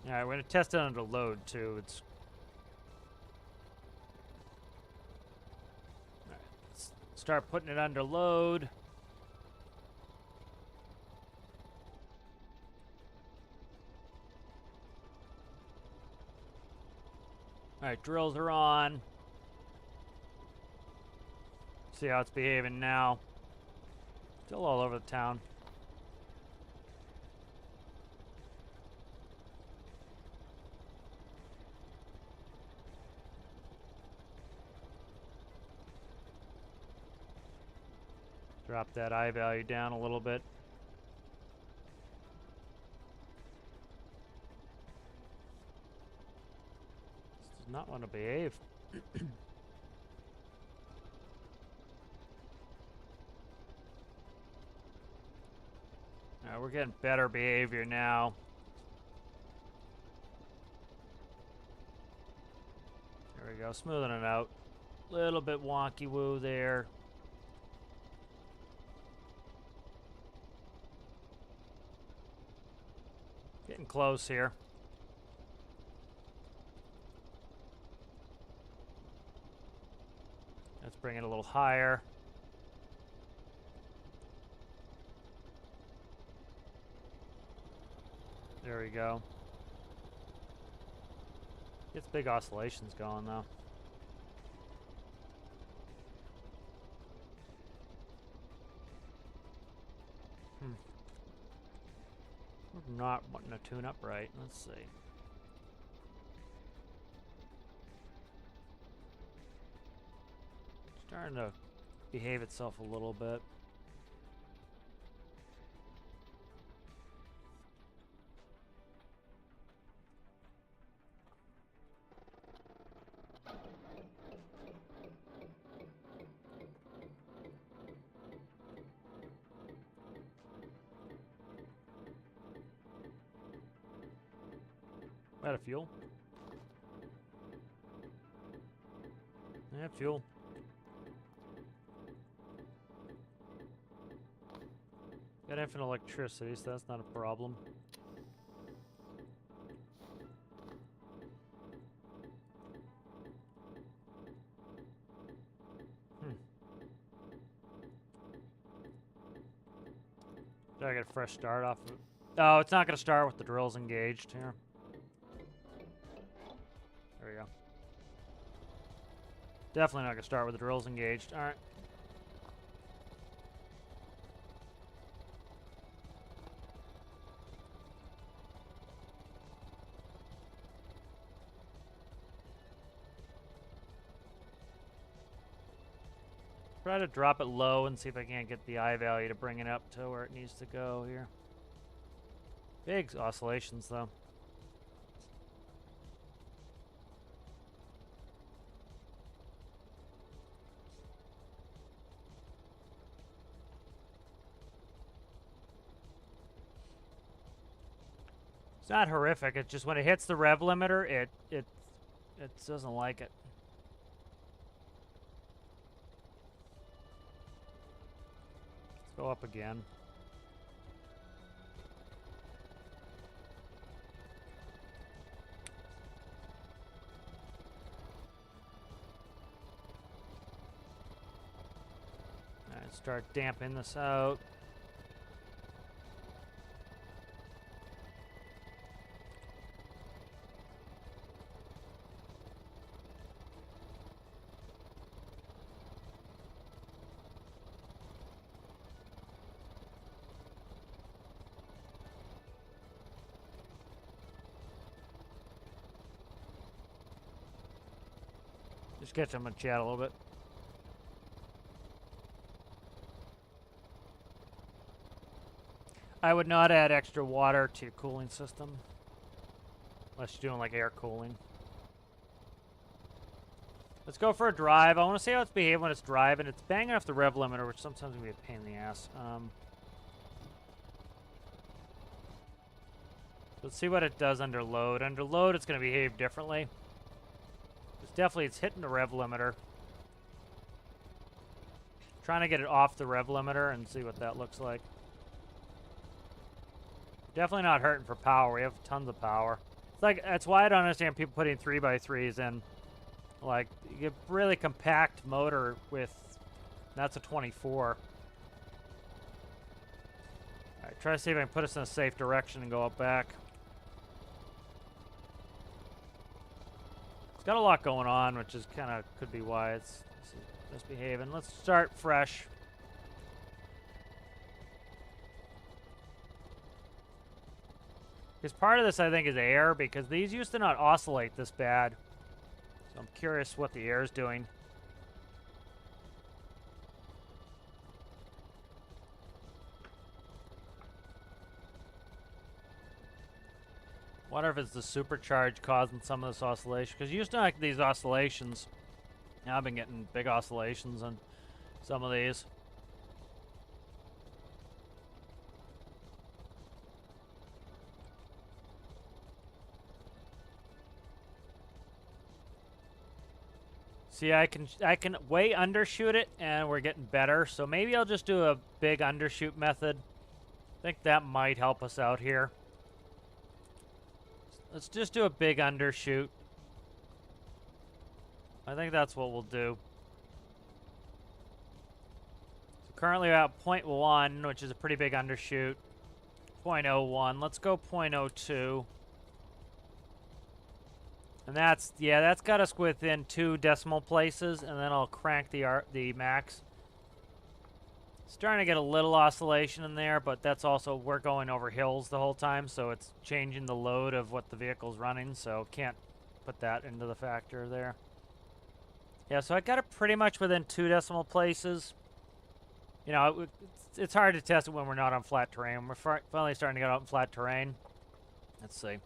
All right, we're going to test it under load, too. It's... All right, let's start putting it under load. All right, drills are on. See how it's behaving now. Still all over the town. Drop that I value down a little bit. This does not want to behave. Alright, we're getting better behavior now. There we go, smoothing it out. Little bit wonky woo there. Getting close here. Let's bring it a little higher. There we go. Gets big oscillations going though. We're not wanting to tune up right. Let's see. Starting to behave itself a little bit. Out of fuel. Yeah, fuel. Got infinite electricity, so that's not a problem. Did I get a fresh start off of it? Oh, it's not going to start with the drills engaged here. There we go. Definitely not going to start with the drills engaged. All right. Try to drop it low and see if I can't get the I value to bring it up to where it needs to go here. Big oscillations though. It's not horrific. It's just when it hits the rev limiter, it doesn't like it. Let's go up again. All right, start damping this out. Just get them in chat a little bit. I would not add extra water to your cooling system. Unless you're doing like air cooling. Let's go for a drive. I want to see how it's behaving when it's driving. It's banging off the rev limiter, which sometimes can be a pain in the ass. Let's see what it does under load. Under load, it's going to behave differently. It's hitting the rev limiter. Trying to get it off the rev limiter and see what that looks like. Definitely not hurting for power. We have tons of power. It's like, that's why I don't understand people putting 3x3s in. Like, you get really compact motor with, that's a 24. Alright, try to see if I can put us in a safe direction and go up back. It's got a lot going on, which is kind of, could be why it's misbehaving. Let's start fresh. Because part of this, I think, is air, because these used to not oscillate this bad. So I'm curious what the air is doing. Wonder if it's the supercharge causing some of this oscillation. Because used to like these oscillations. Now I've been getting big oscillations on some of these. See, I can way undershoot it, and we're getting better. So maybe I'll just do a big undershoot method. I think that might help us out here. Let's just do a big undershoot. I think that's what we'll do. So currently we're at 0.1, which is a pretty big undershoot. 0.01. Let's go 0.02. And that's got us within 2 decimal places, and then I'll crank the max. Starting to get a little oscillation in there, but that's also, we're going over hills the whole time, so it's changing the load of what the vehicle's running, so can't put that into the factor there. Yeah, so I got it pretty much within 2 decimal places. You know, it's hard to test it when we're not on flat terrain. We're finally starting to get out in flat terrain. Let's see.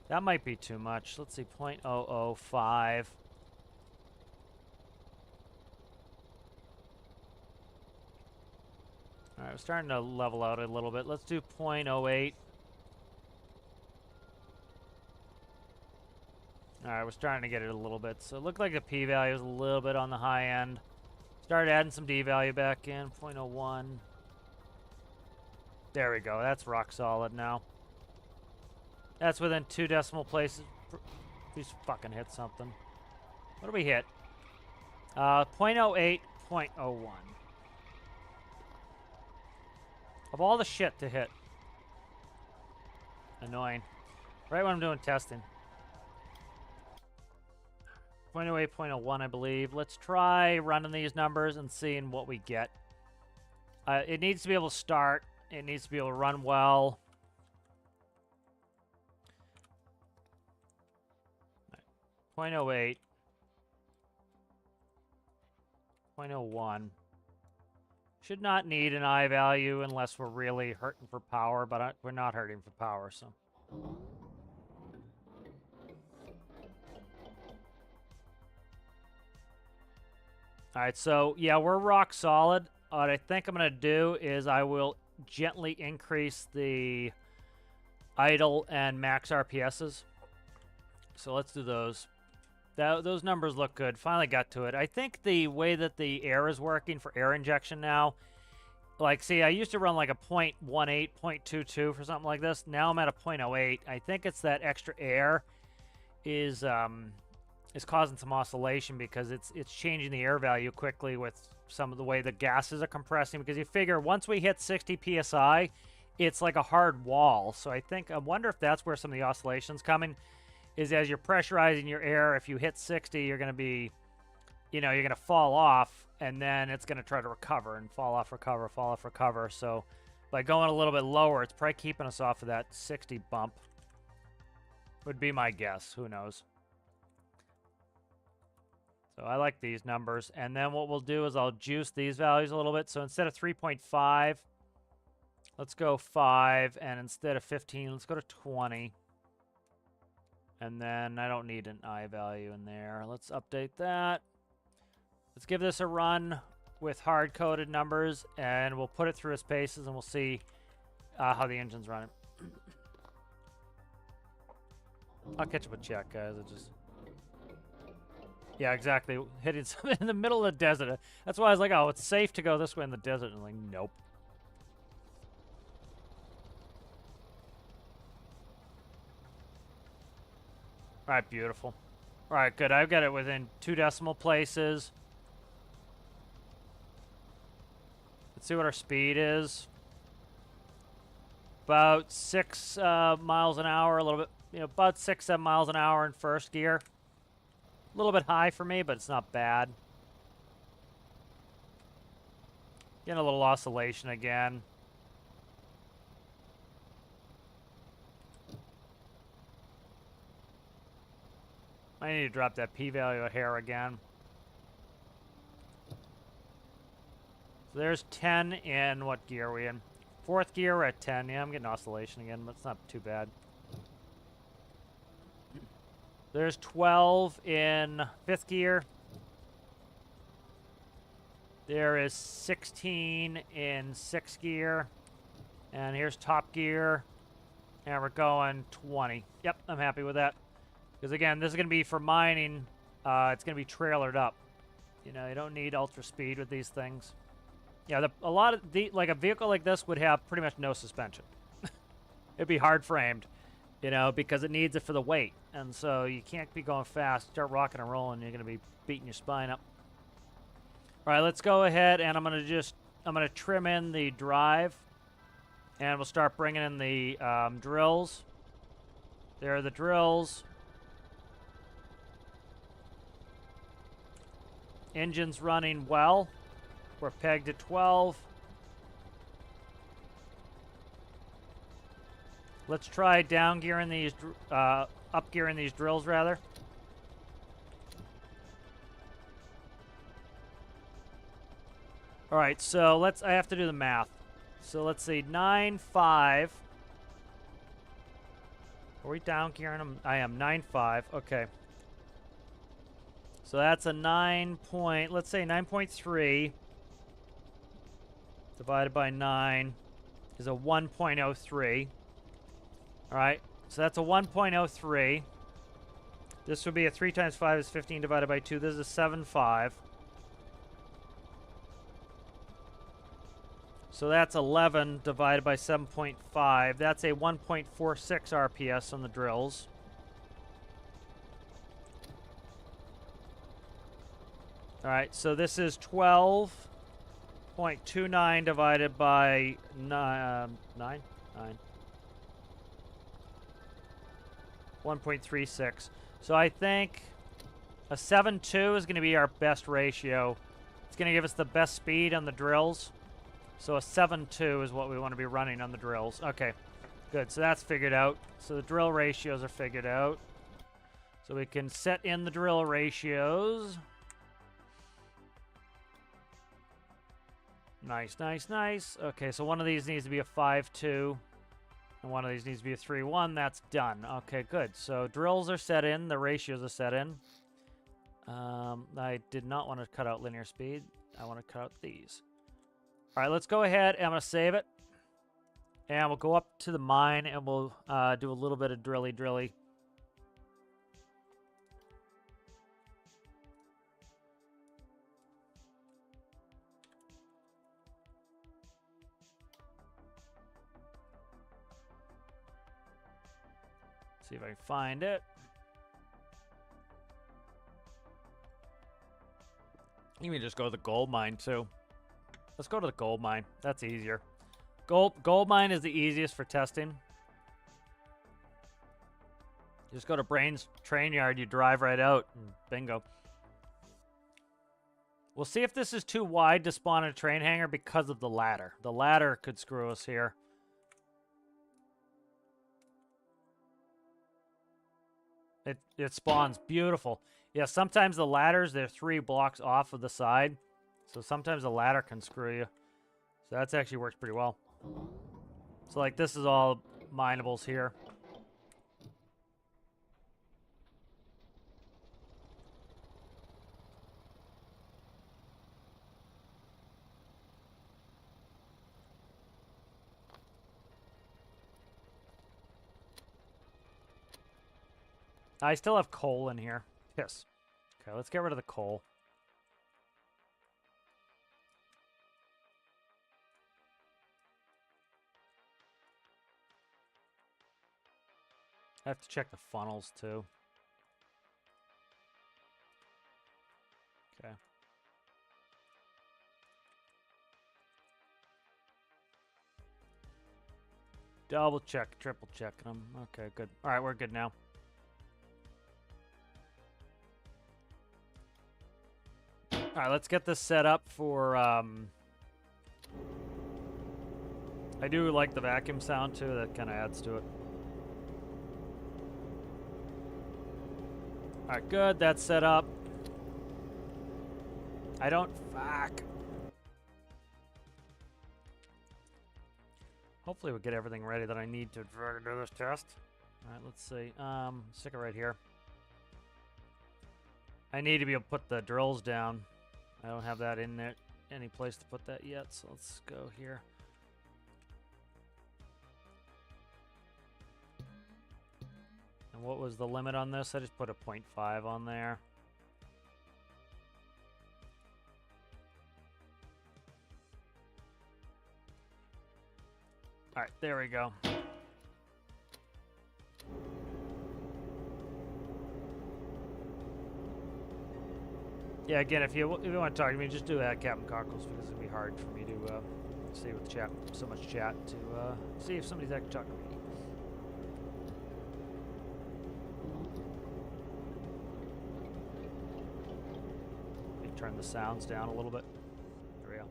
That might be too much. Let's see, 0.005. All right, we're starting to level out a little bit. Let's do 0.08. All right, we're starting to get it a little bit. So it looked like the p-value is a little bit on the high end. Started adding some d-value back in, 0.01. There we go. That's rock solid now. That's within 2 decimal places. Please fucking hit something. What do we hit? 0.08, 0.01. Of all the shit to hit. Annoying. Right when I'm doing testing. 0.08, 0.01, I believe. Let's try running these numbers and seeing what we get. It needs to be able to start. It needs to be able to run well. 0.08, 0.01. Should not need an I value unless we're really hurting for power, but we're not hurting for power, so. All right, so yeah, we're rock solid. What I think I'm gonna do is I will gently increase the idle and max RPSs. So let's do those. Those numbers look good. Finally got to it. I think the way that the air is working for air injection now, like, see, I used to run like a 0.18, 0.22 for something like this. Now I'm at a 0.08. I think it's that extra air is causing some oscillation because it's changing the air value quickly with some of the way the gases are compressing. Because you figure once we hit 60 psi, it's like a hard wall. So I wonder if that's where some of the oscillation's coming. Is as you're pressurizing your air, if you hit 60, you're going to be, you know, you're going to fall off, and then it's going to try to recover and fall off, recover, fall off, recover. So by going a little bit lower, it's probably keeping us off of that 60 bump. Would be my guess. Who knows? So I like these numbers. And then what we'll do is I'll juice these values a little bit. So instead of 3.5, let's go 5. And instead of 15, let's go to 20. And then I don't need an I value in there. Let's update that. Let's give this a run with hard-coded numbers, and we'll put it through its paces, and we'll see how the engine's running. I'll catch up with chat, guys. Yeah, exactly. Hitting something in the middle of the desert. That's why I was like, oh, it's safe to go this way in the desert. And I'm like, nope. All right, beautiful. All right, good. I've got it within 2 decimal places. Let's see what our speed is. About 6 miles an hour, a little bit, you know, about 6, 7 miles an hour in first gear. A little bit high for me, but it's not bad. Getting a little oscillation again. I need to drop that p-value a hair again. So there's 10 in, what gear are we in? 4th gear, we're at 10. Yeah, I'm getting oscillation again, but it's not too bad. There's 12 in 5th gear. There is 16 in 6th gear. And here's top gear. And we're going 20. Yep, I'm happy with that. Because again, this is going to be for mining. It's going to be trailered up. You know, you don't need ultra speed with these things. Yeah, like a vehicle like this would have pretty much no suspension. It'd be hard framed, you know, because it needs it for the weight. And so you can't be going fast. Start rocking and rolling, you're going to be beating your spine up. All right, let's go ahead and I'm going to trim in the drive. And we'll start bringing in the drills. There are the drills. Engine's running well. We're pegged at 12. Let's try down gearing these, up gearing these drills rather. All right, so I have to do the math. So let's see, 9.5. Are we down gearing them? I am 9.5. Okay. So that's a let's say 9.3 divided by 9 is a 1.03. All right, so that's a 1.03. This would be a 3 times 5 is 15 divided by 2. This is a 7.5. So that's 11 divided by 7.5. That's a 1.46 RPS on the drills. All right, so this is 12.29 divided by 9. 1.36. So I think a 7.2 is going to be our best ratio. It's going to give us the best speed on the drills. So a 7.2 is what we want to be running on the drills. Okay, good. So that's figured out. So the drill ratios are figured out. So we can set in the drill ratios. Nice, nice, nice. Okay, so one of these needs to be a 5.2. And one of these needs to be a 3.1. That's done. Okay, good. So drills are set in. The ratios are set in. I did not want to cut out linear speed. I want to cut out these. All right, let's go ahead and I'm going to save it. And we'll go up to the mine and we'll do a little bit of drilly. See if I can find it. You can just go to the gold mine too. Let's go to the gold mine. That's easier. Gold mine is the easiest for testing. You just go to Brain's train yard, you drive right out, and bingo. We'll see if this is too wide to spawn a train hangar because of the ladder. The ladder could screw us here. It spawns beautiful. Yeah, sometimes the ladders, they're 3 blocks off of the side. So sometimes the ladder can screw you. So that's actually works pretty well. So like this is all minables here. I still have coal in here. Yes. Okay, let's get rid of the coal. I have to check the funnels too. Okay. Double check, triple check them. Okay, good. All right, we're good now. All right, let's get this set up for, I do like the vacuum sound too, that kind of adds to it. All right, good, that's set up. Fuck. Hopefully we'll get everything ready that I need to do this test. All right, let's see. Stick it right here. I need to be able to put the drills down. I don't have that in there, any place to put that yet, so let's go here. And what was the limit on this? I just put a 0.5 on there. All right, there we go. Yeah, again, if you want to talk to me, just do that, Captain Cockles, because it'd be hard for me to see with chat, so much chat, to see if somebody's actually talking to me. Turn the sounds down a little bit. There we go.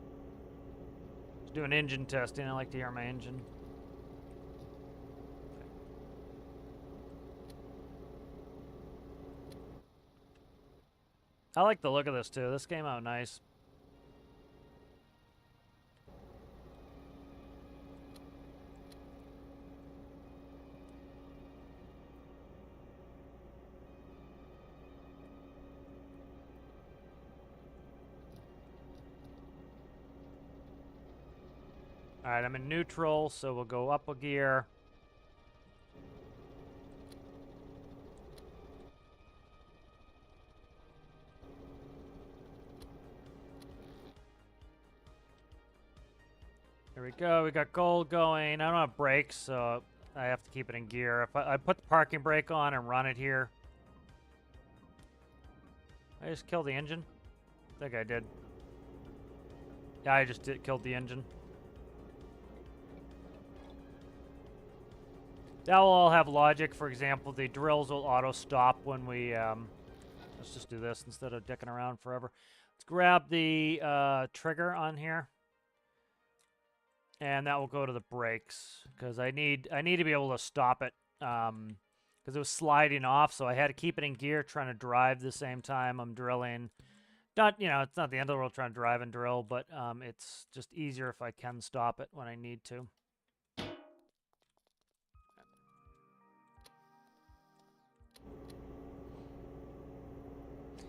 Just doing engine testing. I like to hear my engine. I like the look of this too. This came out nice. All right, I'm in neutral, so we'll go up a gear. There we go. We got gold going. I don't have brakes, so I have to keep it in gear. If I put the parking brake on and run it here. I just killed the engine? I think I did. Yeah, I just killed the engine. That will all have logic. For example, the drills will auto-stop when we... let's just do this instead of dicking around forever. Let's grab the trigger on here. And that will go to the brakes. Because I need to be able to stop it. Because it was sliding off, so I had to keep it in gear, trying to drive the same time I'm drilling. Not, you know, it's not the end of the world trying to drive and drill, but it's just easier if I can stop it when I need to.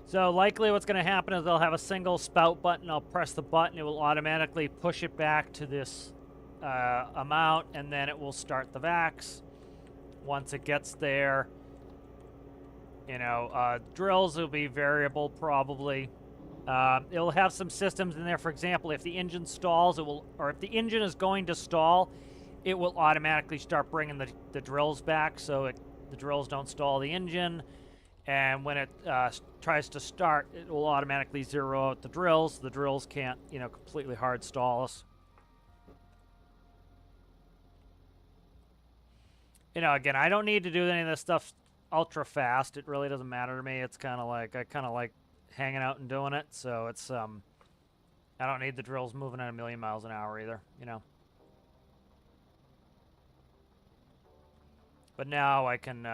So likely what's going to happen is they'll have a single spout button. I'll press the button. It will automatically push it back to this amount, and then it will start the vacs. Once it gets there, you know, drills will be variable probably. It'll have some systems in there. For example, if the engine stalls, it will, or if the engine is going to stall, it will automatically start bringing the drills back, so the drills don't stall the engine. And when it tries to start, it will automatically zero out the drills. The drills can't, you know, completely hard stall us. You know, again, I don't need to do any of this stuff ultra fast. It really doesn't matter to me. It's kind of like, I kind of like hanging out and doing it. So it's, I don't need the drills moving at 1,000,000 miles an hour either, you know. But now I can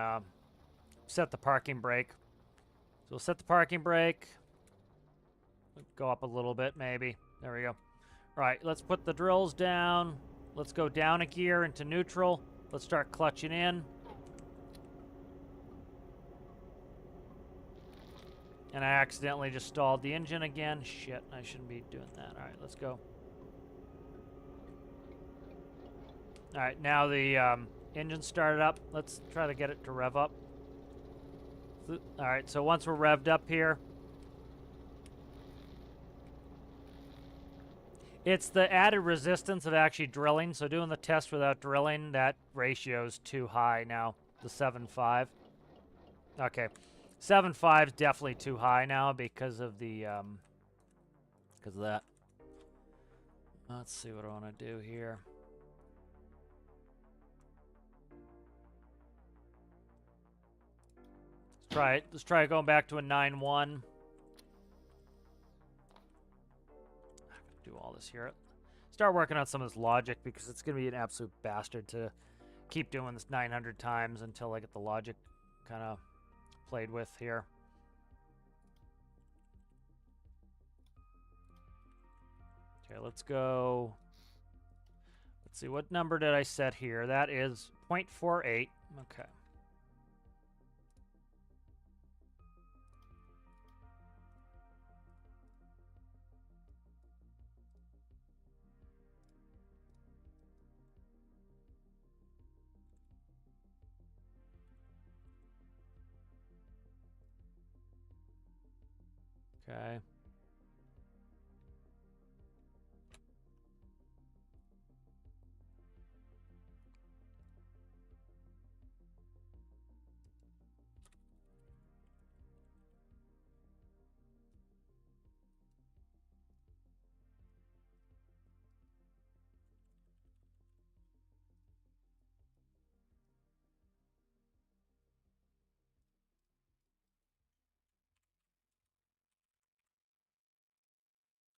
set the parking brake. So we'll set the parking brake. Go up a little bit, maybe. There we go. All right, let's put the drills down. Let's go down a gear into neutral. Let's start clutching in. And I accidentally just stalled the engine again. Shit, I shouldn't be doing that. All right, let's go. All right, now the engine started up. Let's try to get it to rev up. All right, so once we're revved up here, it's the added resistance of actually drilling. So doing the test without drilling, that ratio is too high now, the 7.5. Okay, 7.5 is definitely too high now because of the because of that. Let's see what I want to do here. Try it. Let's try going back to a 9.1. Do all this here. Start working on some of this logic because it's going to be an absolute bastard to keep doing this 900 times until I get the logic kind of played with here. Okay, let's go. Let's see, what number did I set here? That is 0.48. Okay. Okay.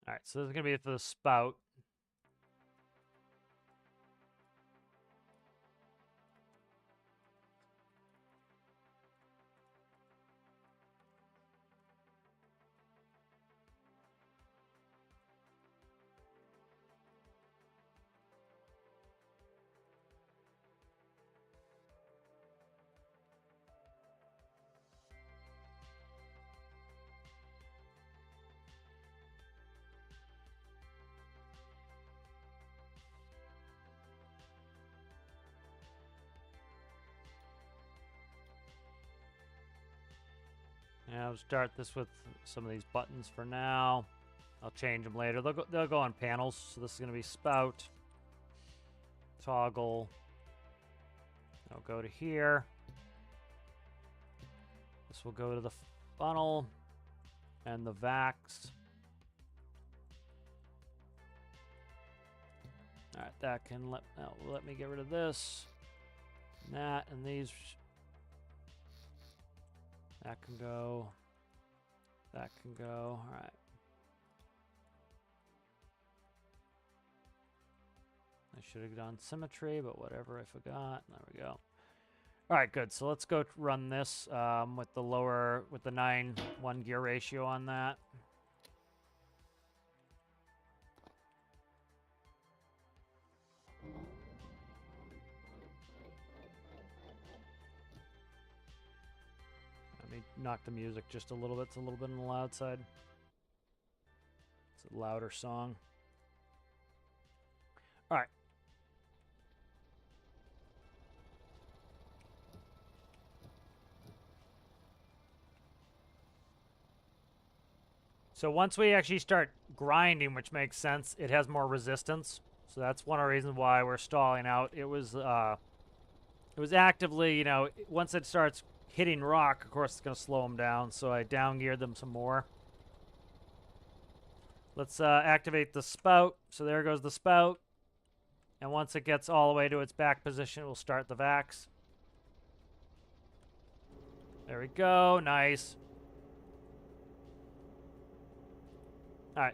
All right, so this is going to be for the spout. And I'll start this with some of these buttons for now. I'll change them later. They'll go on panels. So this is going to be spout, toggle. I'll go to here. This will go to the funnel and the vacs. All right, that can let me get rid of this, and that, and these. That can go. That can go. All right. I should have done symmetry, but whatever, I forgot. There we go. All right, good. So let's go run this with the 9:1 gear ratio on that. Let me knock the music just a little bit. It's a little bit on the loud side. It's a louder song. All right. So once we actually start grinding, which makes sense, it has more resistance. So that's one of the reasons why we're stalling out. It was actively, you know, once it starts hitting rock, of course it's going to slow them down. So I down geared them some more. Let's activate the spout. So there goes the spout. And once it gets all the way to its back position, we'll start the vacs. There we go. Nice. All right.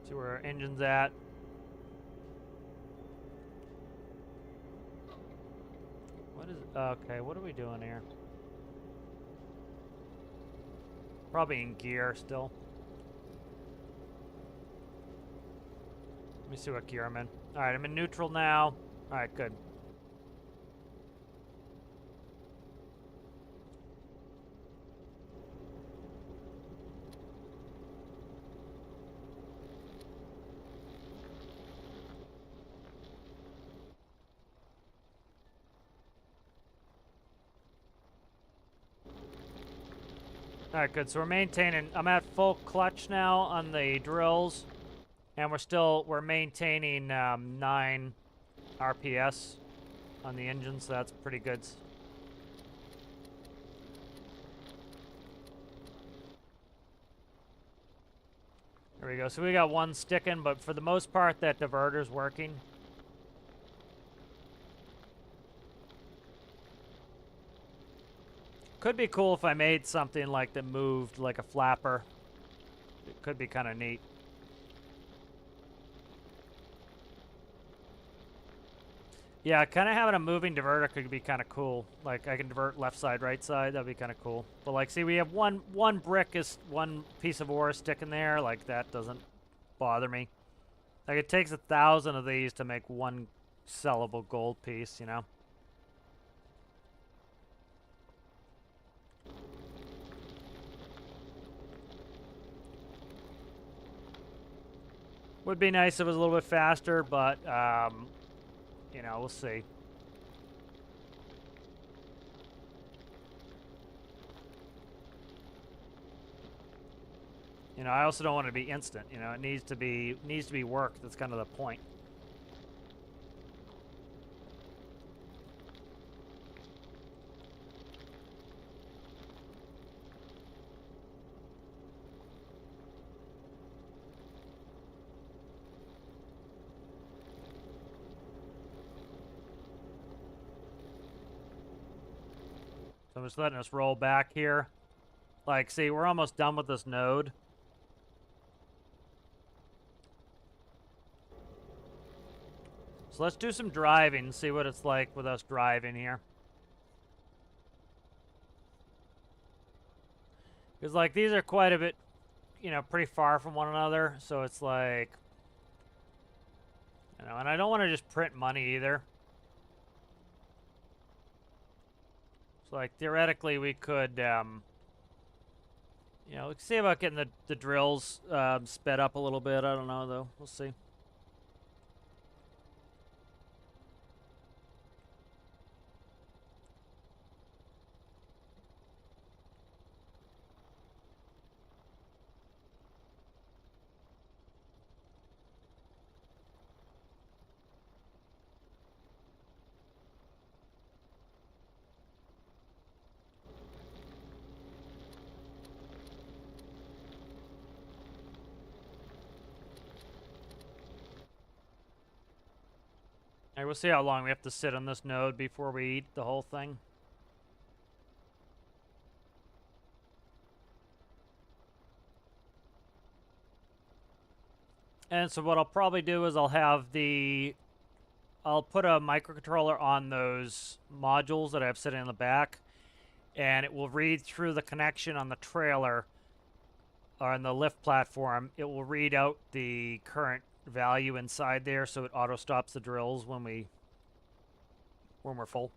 See where our engine's at. What is... Okay, what are we doing here? Probably in gear still. Let me see what gear I'm in. Alright, I'm in neutral now. Alright, good. Alright, good. So we're maintaining... I'm at full clutch now on the drills. And we're maintaining 9 RPS on the engine, so that's pretty good. There we go. So we got one sticking, but for the most part, that diverter's working. Could be cool if I made something like that moved like a flapper. It could be kind of neat. Yeah, kind of having a moving diverter could be kind of cool. Like, I can divert left side, right side. That'd be kind of cool. But, like, see, we have one piece of ore sticking there. Like, that doesn't bother me. Like, it takes 1,000 of these to make one sellable gold piece, you know? Would be nice if it was a little bit faster, but, you know, we'll see. You know, I also don't want it to be instant. You know, it needs to be work. That's kind of the point. So I'm just letting us roll back here. Like, see, we're almost done with this node. So let's do some driving, see what it's like with us driving here. Because, like, these are quite a bit, you know, pretty far from one another. So it's like, you know, and I don't want to just print money either. So, like, theoretically, we could, you know, let's see about getting the drills sped up a little bit. I don't know, though. We'll see. All right, we'll see how long we have to sit on this node before we eat the whole thing. And so what I'll probably do is I'll put a microcontroller on those modules that I have sitting in the back, and it will read through the connection on the trailer or on the lift platform. It will read out the current value inside there, so it auto stops the drills when we're full.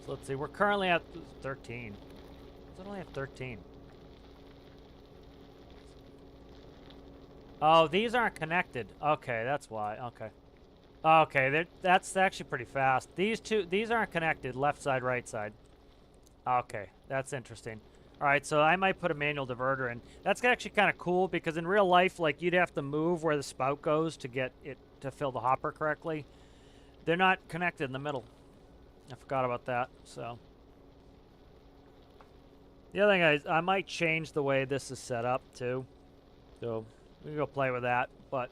So let's see, we're currently at 13. Does it only have 13? Oh, these aren't connected. Okay, that's why. Okay. Okay, that's actually pretty fast. These aren't connected, left side, right side. Okay, that's interesting. All right, so I might put a manual diverter in. That's actually kind of cool because in real life, like, you'd have to move where the spout goes to get it to fill the hopper correctly. They're not connected in the middle. I forgot about that, so. The other thing is, I might change the way this is set up, too. So, we can go play with that, but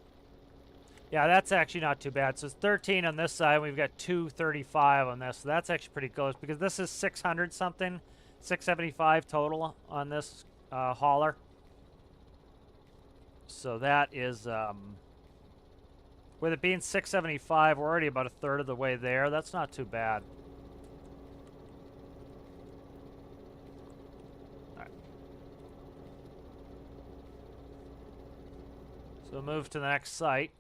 yeah, that's actually not too bad. So it's 13 on this side, and we've got 235 on this. So that's actually pretty close because this is 600 something, 675 total on this hauler. So that is, with it being 675, we're already about a third of the way there. That's not too bad. All right. So move to the next site.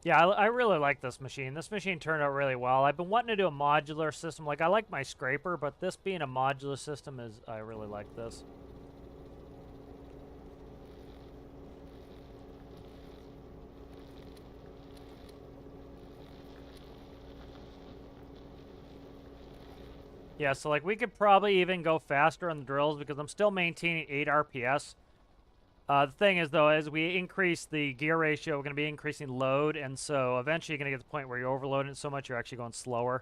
Yeah, I really like this machine. This machine turned out really well. I've been wanting to do a modular system. Like, I like my scraper, but this being a modular system I really like this. Yeah, so, like, we could probably even go faster on the drills because I'm still maintaining 8 RPS. The thing is, though, as we increase the gear ratio, we're going to be increasing load, and so eventually you're going to get to the point where you're overloading it so much you're actually going slower.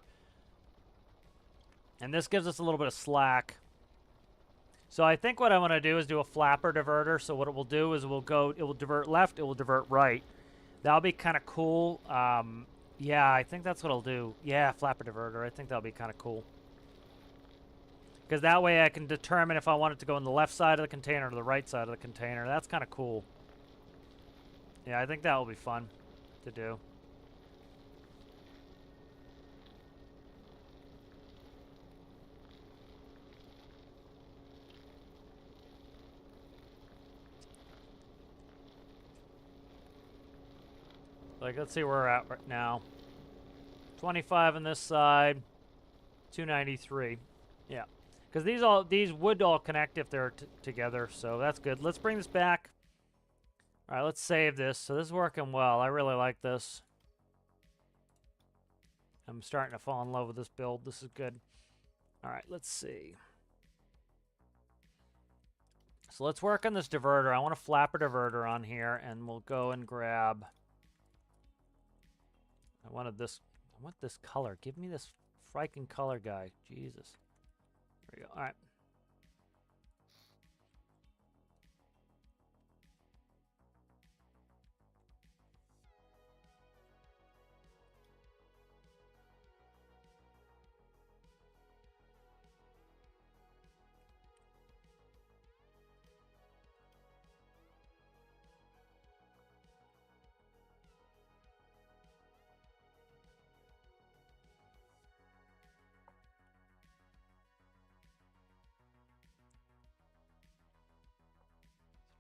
And this gives us a little bit of slack. So I think what I want to do is do a flapper diverter. So what it will do is it will divert left, it will divert right. That'll be kind of cool. Yeah, I think that's what I'll do. Yeah, flapper diverter. I think that'll be kind of cool. Because that way I can determine if I want it to go on the left side of the container or the right side of the container. That's kind of cool. Yeah, I think that will be fun to do. Like, let's see where we're at right now. 25 on this side, 293. Yeah, because these would all connect if they're together, so that's good. Let's bring this back. All right, let's save this. So this is working well. I really like this. I'm starting to fall in love with this build. This is good. All right, let's see. So let's work on this diverter. I want a flapper diverter on here, and we'll go and grab. I want this color. Give me this freaking color guy. Jesus. There we go. All right.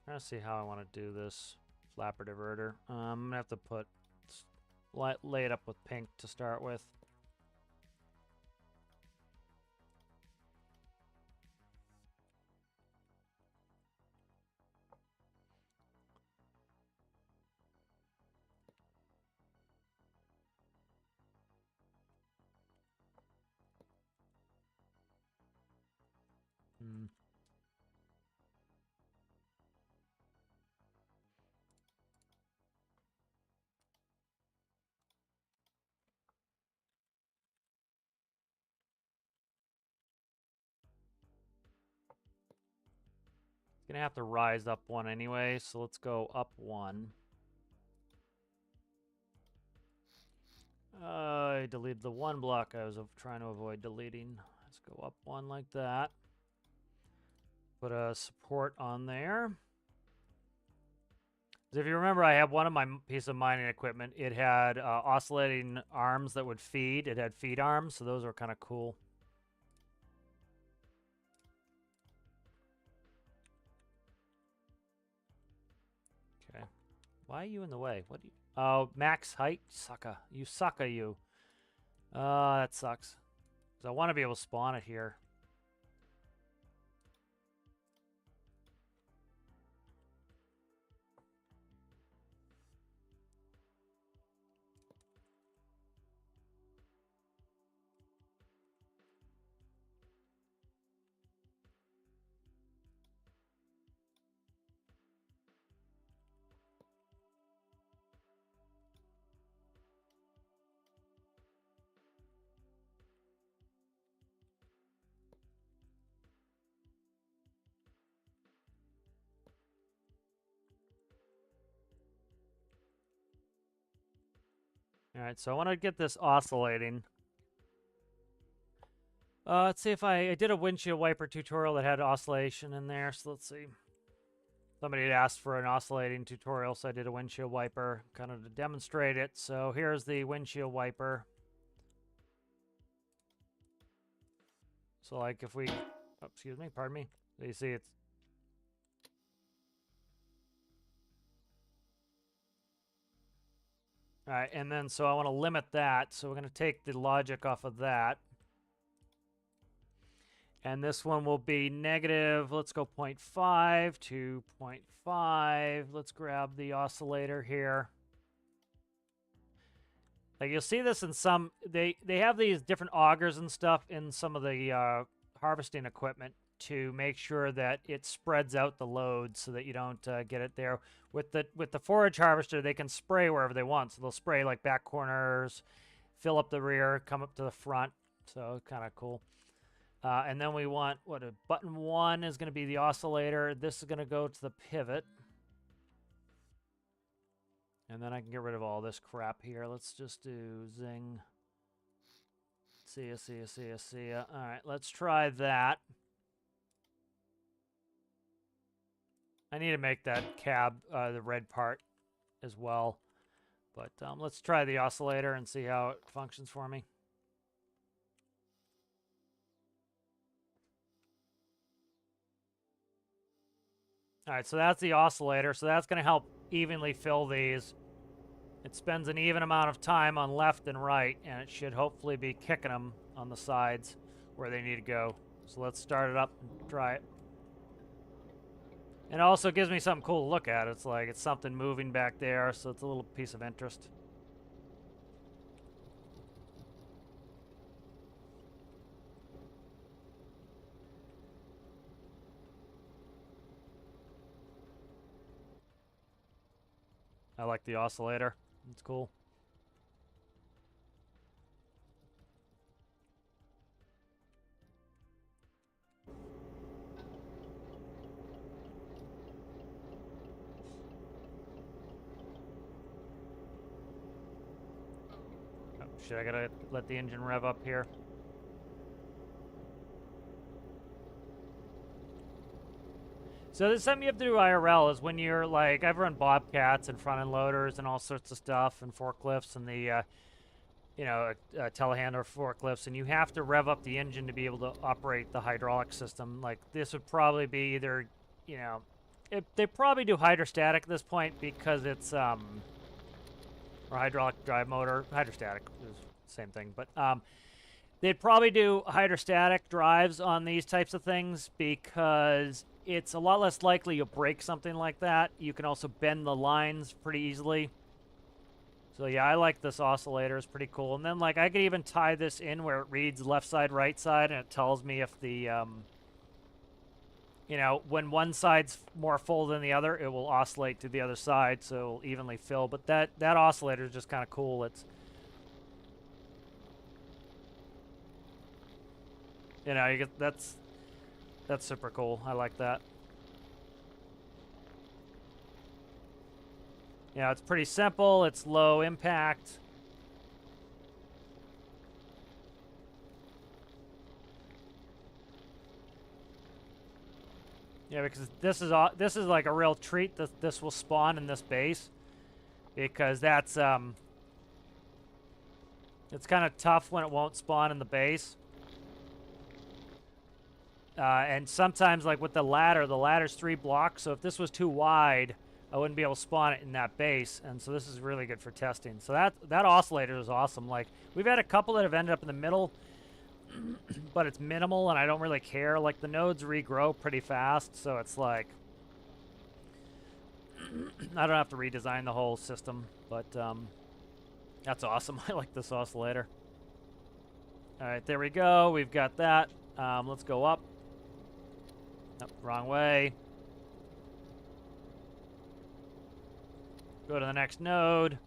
Trying to see how I want to do this flapper diverter. I'm gonna have to lay it up with pink to start with. Gonna have to rise up one anyway, so let's go up one. I deleted the one block I was trying to avoid deleting. Let's go up one like that. Put a support on there. If you remember, I have one of my piece of mining equipment. It had oscillating arms that would feed. It had feed arms, so those were kind of cool. Okay. Why are you in the way? What do you... Oh, max height? Sucker. You sucker, you. That sucks. Because I want to be able to spawn it here. All right, so I want to get this oscillating. Let's see if I did a windshield wiper tutorial that had oscillation in there, so let's see. Somebody had asked for an oscillating tutorial, so I did a windshield wiper kind of to demonstrate it. So here's the windshield wiper. So like if we, oh, excuse me, pardon me. So you see it's, all right, and then so I want to limit that. So we're going to take the logic off of that. And this one will be negative, let's go 0.5 to 0.5. Let's grab the oscillator here. Like you'll see this in some, they have these different augers and stuff in some of the harvesting equipment to make sure that it spreads out the load so that you don't get it there. With the forage harvester, they can spray wherever they want. So they'll spray like back corners, fill up the rear, come up to the front. So kind of cool. And then we want, button 1 is going to be the oscillator. This is going to go to the pivot. And then I can get rid of all this crap here. Let's just do zing. See ya. All right, let's try that. I need to make that cab, the red part as well. But let's try the oscillator and see how it functions for me. All right, so that's the oscillator. So that's going to help evenly fill these. It spends an even amount of time on left and right, and it should hopefully be kicking them on the sides where they need to go. So let's start it up and try it. And it also gives me something cool to look at. It's like it's something moving back there, so it's a little piece of interest. I like the oscillator. It's cool. Oh, shit, I gotta let the engine rev up here. So there's something you have to do IRL is when you're like, I've run bobcats and front end loaders and all sorts of stuff and forklifts and the, telehandler forklifts, and you have to rev up the engine to be able to operate the hydraulic system. Like this would probably be either, they probably do hydrostatic at this point because it's, or hydraulic drive motor, hydrostatic is the same thing, but, they'd probably do hydrostatic drives on these types of things because it's a lot less likely you'll break something like that. You can also bend the lines pretty easily. So yeah, I like this oscillator. It's pretty cool. And then like I could even tie this in where it reads left side, right side, and it tells me if the, when one side's more full than the other, it will oscillate to the other side, so it'll evenly fill. But that oscillator is just kind of cool. It's, you get that's super cool. I like that. It's pretty simple. It's low impact. Yeah, because this is like a real treat that this will spawn in this base, because that's it's kind of tough when it won't spawn in the base. And sometimes, like with the ladder's 3 blocks, so if this was too wide, I wouldn't be able to spawn it in that base, and so this is really good for testing. So that oscillator is awesome. Like, we've had a couple that have ended up in the middle, but it's minimal, and I don't really care. Like, the nodes regrow pretty fast, so it's like, I don't have to redesign the whole system, but that's awesome. I like this oscillator. All right, there we go. We've got that. Let's go up. Nope, wrong way. Go to the next node.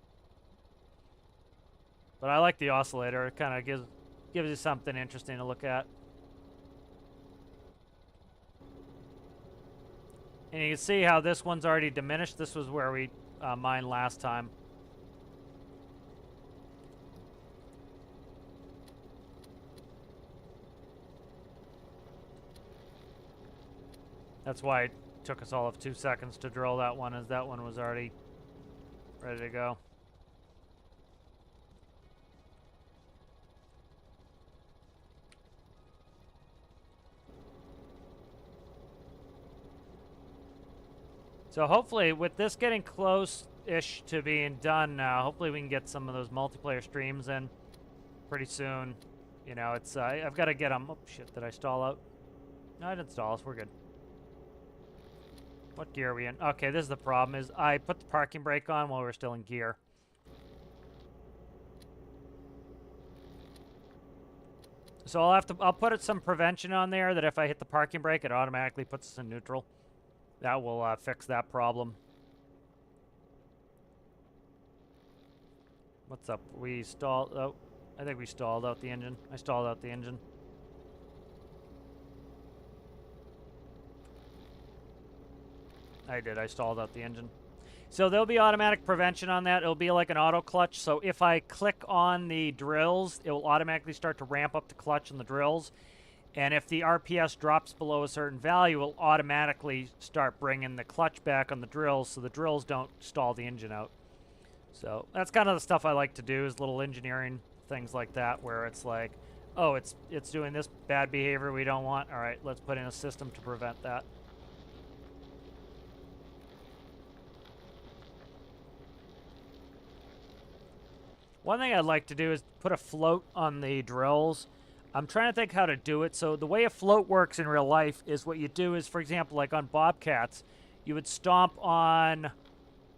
But I like the oscillator. It kind of gives you something interesting to look at. And you can see how this one's already diminished. This was where we mined last time. That's why it took us all of 2 seconds to drill that one, as that one was already ready to go. So hopefully, with this getting close-ish to being done now, hopefully we can get some of those multiplayer streams in pretty soon. It's I've got to get them. Oh shit! Did I stall out? No, I didn't stall us. We're good. What gear are we in? Okay, this is the problem, is I put the parking brake on while we're still in gear. So I'll put some prevention on there that if I hit the parking brake, it automatically puts us in neutral. That will fix that problem. What's up? We stalled. Oh, I think we stalled out the engine. I stalled out the engine. I did. I stalled out the engine. So there'll be automatic prevention on that. It'll be like an auto clutch. So if I click on the drills, it will automatically start to ramp up the clutch on the drills. And if the RPS drops below a certain value, it'll automatically start bringing the clutch back on the drills, so the drills don't stall the engine out. So that's kind of the stuff I like to do, is little engineering things like that, where it's like, oh, it's doing this bad behavior we don't want. All right, let's put in a system to prevent that. One thing I'd like to do is put a float on the drills. I'm trying to think how to do it. So the way a float works in real life is what you do is, for example, like on Bobcats, you would stomp on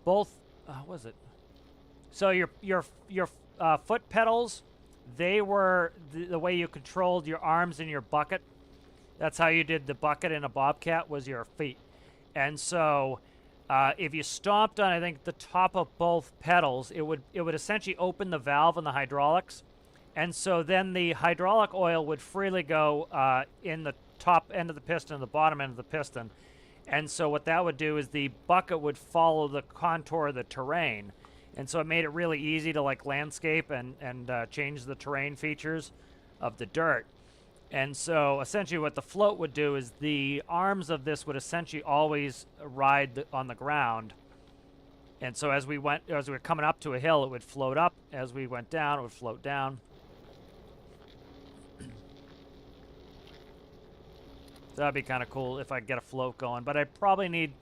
both. What was it? So your foot pedals, they were the way you controlled your arms in your bucket. That's how you did the bucket in a Bobcat, was your feet. And so if you stomped on, I think, the top of both pedals, it would essentially open the valve in the hydraulics. And so then the hydraulic oil would freely go in the top end of the piston and the bottom end of the piston. And so what that would do is the bucket would follow the contour of the terrain. And so it made it really easy to like landscape and change the terrain features of the dirt. And so essentially what the float would do is the arms of this would essentially always ride on the ground. And so as we were coming up to a hill, it would float up. As we went down, it would float down. So that'd be kind of cool if I get a float going. But I'd probably need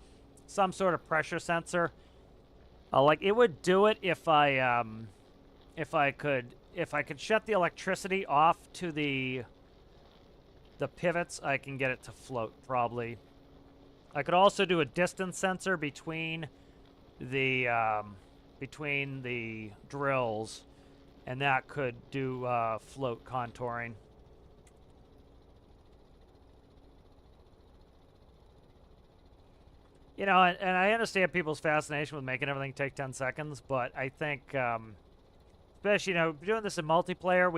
some sort of pressure sensor. Like it would do it if I could shut the electricity off to the pivots. I can get it to float probably. I could also do a distance sensor between the drills, and that could do float contouring. You know, and I understand people's fascination with making everything take 10 seconds, but I think, especially, you know, doing this in multiplayer,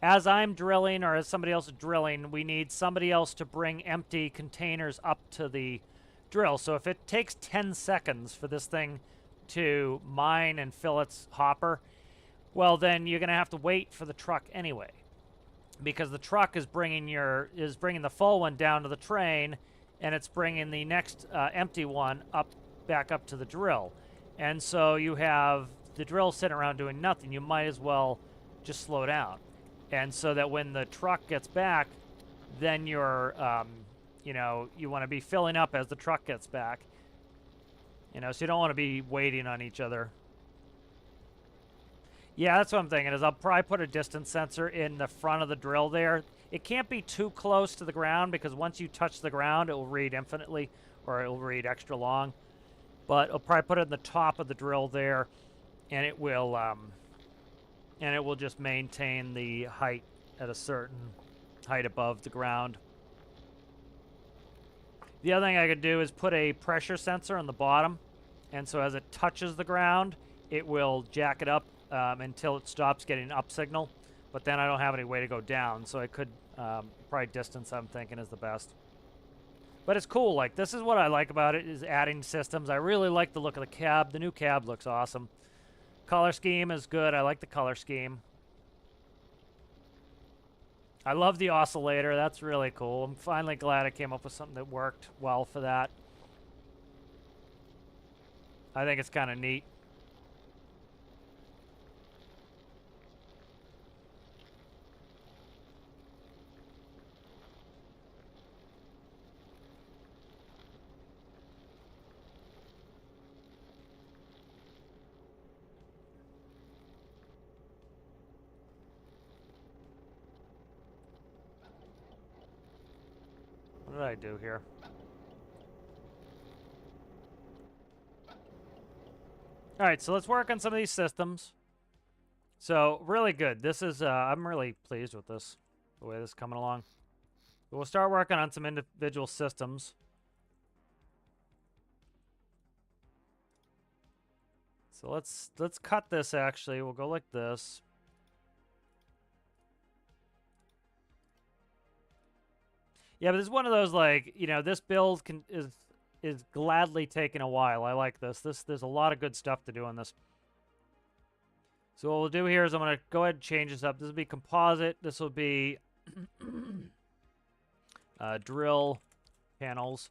as I'm drilling or as somebody else is drilling, we need somebody else to bring empty containers up to the drill. So if it takes 10 seconds for this thing to mine and fill its hopper, well, then you're going to have to wait for the truck anyway, because the truck is bringing the full one down to the train, and it's bringing the next empty one back up to the drill. And so you have the drill sitting around doing nothing. You might as well just slow down. And so that when the truck gets back, then you're, you want to be filling up as the truck gets back. You know, so you don't want to be waiting on each other. Yeah, that's what I'm thinking, is I'll probably put a distance sensor in the front of the drill there. It can't be too close to the ground, because once you touch the ground, it will read infinitely, or it will read extra long. But I'll probably put it in the top of the drill there, and it will just maintain the height at a certain height above the ground. The other thing I could do is put a pressure sensor on the bottom, and so as it touches the ground, it will jack it up until it stops getting up signal. But then I don't have any way to go down, so I could probably distance, I'm thinking, is the best. But it's cool. Like, this is what I like about it, is adding systems. I really like the look of the cab. The new cab looks awesome. Color scheme is good. I like the color scheme. I love the oscillator. That's really cool. I'm finally glad I came up with something that worked well for that. I think it's kind of neat. What did I do here? All right, so let's work on some of these systems. So, really good. This is, I'm really pleased with this, the way this is coming along. But we'll start working on some individual systems. So let's cut this, actually. We'll go like this. Yeah, but this is one of those, like, you know, this build is gladly taking a while. I like this. There's a lot of good stuff to do on this. So what we'll do here is I'm going to go ahead and change this up. This will be composite. This will be drill panels.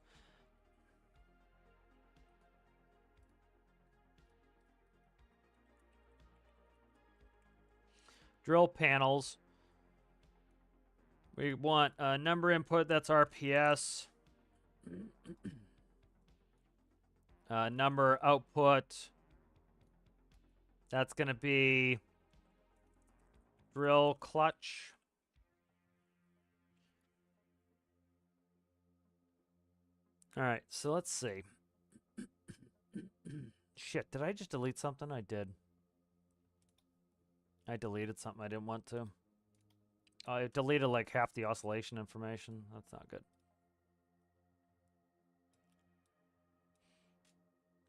Drill panels. We want a number input, that's RPS. Number output, That's going to be drill clutch. All right, so let's see. Shit, did I just delete something? I did. I deleted something I didn't want to. I deleted like half the oscillation information. That's not good.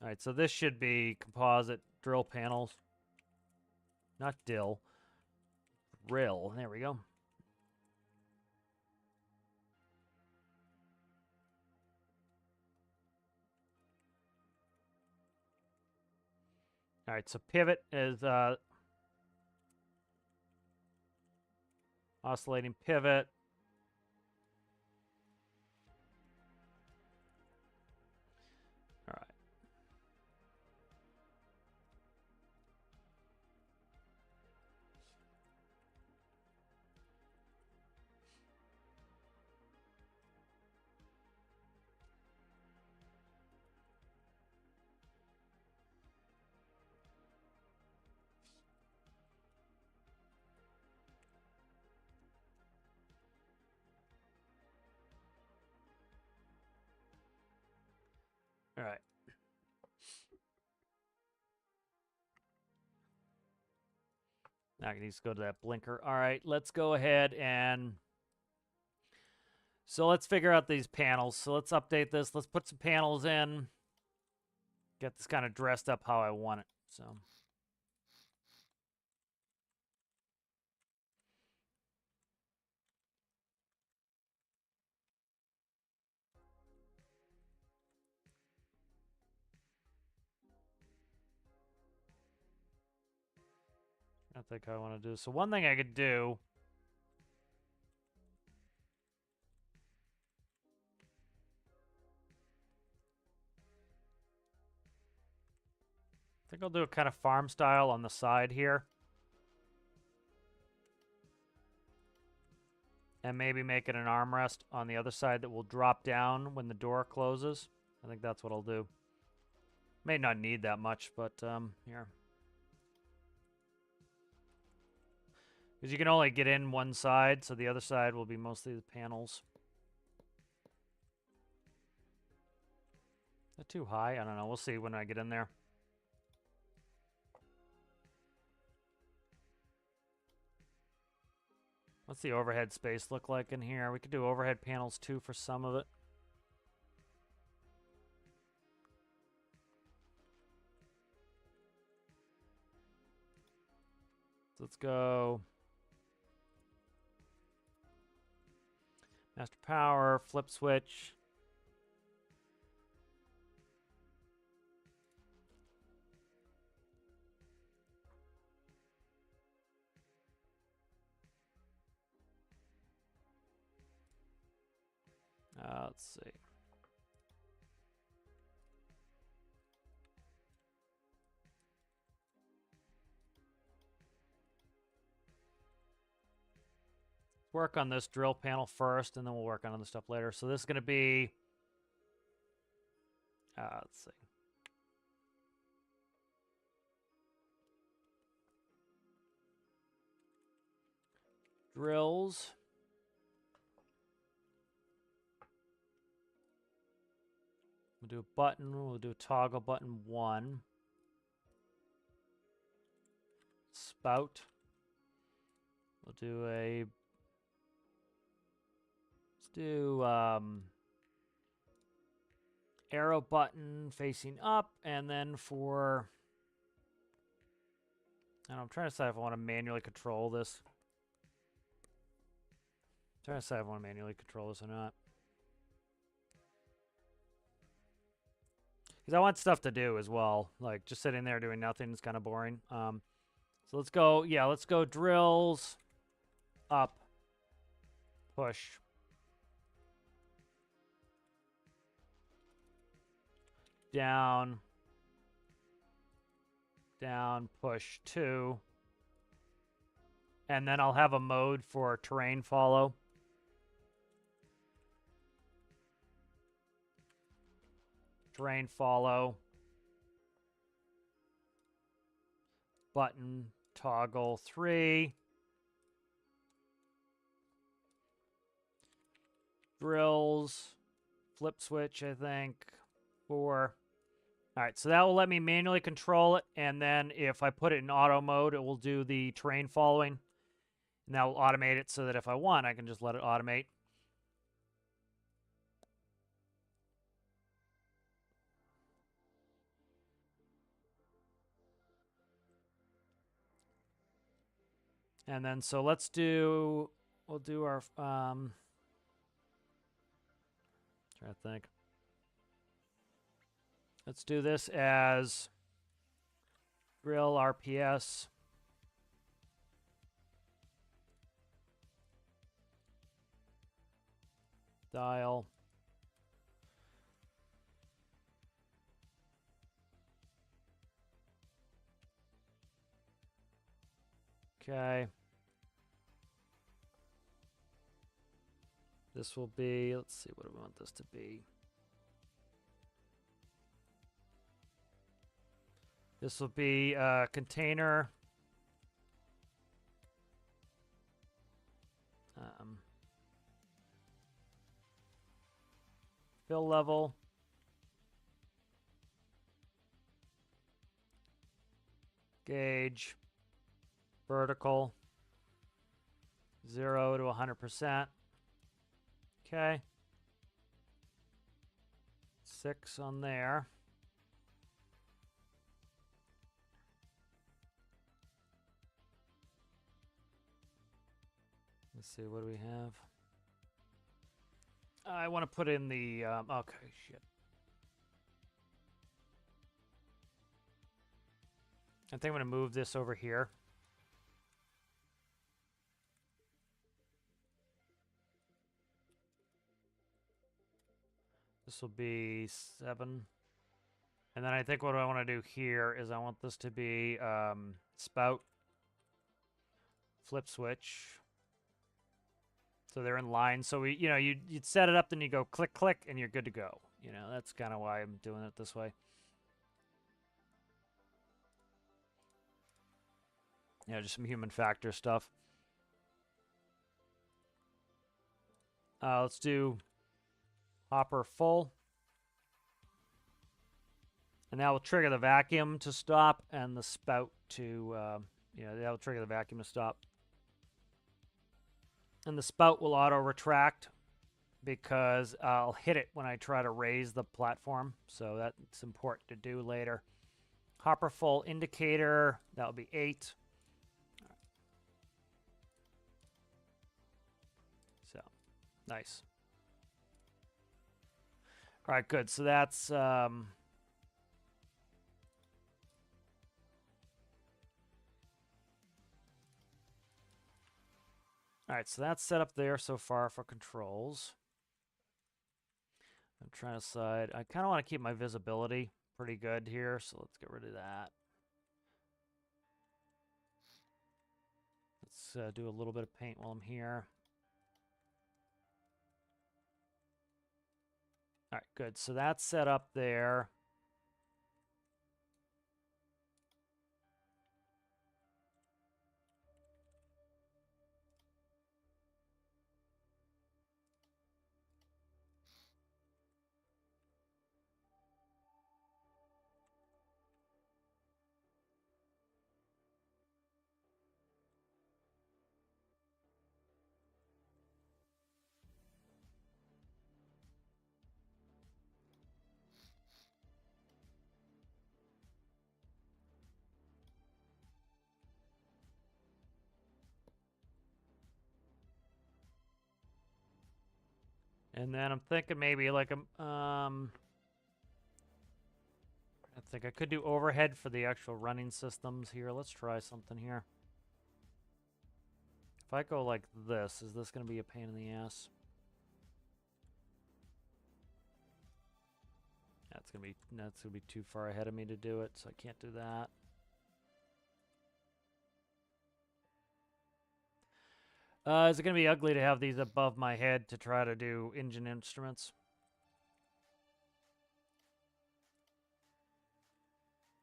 All right, so this should be composite drill panels. Not dill. Drill. There we go. All right, so pivot is oscillating pivot. All right. All right. Now I can just go to that blinker. All right, let's go ahead and... So let's figure out these panels. So let's update this. Let's put some panels in. Get this kind of dressed up how I want it. So... I think I want to do. So one thing I could do... I think I'll do a kind of farm style on the side here. And maybe make it an armrest on the other side that will drop down when the door closes. I think that's what I'll do. May not need that much, but here. Because you can only get in one side, so the other side will be mostly the panels. Is that too high? I don't know. We'll see when I get in there. What's the overhead space look like in here? We could do overhead panels too for some of it. So let's go. Master power, flip switch. Let's see. Work on this drill panel first, and then we'll work on other stuff later. So this is going to be... let's see. Drills. We'll do a button. We'll do a toggle button 1. Spout. We'll do a... Let's do arrow button facing up, and then for... I don't know, I'm trying to decide if I want to manually control this. I'm trying to decide if I want to manually control this or not. Because I want stuff to do as well. Like, just sitting there doing nothing is kind of boring. So let's go, yeah, let's go drills, up, push. Down, down, push 2. And then I'll have a mode for terrain follow. Terrain follow. button, toggle 3. Drills, flip switch, I think, 4. All right, so that will let me manually control it, and then if I put it in auto mode, it will do the terrain following, and that will automate it so that if I want, I can just let it automate. And then, so we'll do our, trying to think. Let's do this as drill RPS. Dial. Okay. This will be, let's see, what do we want this to be? This will be a container. Fill level. Gauge. Vertical. 0 to 100%. Okay. 6 on there. Let's see, what do we have? I want to put in the, okay, shit. I think I'm going to move this over here. This will be 7. And then I think what I want to do here is I want this to be spout, flip switch. So they're in line. So you'd set it up, then you go click, click, and you're good to go. That's kind of why I'm doing it this way. Just some human factor stuff. Let's do hopper full. And that will trigger the vacuum to stop and the spout to, that will trigger the vacuum to stop. And the spout will auto-retract because I'll hit it when I try to raise the platform. So that's important to do later. Hopper full indicator, that will be 8. So, nice. All right, good. So that's... All right, so that's set up there so far for controls. I'm trying to decide. I kind of want to keep my visibility pretty good here, so let's get rid of that. Let's do a little bit of paint while I'm here. All right, good. So that's set up there. And then I'm thinking maybe like I think I could do overhead for the actual running systems here. Let's try something here. If I go like this, is this going to be a pain in the ass? That's gonna be too far ahead of me to do it, so I can't do that. Is it going to be ugly to have these above my head to try to do engine instruments?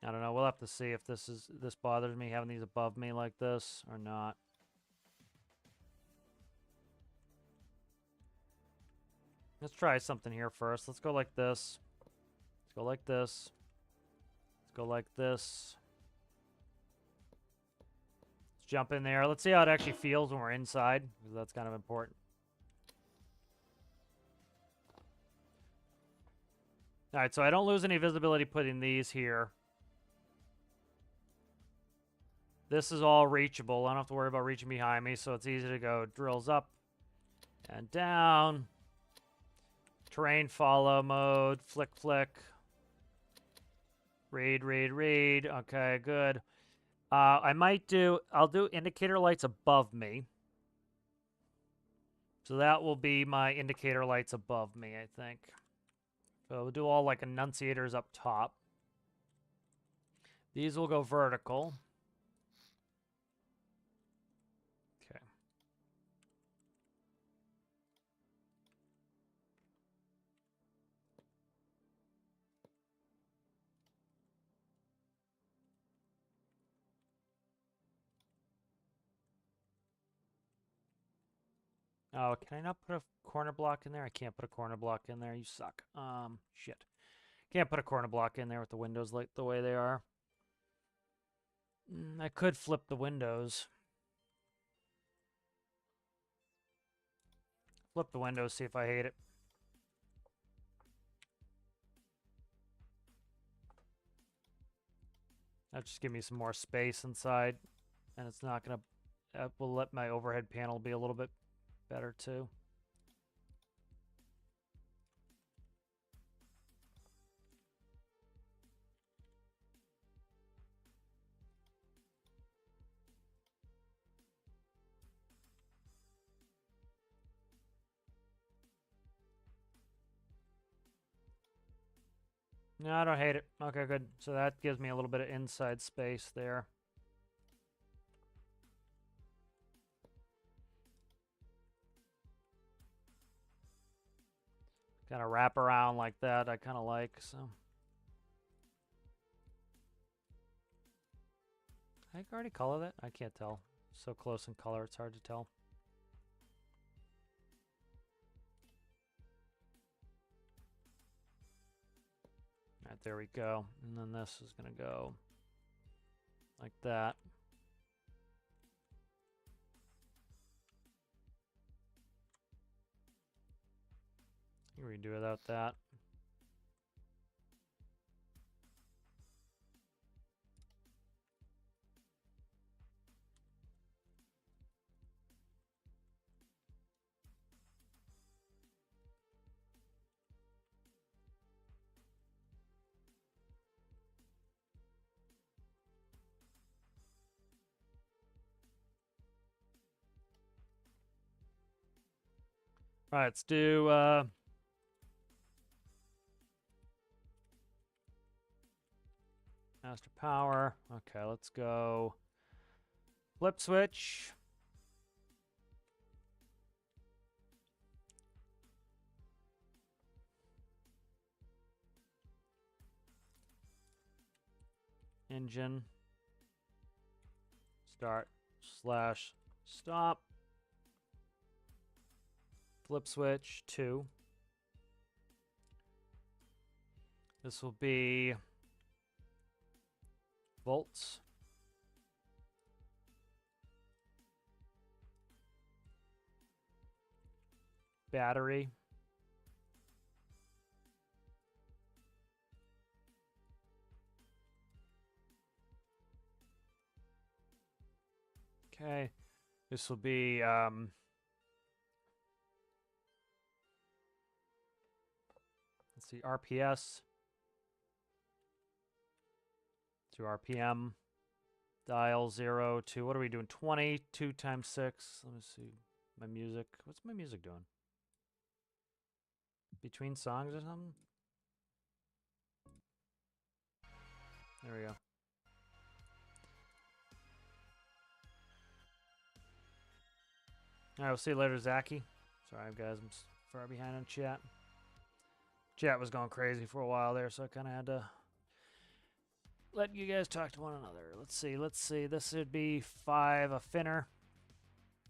I don't know. We'll have to see if this bothers me having these above me like this or not. Let's try something here first. Let's go like this. Let's go like this. Let's go like this. Let's jump in there. Let's see how it actually feels when we're inside, because that's kind of important. All right, so I don't lose any visibility putting these here. This is all reachable. I don't have to worry about reaching behind me, so it's easy to go. Drills up and down. Terrain follow mode. Flick, flick. Read, read, read. Okay, good. I'll do indicator lights above me. So that will be my indicator lights above me, I think. So we'll do all like enunciators up top. These will go vertical. Okay. Oh, can I not put a corner block in there? I can't put a corner block in there. You suck. Shit. Can't put a corner block in there with the windows like the way they are. I could flip the windows. Flip the windows, see if I hate it. That'll just give me some more space inside. And it's not going to... That will let my overhead panel be a little bit better too. No, I don't hate it. Okay, good. So that gives me a little bit of inside space there. Kind of wrap around like that, I kind of like, so. I already color that? I can't tell. So close in color, it's hard to tell. All right, there we go. And then this is going to go like that. You can redo without that. All right, let's do master power. Okay, let's go flip switch. Engine. Start slash stop. Flip switch 2. This will be volts. Battery. Okay. This will be let's see, RPS to RPM, dial 0 to, what are we doing, 20, 2 times 6. Let me see, my music. What's my music doing? Between songs or something? There we go. All right, we'll see you later, Zachy. Sorry, guys, I'm far behind on chat. Chat was going crazy for a while there, so I kind of had to let you guys talk to one another. Let's see. This would be 5 a finner.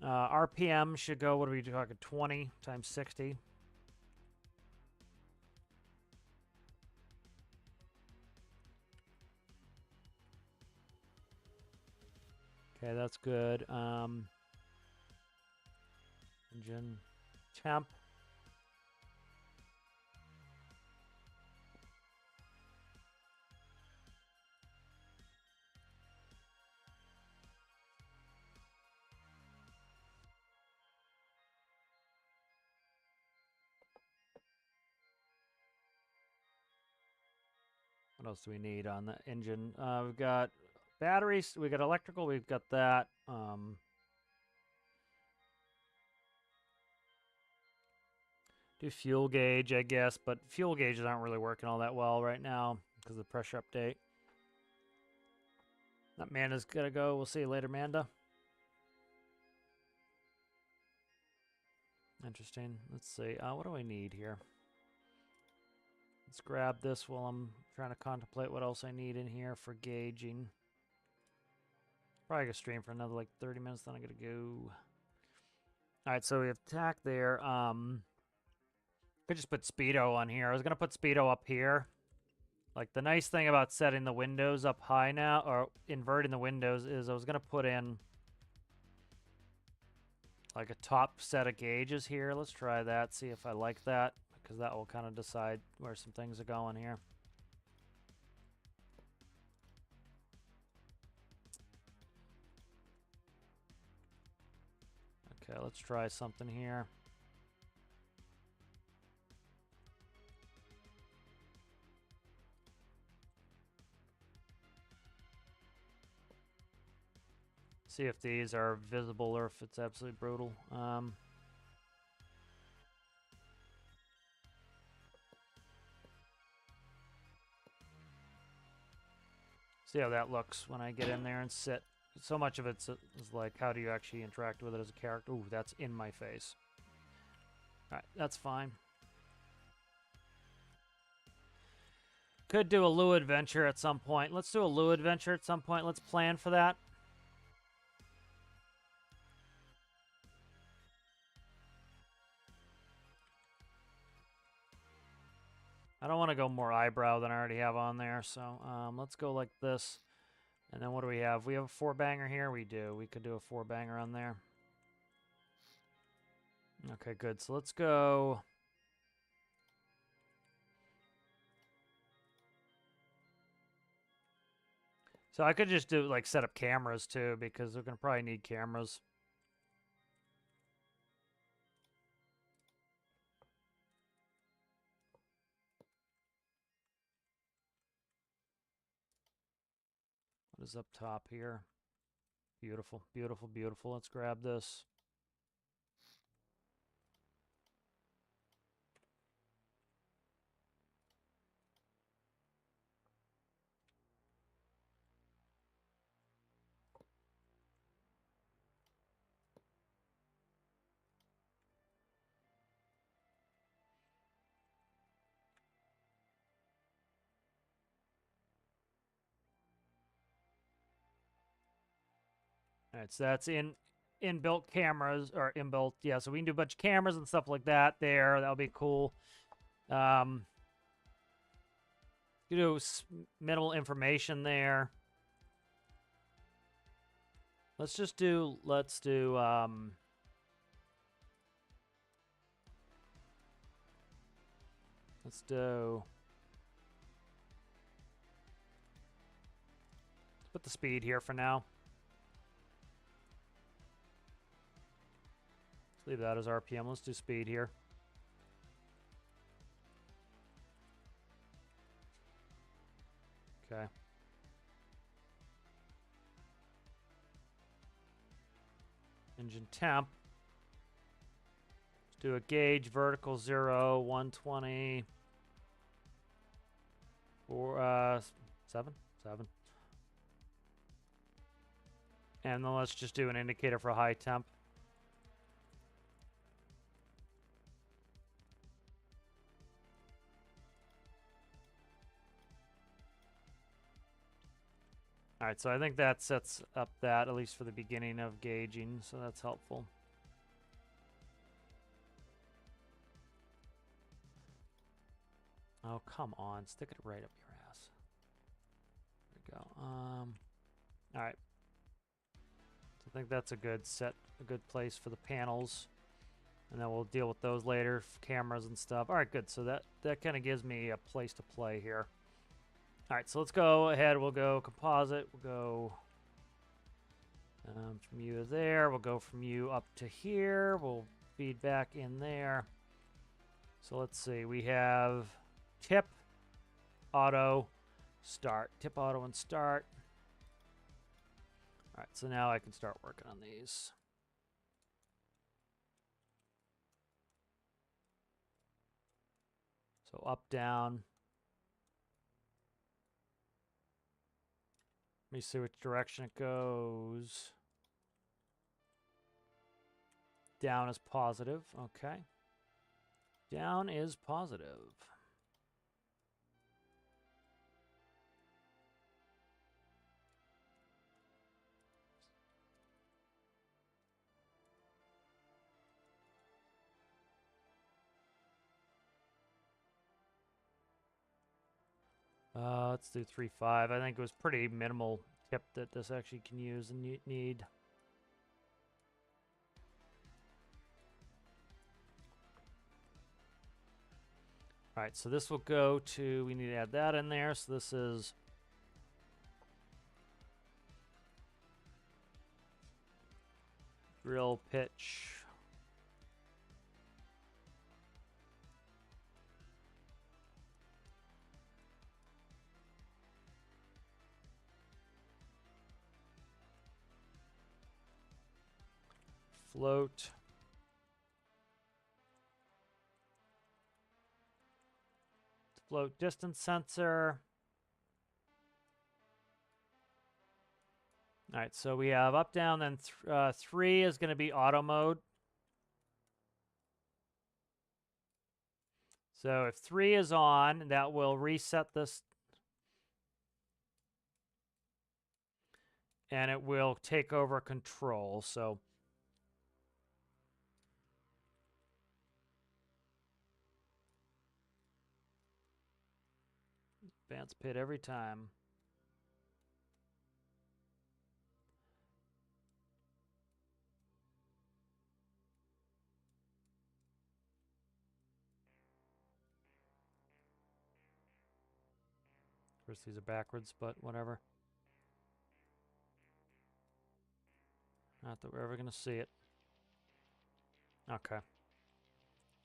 RPM should go, what are we talking, 20 times 60. Okay, that's good. Engine temp. What else do we need on the engine? We've got batteries, we got electrical, we've got that. Do fuel gauge, I guess, but fuel gauges aren't really working all that well right now because of the pressure update. That Manda's gotta go. We'll see you later, Manda. Interesting. Let's see. What do I need here? Let's grab this while I'm trying to contemplate what else I need in here for gauging. Probably gonna stream for another like 30 minutes, then I gotta go. Alright, so we have tack there. Could just put speedo on here. I was gonna put speedo up here. Like the nice thing about setting the windows up high now, or inverting the windows, is I was gonna put in like a top set of gauges here. Let's try that, see if I like that, because that will kind of decide where some things are going here. Okay, let's try something here. See if these are visible or if it's absolutely brutal. See how that looks when I get in there and sit. So much of it's is like, how do you actually interact with it as a character? Ooh, that's in my face. Alright, that's fine. Could do a Lou adventure at some point. Let's do a Lou adventure at some point. Let's plan for that. I don't want to go more eyebrow than I already have on there, so let's go like this. And then what do we have? We have a 4-banger here? We do. We could do a 4-banger on there. Okay, good. So let's go... So I could just do, like, set up cameras, too, because we're going to probably need cameras. What is up top here? Beautiful, beautiful, beautiful. Let's grab this. All right, so that's inbuilt cameras, or inbuilt, yeah, so we can do a bunch of cameras and stuff like that there. That'll be cool. You do minimal information there. Let's do, let's do let's put the speed here for now. Let's leave that as RPM. Let's do speed here. Okay. Engine temp. Let's do a gauge, vertical 0, 120. Or 7. And then let's just do an indicator for high temp. All right, so I think that sets up that, at least for the beginning of gauging, so that's helpful. Oh, come on. Stick it right up your ass. There we go. All right. So I think that's a good place for the panels. And then we'll deal with those later, cameras and stuff. All right, good. So that kind of gives me a place to play here. All right, so let's go ahead. We'll go composite. We'll go from you to there. We'll go from you up to here. We'll feed back in there. So let's see. We have tip, auto, start. Tip, auto, and start. All right, so now I can start working on these. So up, down. Let me see which direction it goes. Down is positive. Okay. Down is positive. Let's do 3.5. I think it was pretty minimal tip that this actually can use and need. All right, so this will go to, we need to add that in there. So this is drill pitch. Float. Float distance sensor. All right, so we have up, down, then 3 is going to be auto mode. So if 3 is on, that will reset this. And it will take over control, so. Advance pit every time. Of course, these are backwards, but whatever. Not that we're ever going to see it. Okay.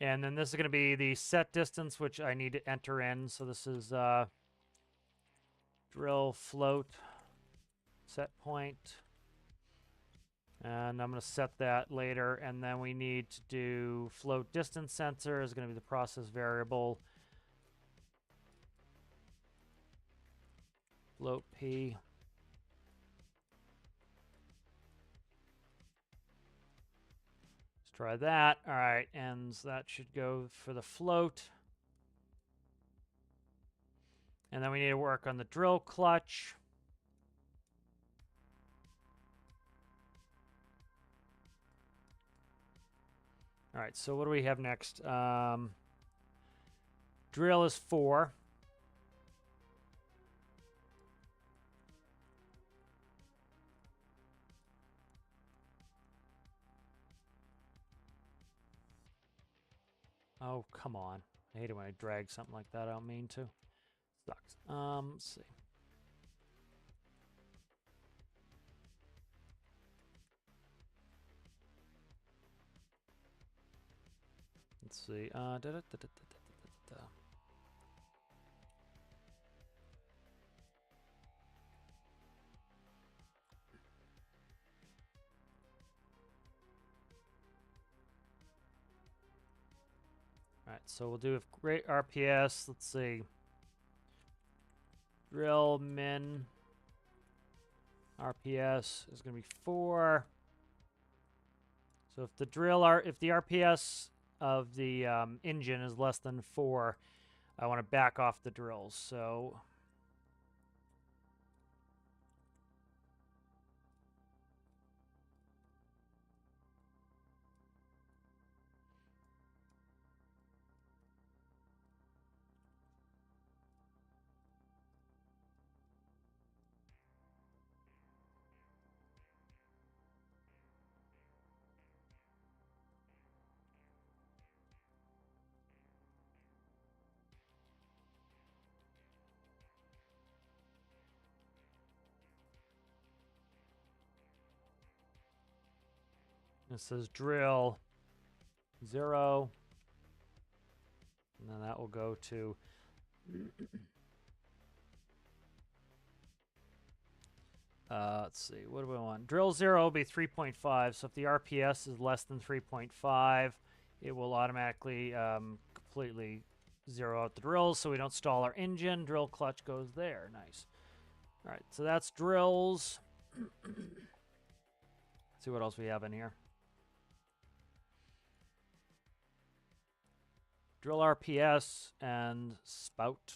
And then this is going to be the set distance, which I need to enter in. So this is drill float set point. And I'm going to set that later. And then we need to do float distance sensor is going to be the process variable. Float P. Try that. All right, and that should go for the float. And then we need to work on the drill clutch. All right, so what do we have next? Drill is 4. Oh, come on. I hate it when I drag something like that. I don't mean to. Sucks. Let's see. Let's see. All right, so we'll do a great RPS. Let's see. Drill min RPS is going to be 4. So if the RPS of the engine is less than 4, I want to back off the drills. So It says drill 0. And then that will go to let's see, what do we want? Drill 0 will be 3.5. So if the RPS is less than 3.5, it will automatically completely zero out the drills so we don't stall our engine. Drill clutch goes there. Nice. All right, so that's drills. Let's see what else we have in here. Drill RPS and spout.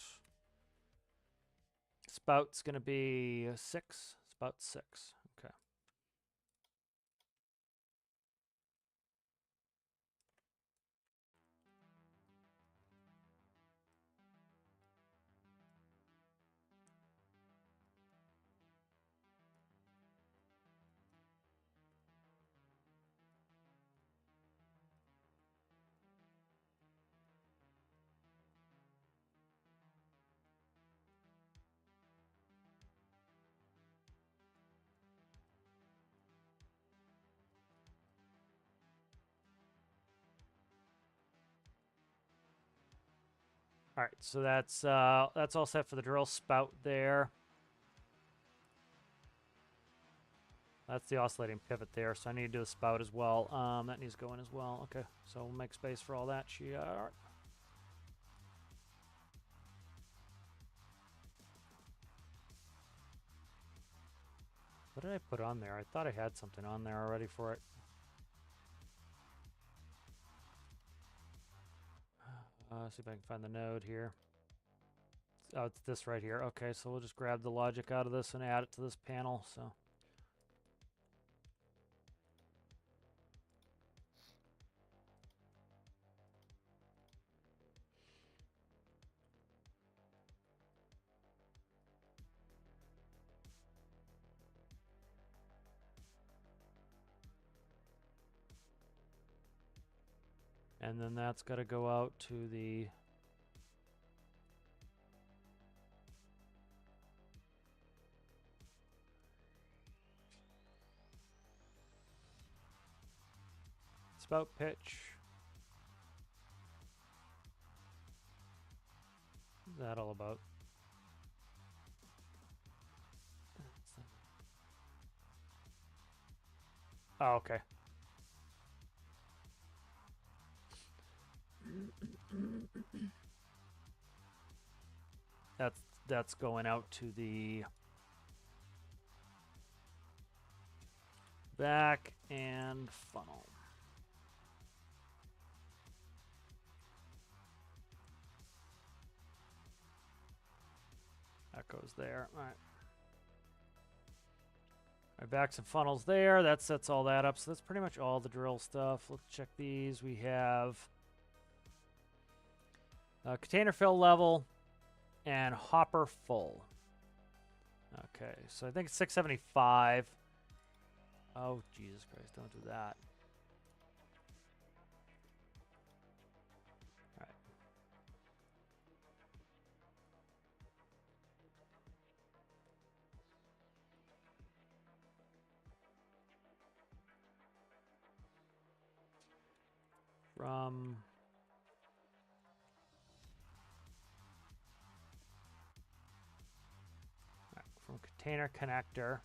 Spout's going to be 6. Spout 6. Okay. All right, so that's all set for the drill spout there. That's the oscillating pivot there, so I need to do the spout as well. That needs to go in as well. Okay, so we'll make space for all that. What did I put on there? I thought I had something on there already for it. See if I can find the node here. Oh, it's this right here. Okay, so we'll just grab the logic out of this and add it to this panel. So. And then that's got to go out to the spout pitch. What's that all about? Oh, okay. That's going out to the back and funnel. That goes there. All right. Our backs and funnels there. That sets all that up. So that's pretty much all the drill stuff. Let's check these. We have container fill level and hopper full. Okay, so I think it's 675. Oh, Jesus Christ, don't do that. All right. From container connector.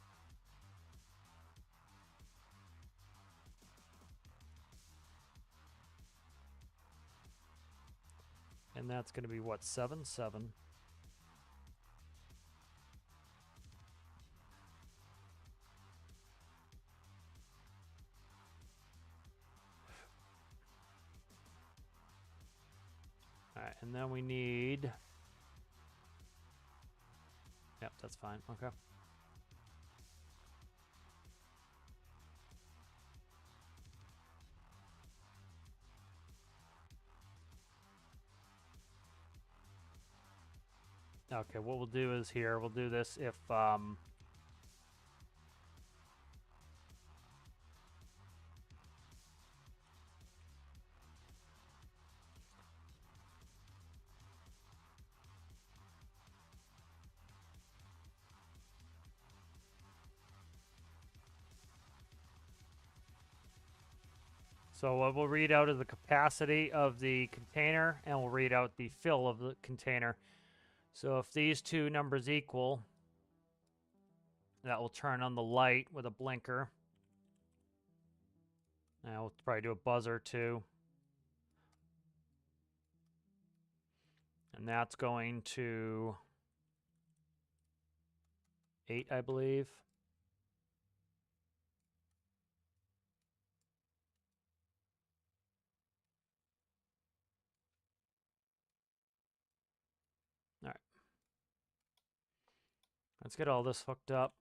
And that's going to be what, 7, 7. All right, and then we need. Yep, that's fine. Okay. Okay, what we'll do is here, we'll do this if So what we'll read out is the capacity of the container, and we'll read out the fill of the container. So if these two numbers equal, that will turn on the light with a blinker. And we'll probably do a buzzer too. And that's going to 8, I believe. All right. Let's get all this hooked up.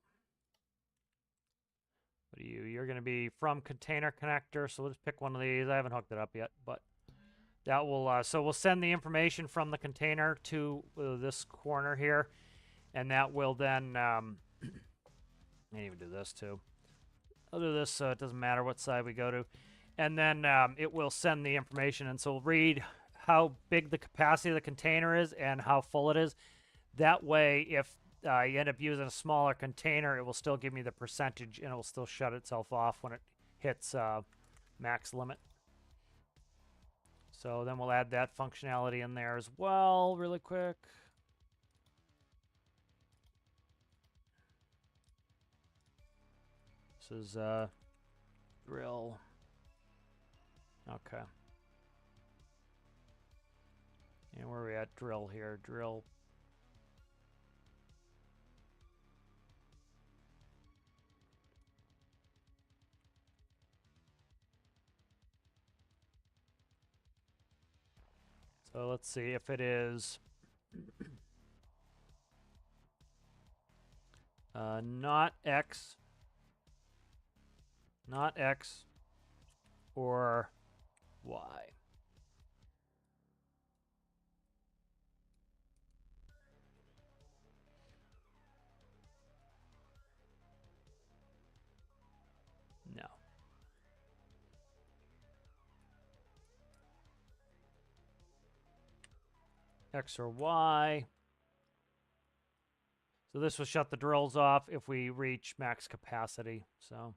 What are you? You're going to be from container connector, so we'll just pick one of these. I haven't hooked it up yet, but that will, so we'll send the information from the container to this corner here, and that will then, I can even do this too. I'll do this so it doesn't matter what side we go to. And then it will send the information, and so we'll read how big the capacity of the container is and how full it is. That way, if you end up using a smaller container, it will still give me the percentage, and it will still shut itself off when it hits max limit. So then we'll add that functionality in there as well really quick. This is drill. Okay. And where are we at? Drill here. Drill. So let's see if it is not X, or Y. No. X or Y. So this will shut the drills off if we reach max capacity. So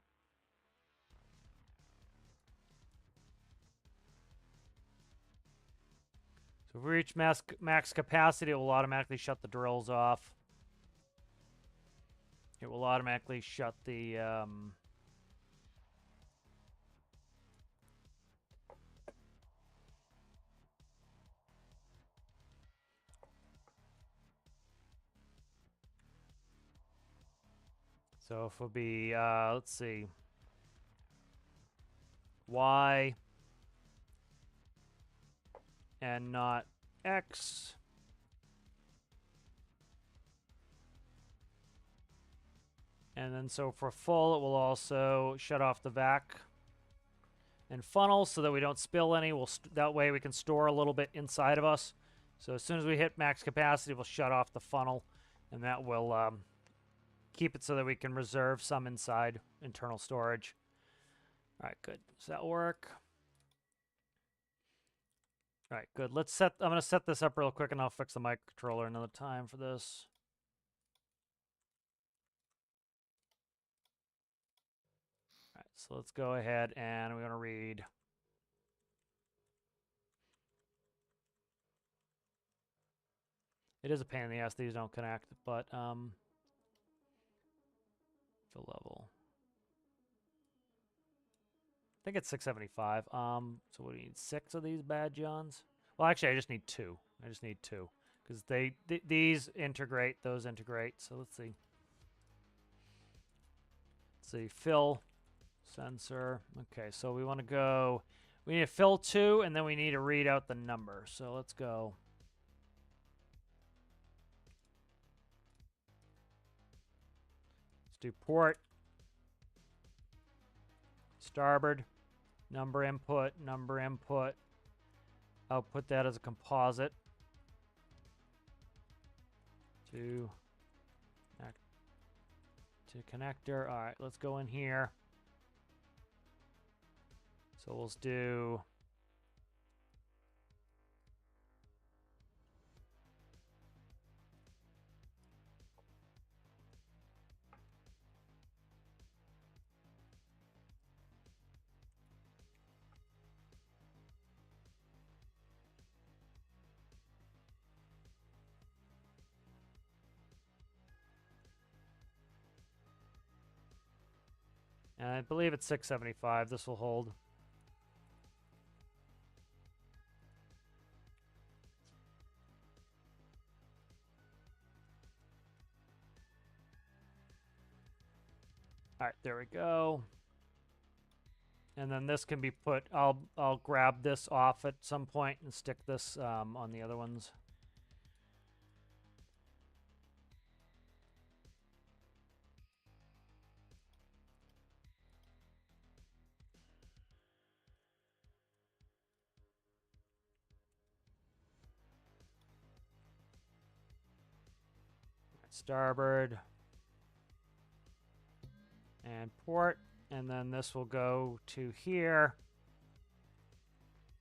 if we reach max capacity, it will automatically shut the drills off. It will automatically shut the so if it'll be let's see, Y and not X. And then so for full, it will also shut off the vac and funnel so that we don't spill any. That way we can store a little bit inside of us. So as soon as we hit max capacity, we'll shut off the funnel, and that will keep it so that we can reserve some inside internal storage. All right, good. Does that work? All right, good. I'm going to set this up real quick, and I'll fix the microcontroller another time for this. All right, so let's go ahead and we're going to read. It is a pain in the ass. These don't connect, but fill level. I think it's 675. So what do you need? 6 of these bad Johns? Well, actually, I just need 2. I just need 2 because these integrate, those integrate. So let's see. Let's see. Fill sensor. Okay, so we want to go. We need to fill 2, and then we need to read out the number. So let's go. Let's do port. Starboard. Number input. Output that as a composite. To connector. All right, let's go in here. So we'll do And I believe it's 675. This will hold. All right, there we go. And then this can be put, I'll grab this off at some point and stick this on the other ones. Starboard. And port. And then this will go to here,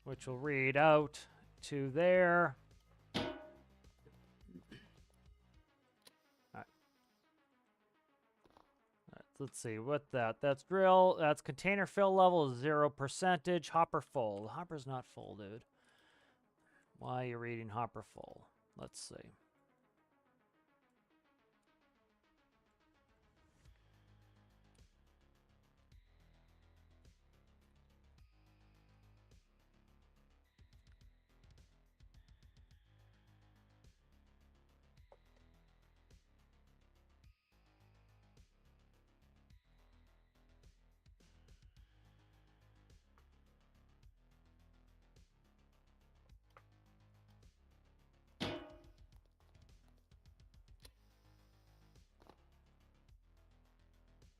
which will read out to there. All right. Let's see what that's drill. That's container fill level is 0%. Hopper full. The hopper's not full, dude. Why are you reading hopper full? Let's see.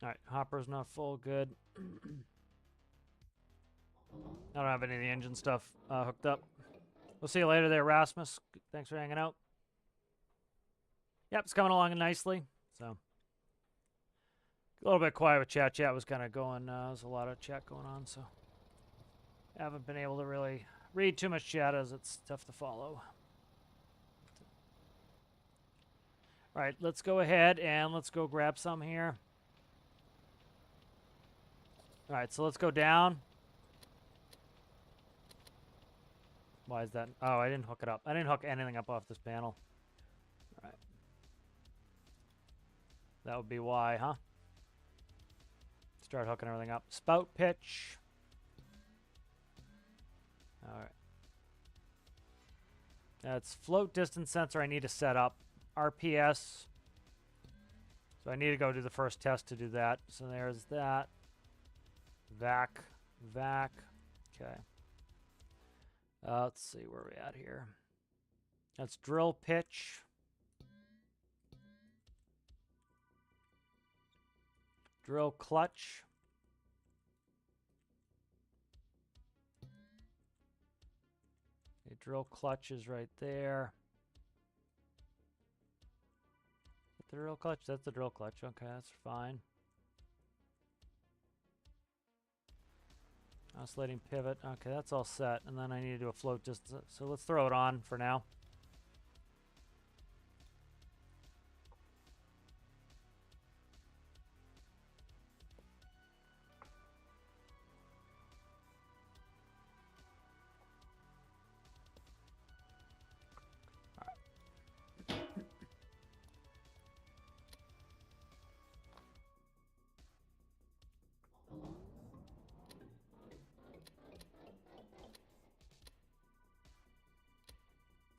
All right, hopper's not full. Good. I don't have any of the engine stuff hooked up. We'll see you later there, Rasmus. Thanks for hanging out. Yep, it's coming along nicely. So a little bit quiet with chat. Chat was kind of going. There's a lot of chat going on, so I haven't been able to really read too much chat as it's tough to follow. All right, let's go ahead and let's go grab some here. All right, so let's go down. Why is that? Oh, I didn't hook it up. I didn't hook anything up off this panel. All right. That would be why, huh? Start hooking everything up. Spout pitch. All right. That's float distance sensor I need to set up. RPS. So I need to go do the first test to do that. So there's that. Vac. Vac. Okay. Let's see where we're at here. That's drill pitch. Drill clutch. Okay, drill clutch is right there. Is that the drill clutch? That's the drill clutch. Okay, that's fine. Oscillating pivot. Okay, that's all set. And then I need to do a float distance. So let's throw it on for now.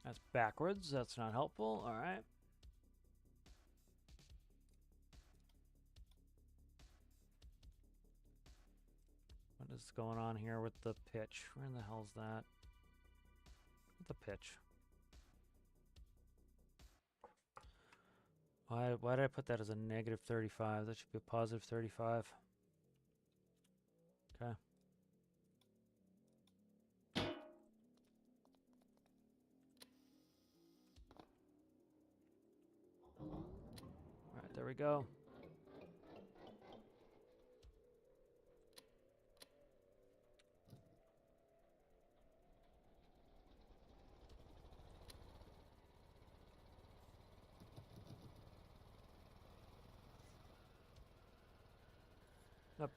That's backwards. That's not helpful. All right. What is going on here with the pitch? Where in the hell's that? The pitch. Why did I put that as a negative 35? That should be a positive 35. Okay. Alright, there we go. Nope.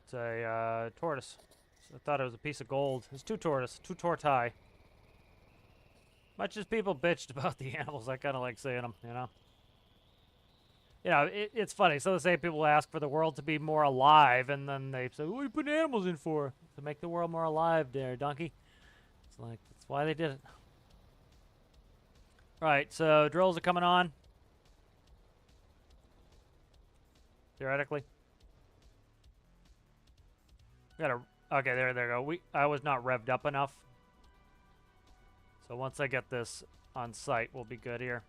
It's a tortoise. I thought it was a piece of gold. It's two tortai. Much as people bitched about the animals, I kind of like seeing them, you know? You know, it's funny. So the same people ask for the world to be more alive, and then they say, "What are you putting animals in for?" To make the world more alive, there, donkey. It's like that's why they did it. Right. So drills are coming on. Theoretically. Gotta. Okay, there go. I was not revved up enough. So once I get this on site, we'll be good here.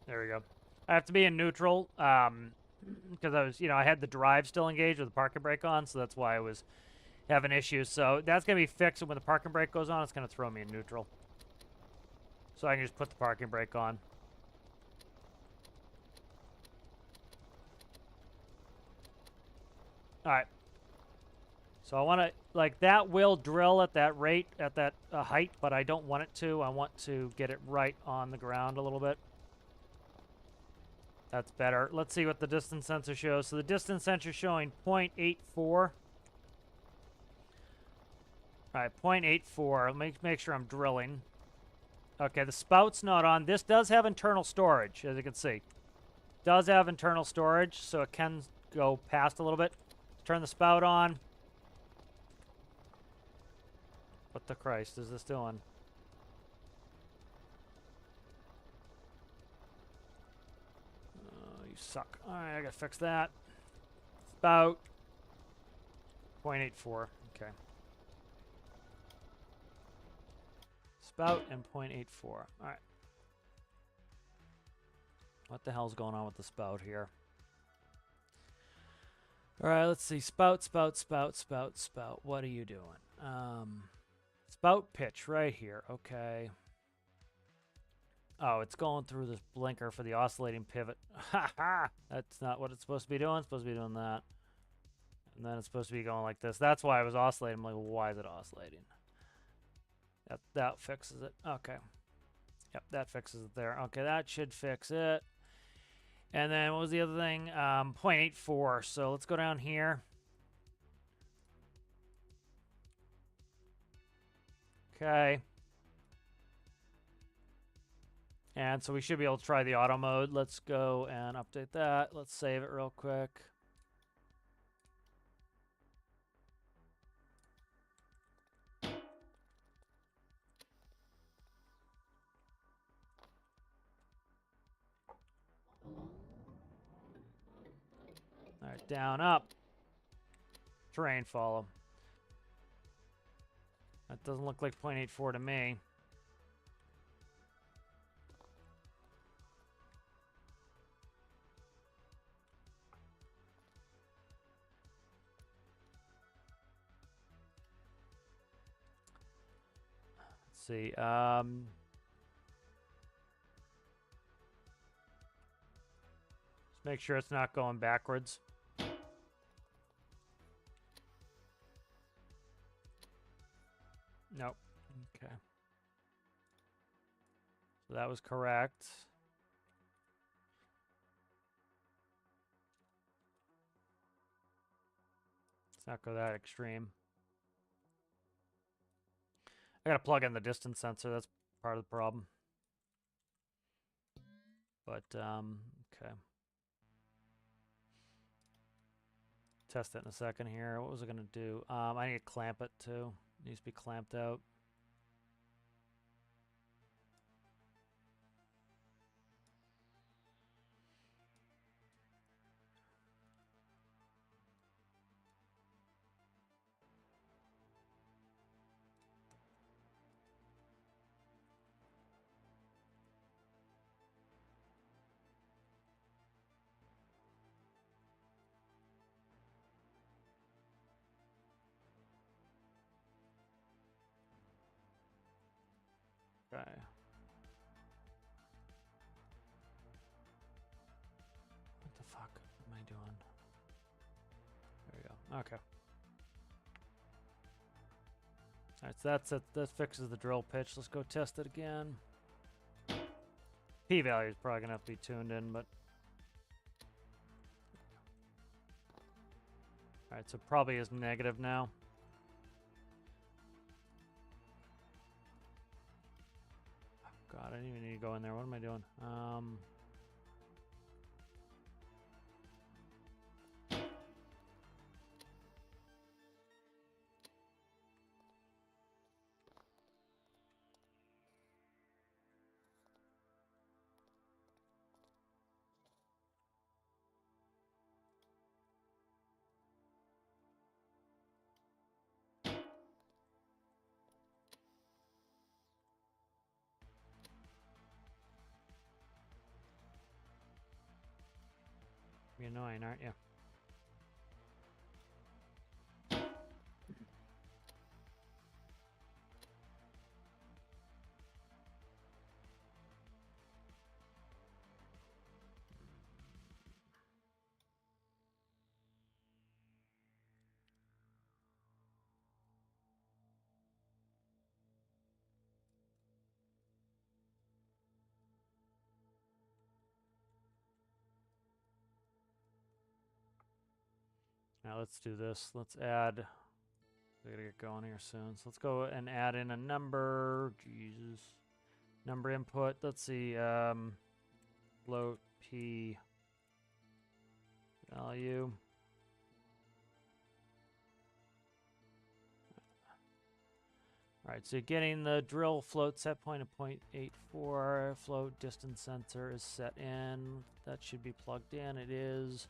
There we go. I have to be in neutral, because I was, I had the drive still engaged with the parking brake on, so that's why I was having issues. So that's gonna be fixed, and when the parking brake goes on, it's gonna throw me in neutral. So I can just put the parking brake on. All right. So I want to, like, that will drill at that rate, at that height, but I don't want it to. I want to get it right on the ground a little bit. That's better. Let's see what the distance sensor shows. So the distance sensor is showing 0.84. All right, 0.84. Make sure I'm drilling. Okay, the spout's not on. This does have internal storage, as you can see. Does have internal storage, so it can go past a little bit. Turn the spout on. What the Christ is this doing? You suck. All right, I gotta fix that. Spout. 0.84. Okay. Spout and 0.84. All right. What the hell's going on with the spout here? All right, let's see. Spout, spout, spout, spout, spout. What are you doing? Spout pitch right here. Okay. Oh, it's going through this blinker for the oscillating pivot. Ha ha! That's not what it's supposed to be doing. It's supposed to be doing that. And then it's supposed to be going like this. That's why I was oscillating. I'm like, well, why is it oscillating? That fixes it. Okay. Yep, that fixes it there. Okay, that should fix it. And then what was the other thing? 0.84. So let's go down here. Okay. And so we should be able to try the auto mode. Let's go and update that. Let's save it real quick. All right, down, up. Terrain follow. That doesn't look like 0.84 to me. Let's see. Just make sure it's not going backwards. Nope. Okay. So that was correct. Let's not go that extreme. I gotta plug in the distance sensor. That's part of the problem. But, okay. Test it in a second here. What was I gonna do? I need to clamp it too. It needs to be clamped out. Okay. What the fuck am I doing? There we go. Okay. Alright, so that's it. That fixes the drill pitch. Let's go test it again. P-value is probably going to have to be tuned in, but... Alright, so probably is negative now. Oh, God, I didn't even need to go in there. What am I doing? You're annoying, aren't you? Now let's do this. Let's add. We gotta get going here soon. So let's go and add in a number. Jesus. Number input. Let's see. Float P value. All right, so you're getting the drill float set point of 0.84. Float distance sensor is set in. That should be plugged in. It is.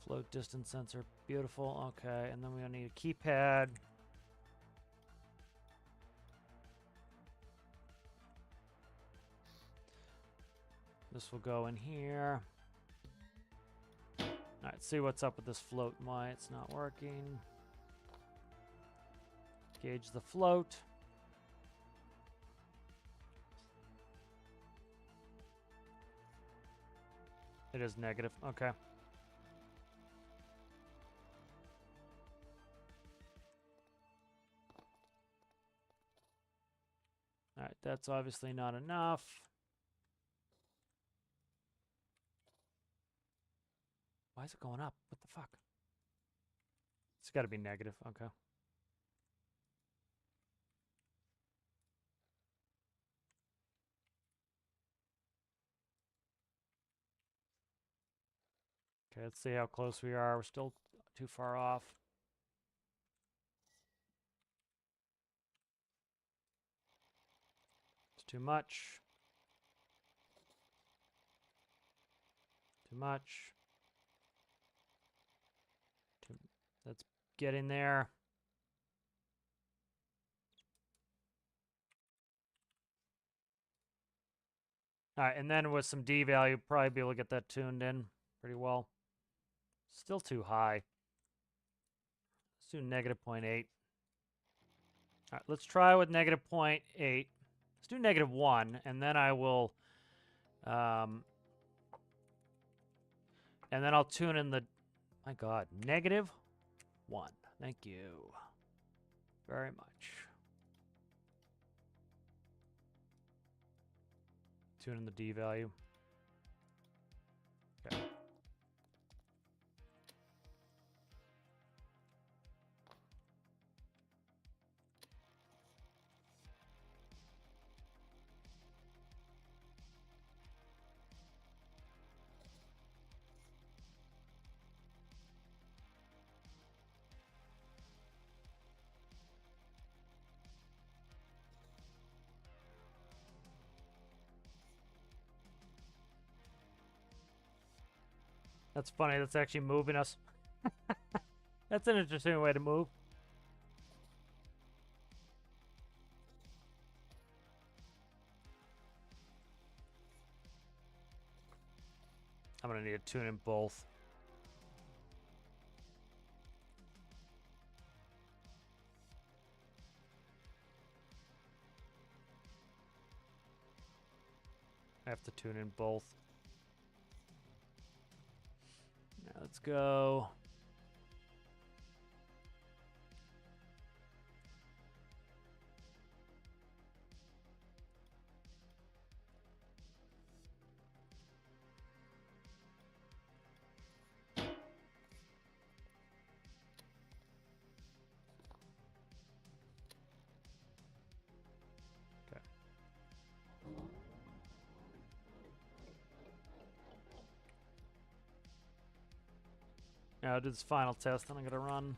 Float distance sensor. Beautiful. Okay, and then we're gonna need a keypad. This will go in here. All right, see what's up with this float and why it's not working. Gauge the float. It is negative. Okay. All right, that's obviously not enough. Why is it going up? What the fuck? It's got to be negative. Okay. Okay, let's see how close we are. We're still too far off. It's too much. Too much. Let's get in there. All right, and then with some D value, probably be able to get that tuned in pretty well. Still too high. Let's do negative 0.8. All right, let's try with negative 0.8. Let's do negative 1, and then I will... and then I'll tune in the... My God, negative 1. Thank you very much. Tune in the D value. Okay. That's funny. That's actually moving us. That's an interesting way to move. I'm going to need to tune in both. I have to tune in both. Now let's go. Yeah, I'll do this final test, then I'm gonna run.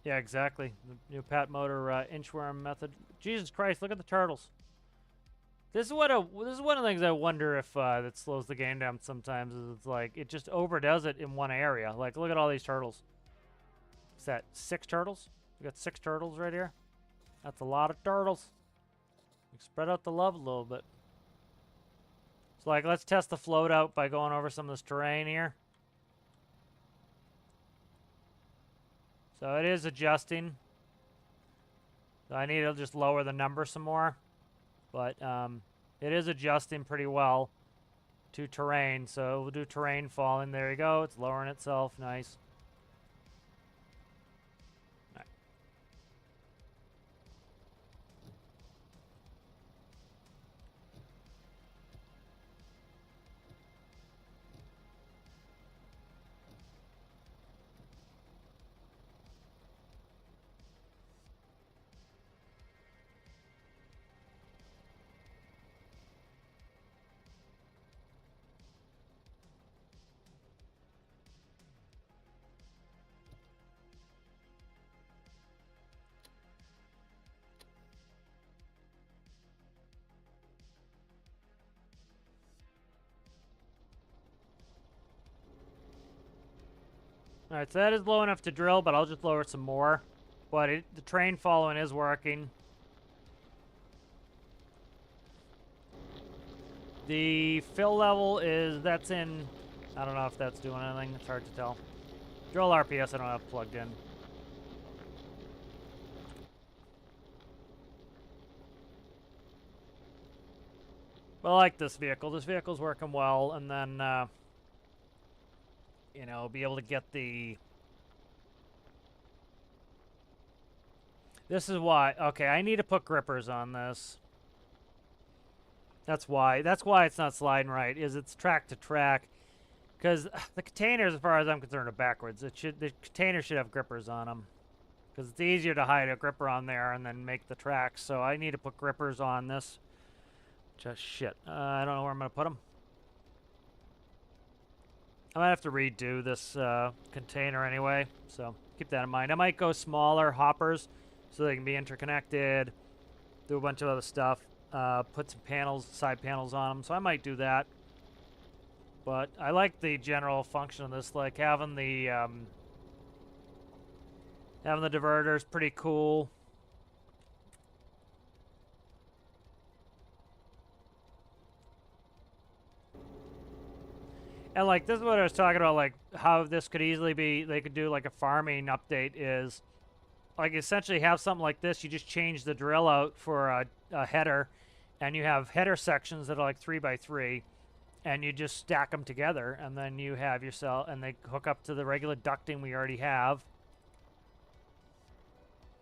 Yeah, exactly. The new Pat Motor inchworm method. Jesus Christ! Look at the turtles. This is one of the things I wonder if that slows the game down sometimes. Is it's like it just overdoes it in one area. Like look at all these turtles. Is that 6 turtles? We got 6 turtles right here. That's a lot of turtles. Spread out the love a little bit. So like let's test the float out by going over some of this terrain here. So it is adjusting. So I need to just lower the number some more. But it is adjusting pretty well to terrain. So we'll do terrain falling. There you go. It's lowering itself. Nice. Alright, so that is low enough to drill, but I'll just lower it some more. But the terrain following is working. The fill level that's in, I don't know if that's doing anything, it's hard to tell. Drill RPS I don't have plugged in. But I like this vehicle. This vehicle's working well, and then, you know, be able to get the... This is why, okay, I need to put grippers on this. That's why it's not sliding right, is it's track to track. Because the containers, as far as I'm concerned, are backwards. The container should have grippers on them. Because it's easier to hide a gripper on there and then make the tracks. So I need to put grippers on this. Just shit. I don't know where I'm going to put them. I might have to redo this container anyway. So keep that in mind. I might go smaller hoppers so they can be interconnected. Do a bunch of other stuff. Put some panels, side panels on them. So I might do that. But I like the general function of this, like having the diverters, pretty cool. And like this is what I was talking about, like how this could easily be, they could do like a farming update is, like essentially have something like this, you just change the drill out for a header, and you have header sections that are like 3x3. And you just stack them together, and then you have yourself, and they hook up to the regular ducting we already have.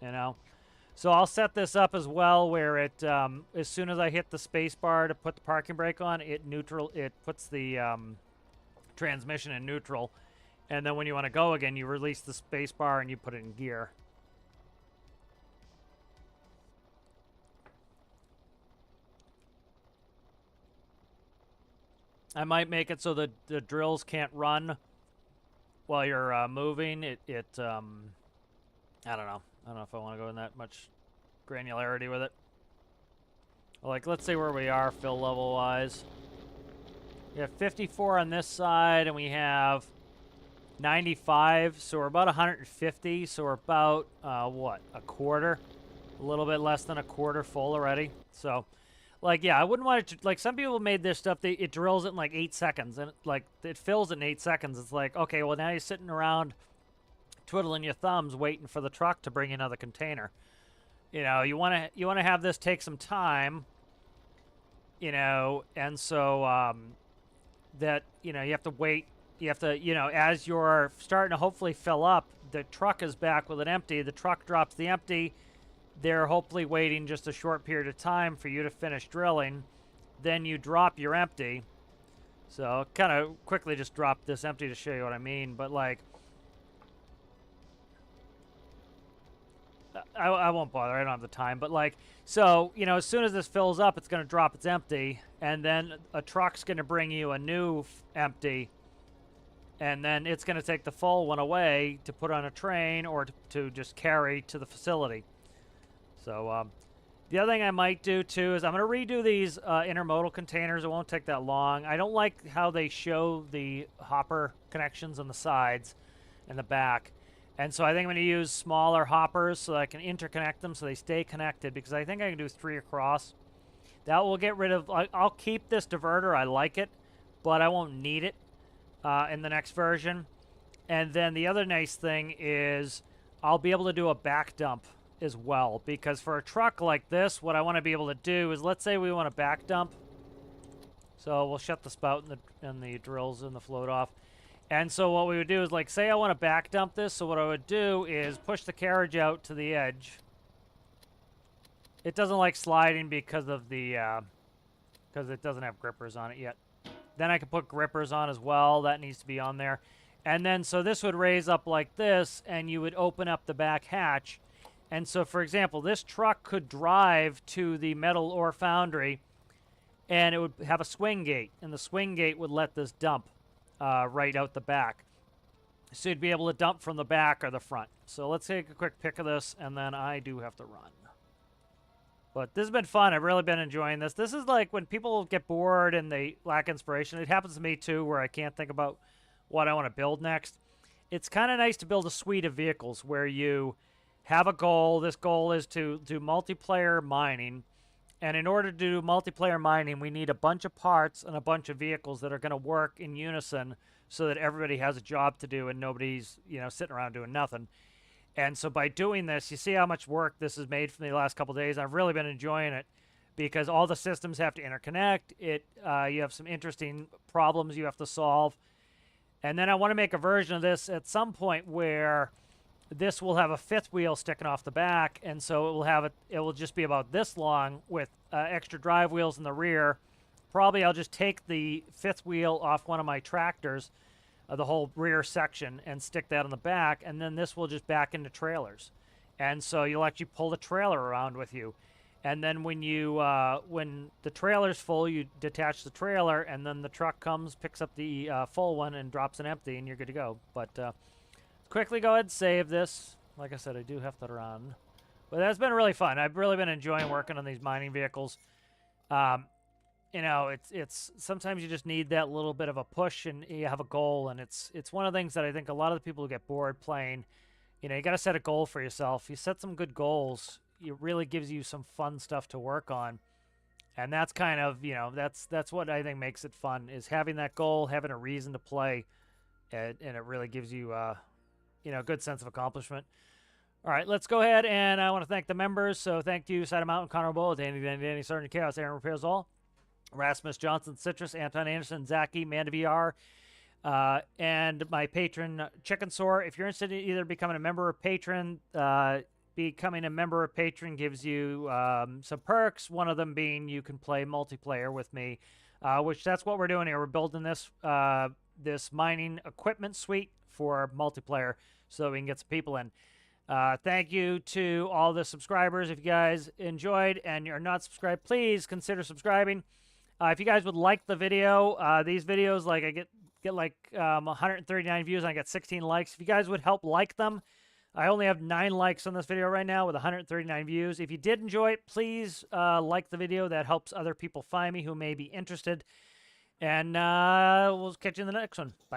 You know, so I'll set this up as well, where it, as soon as I hit the space bar to put the parking brake on, it puts the transmission in neutral, and then when you want to go again, you release the space bar and you put it in gear. I might make it so that the drills can't run while you're moving. I don't know. I don't know if I want to go in that much granularity with it. Like, let's see where we are fill level-wise. We have 54 on this side, and we have 95, so we're about 150. So we're about, what, a quarter? A little bit less than a quarter full already. So... like, yeah, I wouldn't want it to, like, some people made this stuff, it drills it in, like, 8 seconds, and, like, it fills in 8 seconds. It's like, okay, well, now you're sitting around twiddling your thumbs waiting for the truck to bring another container. You know, you want to have this take some time, you know, and so, that, you know, you have to wait, you have to, you know, as you're starting to hopefully fill up, the truck is back with an empty, the truck drops the empty, they're hopefully waiting just a short period of time for you to finish drilling. Then you drop your empty. So kind of quickly just drop this empty to show you what I mean. But like, I won't bother. I don't have the time. But like, so, you know, as soon as this fills up, it's going to drop its empty. And then a truck's going to bring you a new empty. and then it's going to take the full one away to put on a train or to just carry to the facility. So the other thing I might do too is I'm going to redo these intermodal containers. It won't take that long. I don't like how they show the hopper connections on the sides and the back. And so I think I'm going to use smaller hoppers so that I can interconnect them so they stay connected, because I think I can do 3 across. That will get rid of... I'll keep this diverter. I like it, but I won't need it in the next version. And then the other nice thing is I'll be able to do a back dump as well, because for a truck like this, what I want to be able to do is, let's say we want to back dump. So we'll shut the spout and the drills and the float off. And so what we would do is, like, say I want to back dump this. So what I would do is push the carriage out to the edge. It doesn't like sliding because of the because it doesn't have grippers on it yet. Then I can put grippers on as well. That needs to be on there. And then so this would raise up like this, and you would open up the back hatch. And so, for example, this truck could drive to the metal ore foundry, and it would have a swing gate, and the swing gate would let this dump right out the back. So you'd be able to dump from the back or the front. So let's take a quick pic of this, and then I do have to run. But this has been fun. I've really been enjoying this. This is like when people get bored and they lack inspiration. It happens to me too, where I can't think about what I want to build next. It's kind of nice to build a suite of vehicles where you have a goal. This goal is to do multiplayer mining. And in order to do multiplayer mining, we need a bunch of parts and a bunch of vehicles that are going to work in unison so that everybody has a job to do and nobody's, you know, sitting around doing nothing. And so by doing this, you see how much work this has made for me the last couple of days. I've really been enjoying it because all the systems have to interconnect. You have some interesting problems you have to solve. And then I want to make a version of this at some point where this will have a 5th wheel sticking off the back, and so it will just be about this long with extra drive wheels in the rear. Probably I'll just take the 5th wheel off one of my tractors, the whole rear section, and stick that on the back, and then this will just back into trailers. And so you'll actually pull the trailer around with you. And then when the trailer's full, you detach the trailer, and then the truck comes, picks up the full one, and drops an empty, and you're good to go. But quickly go ahead and save this. Like I said, I do have to run. But that's been really fun. I've really been enjoying working on these mining vehicles. You know, it's sometimes you just need that little bit of a push, and you have a goal, and it's one of the things that I think a lot of the people who get bored playing, you know, you got to set a goal for yourself. You set some good goals, it really gives you some fun stuff to work on. And that's kind of, you know, that's what I think makes it fun, is having that goal, having a reason to play, and it really gives you, you know, a good sense of accomplishment. All right, let's go ahead, and I want to thank the members. So thank you, Side of Mountain, Connor Bull, Danny, Sergeant Chaos, Aaron Repairs All, Rasmus Johnson, Citrus, Anton Anderson, Zaki, Manda VR, and my patron, Chicken Soar. If you're interested in either becoming a member or patron, becoming a member or patron gives you some perks, one of them being you can play multiplayer with me, which that's what we're doing here. We're building this, this mining equipment suite for multiplayer so we can get some people in. Thank you to all the subscribers. If you guys enjoyed and you're not subscribed, please consider subscribing. If you guys would like the video, these videos, like I get like 139 views and I get 16 likes. If you guys would help like them, I only have 9 likes on this video right now with 139 views. If you did enjoy it, please like the video. That helps other people find me who may be interested. And we'll catch you in the next one. Bye.